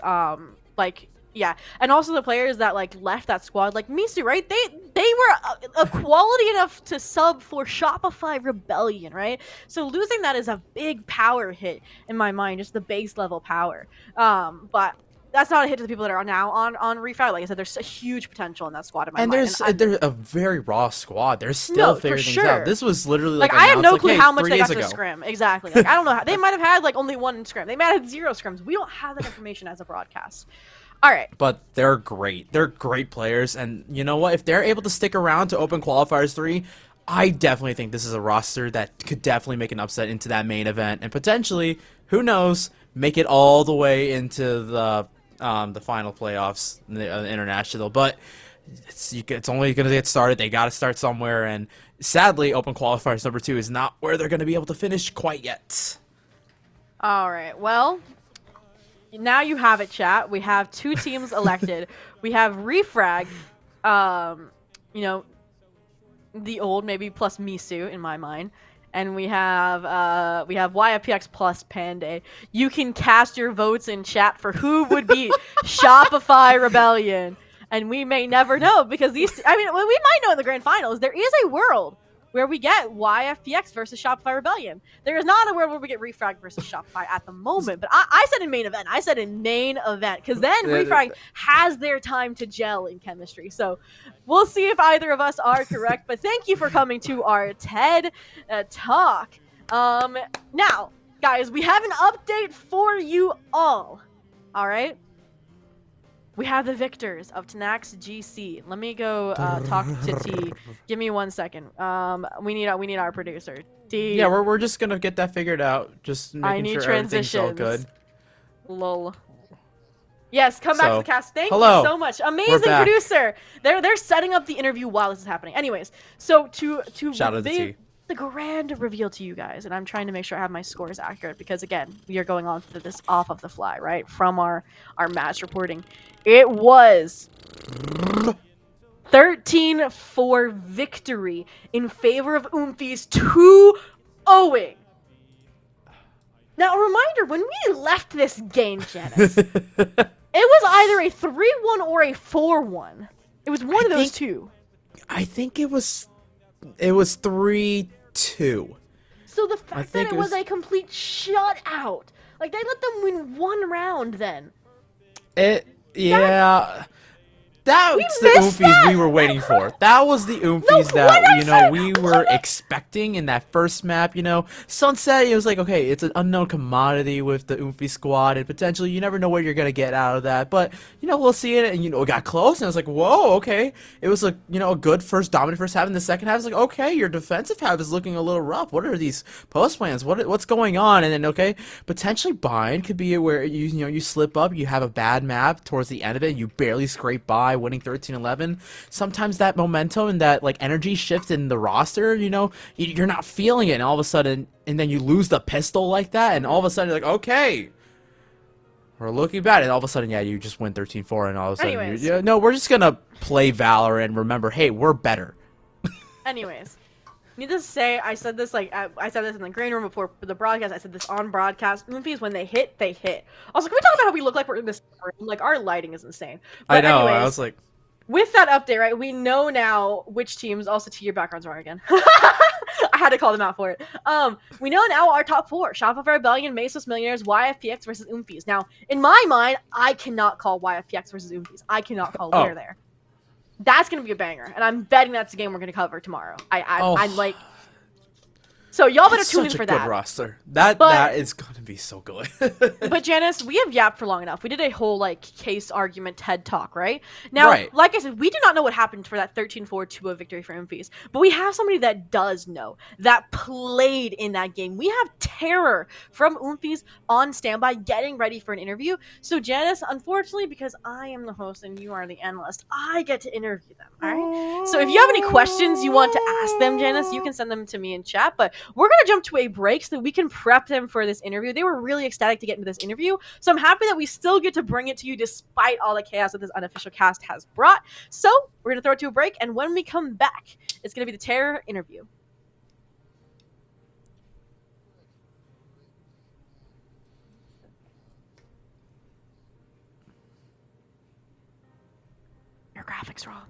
Yeah, and also the players that like left that squad, like Misu, right? They were a quality enough to sub for Shopify Rebellion, right? So losing that is a big power hit in my mind, just the base level power. But that's not a hit to the people that are now on Refrag. Like I said, there's a huge potential in that squad in my
And
mind.
there's a very raw squad. They're still
No, for
figuring things
sure.
out. This was literally
Like
like
I have
announced
no clue
hey,
how much
3
they got
days
to
ago.
scrim. Exactly. Like I don't know. They might have had like only 1 scrim. They might have had 0 scrims. We don't have that information as a broadcast. All right.
But they're great. They're great players, and you know what? If they're able to stick around to Open Qualifiers 3, I definitely think this is a roster that could definitely make an upset into that main event, and potentially, who knows, make it all the way into the final playoffs, the international. But it's only going to get started. They got to start somewhere, and sadly, Open Qualifiers number 2 is not where they're going to be able to finish quite yet.
All right. Well, now you have it, chat. We have 2 teams elected. We have Refrag, you know, the old maybe plus Misu in my mind, and we have YFPX plus Panday. You can cast your votes in chat for who would beat Shopify Rebellion, and we may never know because these. I mean, we might know in the grand finals. There is a world where we get YFPX versus Shopify Rebellion. There is not a world where we get Refrag versus Shopify at the moment, but I said in main event. I said in main event, because then Refrag has their time to gel in chemistry. So we'll see if either of us are correct, but thank you for coming to our TED Talk. Now, guys, we have an update for you all. All right? We have the victors of Tanax GC. Let me go talk to T. Give me 1 second. We need our producer. T.
Yeah, we're just gonna get that figured out. Just
I
making
need
sure everything's all
transitions.
good.
Lol. Yes, come back to
So,
the cast. Thank
hello.
you so much.
We're
Amazing
back.
producer. They're setting up the interview while this is happening. Anyways, so to
Shout out to T.
the grand reveal to you guys, and I'm trying to make sure I have my scores accurate because again, we are going on to this off of the fly, right? From our match reporting. It was 13-4 victory in favor of Oomphies 2-0. Now, a reminder, when we left this game, Janice, it was either a 3-1 or a 4-1. It was one of those two.
I think it was 3-2.
So the fact that it was a complete shutout, like they let them win 1 round then.
That's the Oomfies we were waiting for. That was the Oomfies that, we were expecting in that first map, Sunset, it was like, okay, it's an unknown commodity with the Oomphy squad, and potentially you never know what you're going to get out of that, but, we'll see it, and, it got close, and I was like, whoa, okay. It was, a good dominant first half, and the second half was like, okay, your defensive half is looking a little rough. What are these post plans? What's going on? And then, okay, potentially Bind could be where, you slip up, you have a bad map towards the end of it, you barely scrape by, winning 13-11. Sometimes that momentum and that energy shift in the roster, you're not feeling it, and all of a sudden, and then you lose the pistol like that, and all of a sudden you're like, okay, we're looking bad, and all of a sudden, you just win 13-4, and all of a sudden, no, we're just gonna play Valor and remember, hey, we're better.
Anyways, needless to say, I said this I said this in the green room before the broadcast. I said this on broadcast. Oomphies, when they hit, they hit. Also, can we talk about how we look like we're in this room? Like our lighting is insane. But
I know.
anyways,
I was like,
with that update, right? We know now which teams. Also, to your backgrounds are again. I had to call them out for it. We know now our top 4: Shopify Rebellion, Mesos Millionaires, YFPX versus Oomfies. Now, in my mind, I cannot call YFPX versus Oomfies. I cannot call winner there. That's gonna be a banger, and I'm betting that's a game we're gonna cover tomorrow. I'm like. So y'all better tune in for that.
Such a good roster. That is gonna be so good.
But Janice, we have yapped for long enough. We did a whole case argument TED talk, right? Now, like I said, we do not know what happened for that 13-4 2-0 victory for Oomfies, but we have somebody that does know, that played in that game. We have Terror from Oomfies on standby, getting ready for an interview. So Janice, unfortunately, because I am the host and you are the analyst, I get to interview them. All right. So if you have any questions you want to ask them, Janice, you can send them to me in chat. But we're going to jump to a break so that we can prep them for this interview. They were really ecstatic to get into this interview. So I'm happy that we still get to bring it to you despite all the chaos that this unofficial cast has brought. So we're going to throw it to a break. And when we come back, it's going to be the Terror interview. graphics wrong.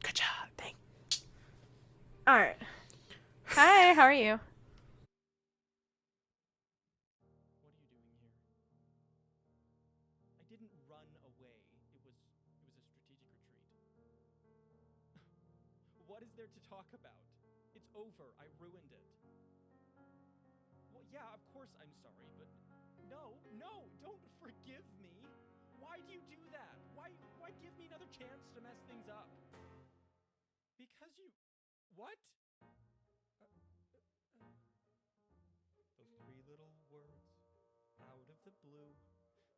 Good job. Thank.
All right. Hi, how are you?
What are you doing here? I didn't run away. It was a strategic retreat. What is there to talk about? It's over. I ruined it. Well, yeah, of course I'm sorry, but no, don't forgive me. Why do you do that? Why give me another chance to mess things up? Because you... What? Those three little words, out of the blue,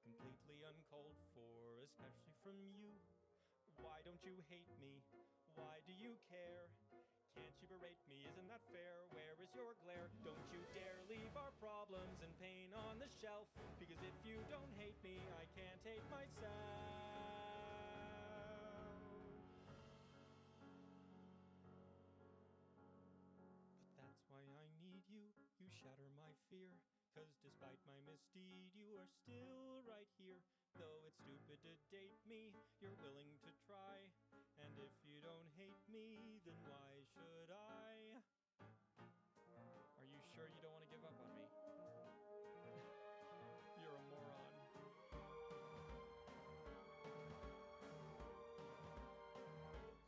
completely uncalled for, especially from you. Why don't you hate me? Why do you care? Can't you berate me? Isn't that fair? Where is your glare? Don't you dare leave our problems and pain on the shelf, because if you don't hate me, I can't hate myself. But that's why I need you. You shatter my fear, 'cause despite my misdeed, you are still right here. Though it's stupid to date me, you're willing to try. And if you don't hate me, then why should I? Are you sure you don't want to give up on me? You're a moron.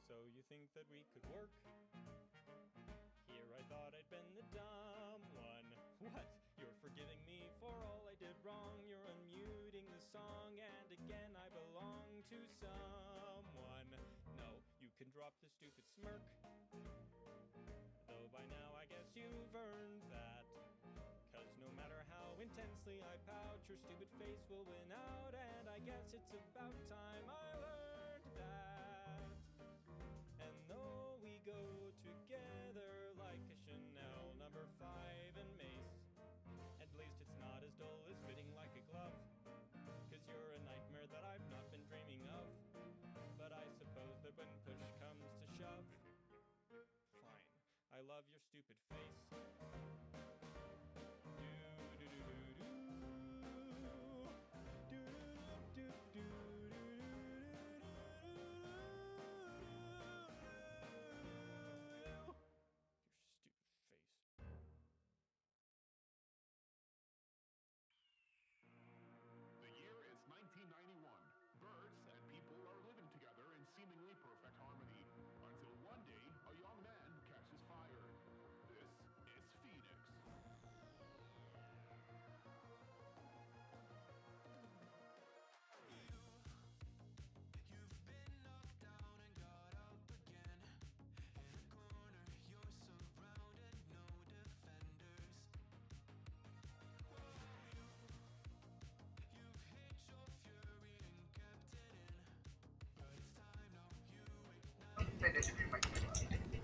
So you think that we could work? Here I thought I'd been the dumb one. What? You're forgiving me for all I did wrong. You're unmuting the song, and again I belong to someone. No, you can drop the stupid smirk. Though by now I guess you've earned that. 'Cause no matter how intensely I pout, your stupid face will win out. And I guess it's about time I learned that. And though we go together like a Chanel number 5 and Mace, at least it's not as dull as fitting like a glove. 'Cause you're a nightmare that I've not been dreaming of. But I suppose that when push comes to shove, fine, I love your stupid face.
The year is 1991. Birds and people are living together in seemingly perfect harmony. Until one day, a young man catches fire. This is Phoenix.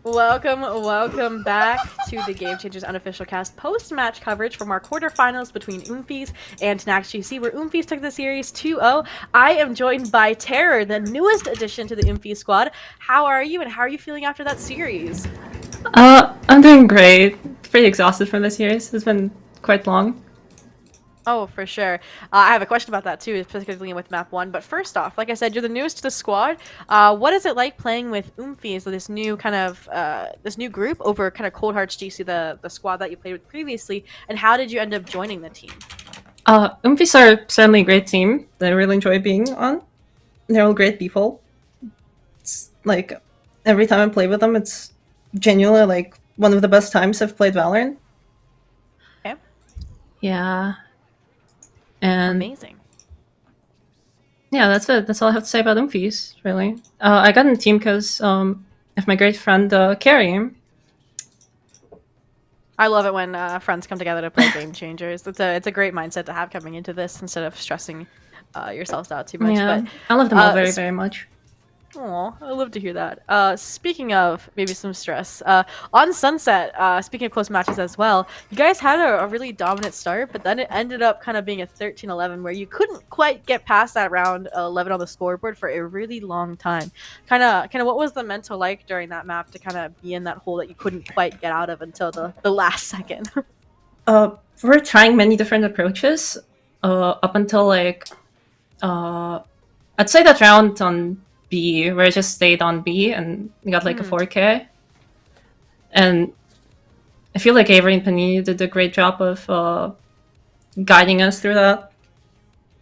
Welcome back to the Game Changers unofficial cast post-match coverage from our quarterfinals between Oomfies and Nax GC, where Oomfies took the series 2-0. I am joined by Terror, the newest addition to the Oomfies squad. How are you, and how are you feeling after that series?
I'm doing great. Pretty exhausted from the series. It's been quite long.
Oh, for sure. I have a question about that too, particularly with map 1. But first off, like I said, you're the newest to the squad. What is it like playing with Oomfies, this new kind of this new group over kind of Cold Hearts GC, the squad that you played with previously, and how did you end up joining the team?
Oomfies are certainly a great team that I really enjoy being on. They're all great people. It's like every time I play with them, it's genuinely like one of the best times I've played Valorant.
Okay.
Yeah. And
amazing.
Yeah, that's it. That's all I have to say about Oomfies, really. I got in the team because of my great friend Carrie.
I love it when friends come together to play Game Changers. It's a great mindset to have coming into this instead of stressing yourselves out too much.
Yeah,
but
I love them all very, very much.
Aw, I love to hear that. Speaking of maybe some stress, on Sunset, speaking of close matches as well, you guys had a really dominant start, but then it ended up kind of being a 13-11 where you couldn't quite get past that round 11 on the scoreboard for a really long time. Kind of, what was the mental like during that map to kind of be in that hole that you couldn't quite get out of until the last second?
We're trying many different approaches up until like I'd say that round on B, where I just stayed on B and got like a 4K. And I feel like Avery and Panini did a great job of guiding us through that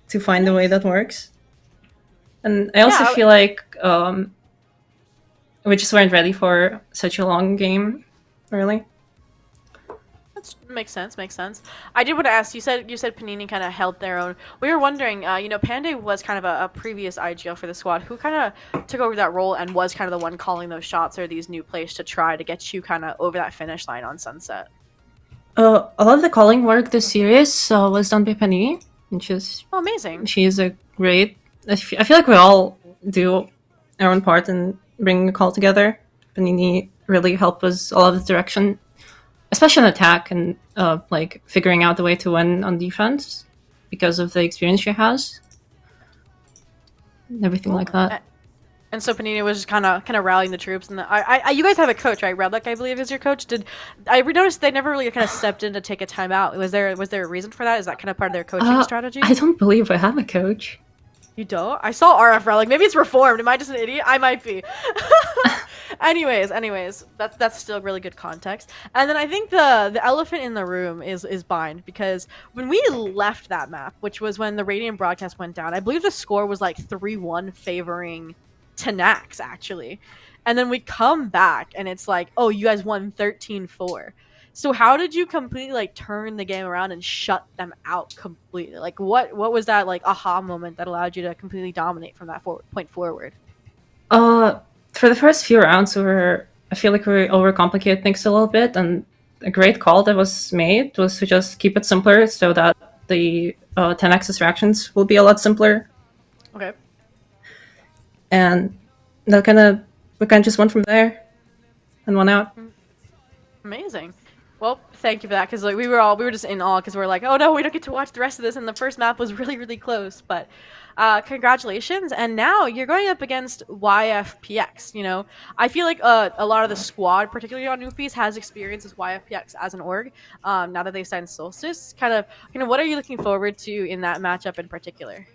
to find a way that works. And I also feel like we just weren't ready for such a long game, really.
Makes sense. Makes sense. I did want to ask. You said Panini kind of held their own. We were wondering. Panday was kind of a previous IGL for the squad. Who kind of took over that role and was kind of the one calling those shots or these new plays to try to get you kind of over that finish line on Sunset?
A lot of the calling work this series was done by Panini, which is
amazing.
She's a great. I feel like we all do our own part in bringing a call together. Panini really helped us a lot of the direction, especially in attack and like figuring out the way to win on defense because of the experience she has and everything like that.
And so Panini was just kind of rallying the troops, and you guys have a coach, right? Redlick, I believe, is your coach. Did I noticed they never really kind of stepped in to take a timeout? Was there a reason for that? Is that kind of part of their coaching strategy?
I don't believe I have a coach.
You don't? I saw RF Relic. Maybe it's reformed. Am I just an idiot? I might be. anyways, that's still really good context. And then I think the elephant in the room is Bind, because when we left that map, which was when the Radiant broadcast went down, I believe the score was like 3-1 favoring Tenax, actually. And then we come back and it's like, oh, you guys won 13-4. So how did you completely like turn the game around and shut them out completely? Like what was that like aha moment that allowed you to completely dominate from that point forward?
For the first few rounds, I feel like we overcomplicate things a little bit, and a great call that was made was to just keep it simpler so that the 10x reactions will be a lot simpler.
Okay.
And we kind of just went from there and won out.
Amazing. Well, thank you for that, because like we were just in awe, because we're like, oh no, we don't get to watch the rest of this, and the first map was really, really close. But congratulations, and now you're going up against YFPX. I feel like a lot of the squad, particularly on Newfies, has experience with YFPX as an org. Now that they signed Solstice, kind of what are you looking forward to in that matchup in particular?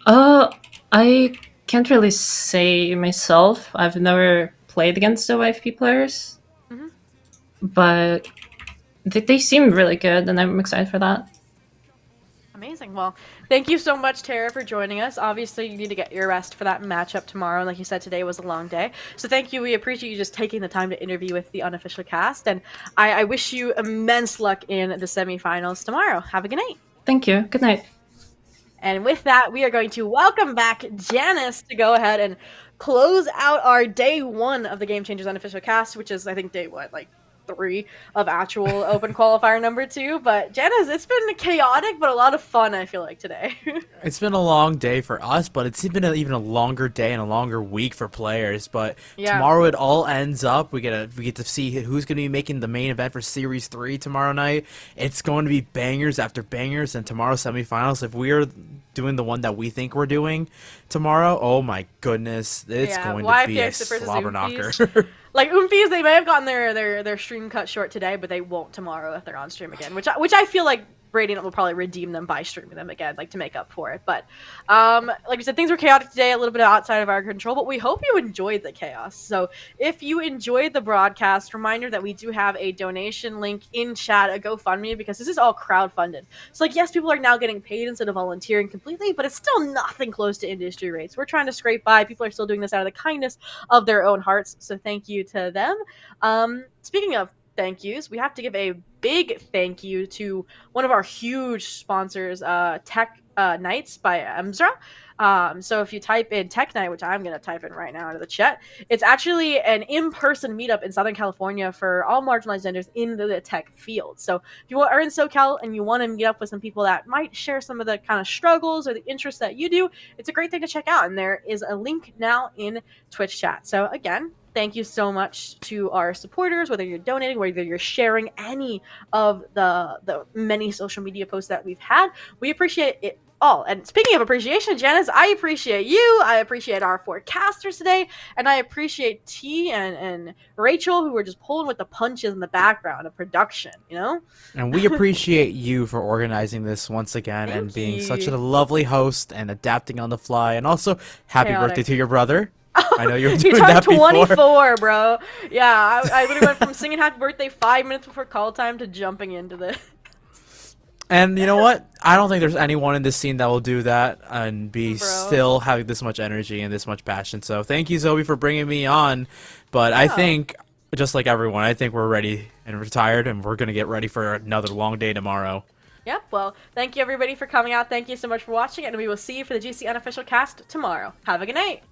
I can't really say myself. I've never played against the YFP players, but they seem really good, and I'm excited for that.
Amazing. Well, thank you so much, Tara, for joining us. Obviously, you need to get your rest for that matchup tomorrow. And like you said, today was a long day. So thank you. We appreciate you just taking the time to interview with the unofficial cast. And I wish you immense luck in the semifinals tomorrow. Have a good night.
Thank you. Good night.
And with that, we are going to welcome back Janice to go ahead and close out our day 1 of the Game Changers unofficial cast, which is, I think, day 3 of actual open qualifier number 2. But Janice, it's been chaotic but a lot of fun, I feel like, today.
It's been a long day for us, but it's been even a longer day and a longer week for players. But tomorrow it all ends up. We get to see who's going to be making the main event for Series 3 tomorrow night. It's going to be bangers after bangers, and tomorrow's semifinals. If we are doing the one that we think we're doing tomorrow, oh my goodness, it's going to be a slobber knocker.
Like Oompies, they may have gotten their stream cut short today, but they won't tomorrow if they're on stream again, which I feel like Radiant will probably redeem them by streaming them again, like to make up for it. But like I said, things were chaotic today, a little bit outside of our control, but we hope you enjoyed the chaos. So if you enjoyed the broadcast, reminder that we do have a donation link in chat, a GoFundMe, because this is all crowdfunded. So like, yes, people are now getting paid instead of volunteering completely, but it's still nothing close to industry rates. We're trying to scrape by. People are still doing this out of the kindness of their own hearts. So thank you to them. Speaking of thank yous, we have to give a big thank you to one of our huge sponsors, Tech Nights by Emzra. So if you type in Tech Night, which I'm going to type in right now into the chat, it's actually an in-person meetup in Southern California for all marginalized vendors in the tech field. So if you are in SoCal and you want to meet up with some people that might share some of the kind of struggles or the interests that you do, it's a great thing to check out. And there is a link now in Twitch chat. So again, thank you so much to our supporters, whether you're donating, whether you're sharing any of the many social media posts that we've had. We appreciate it all. And speaking of appreciation, Janice, I appreciate you. I appreciate our forecasters today. And I appreciate T and Rachel, who were just pulling with the punches in the background of production, And
we appreciate you for organizing this once again and being such a lovely host and adapting on the fly. And also, happy birthday to your brother. I know you were
He
doing
turned
that before.
24, bro. Yeah, I literally went from singing happy birthday 5 minutes before call time to jumping into this.
And you know what? I don't think there's anyone in this scene that will do that and be
Bro.
still having this much energy and this much passion. So thank you, Zoe, for bringing me on. But I think, just like everyone, I think we're ready and retired, and we're going to get ready for another long day tomorrow.
Yep, well, thank you everybody for coming out. Thank you so much for watching, and we will see you for the GC Unofficial Cast tomorrow. Have a good night.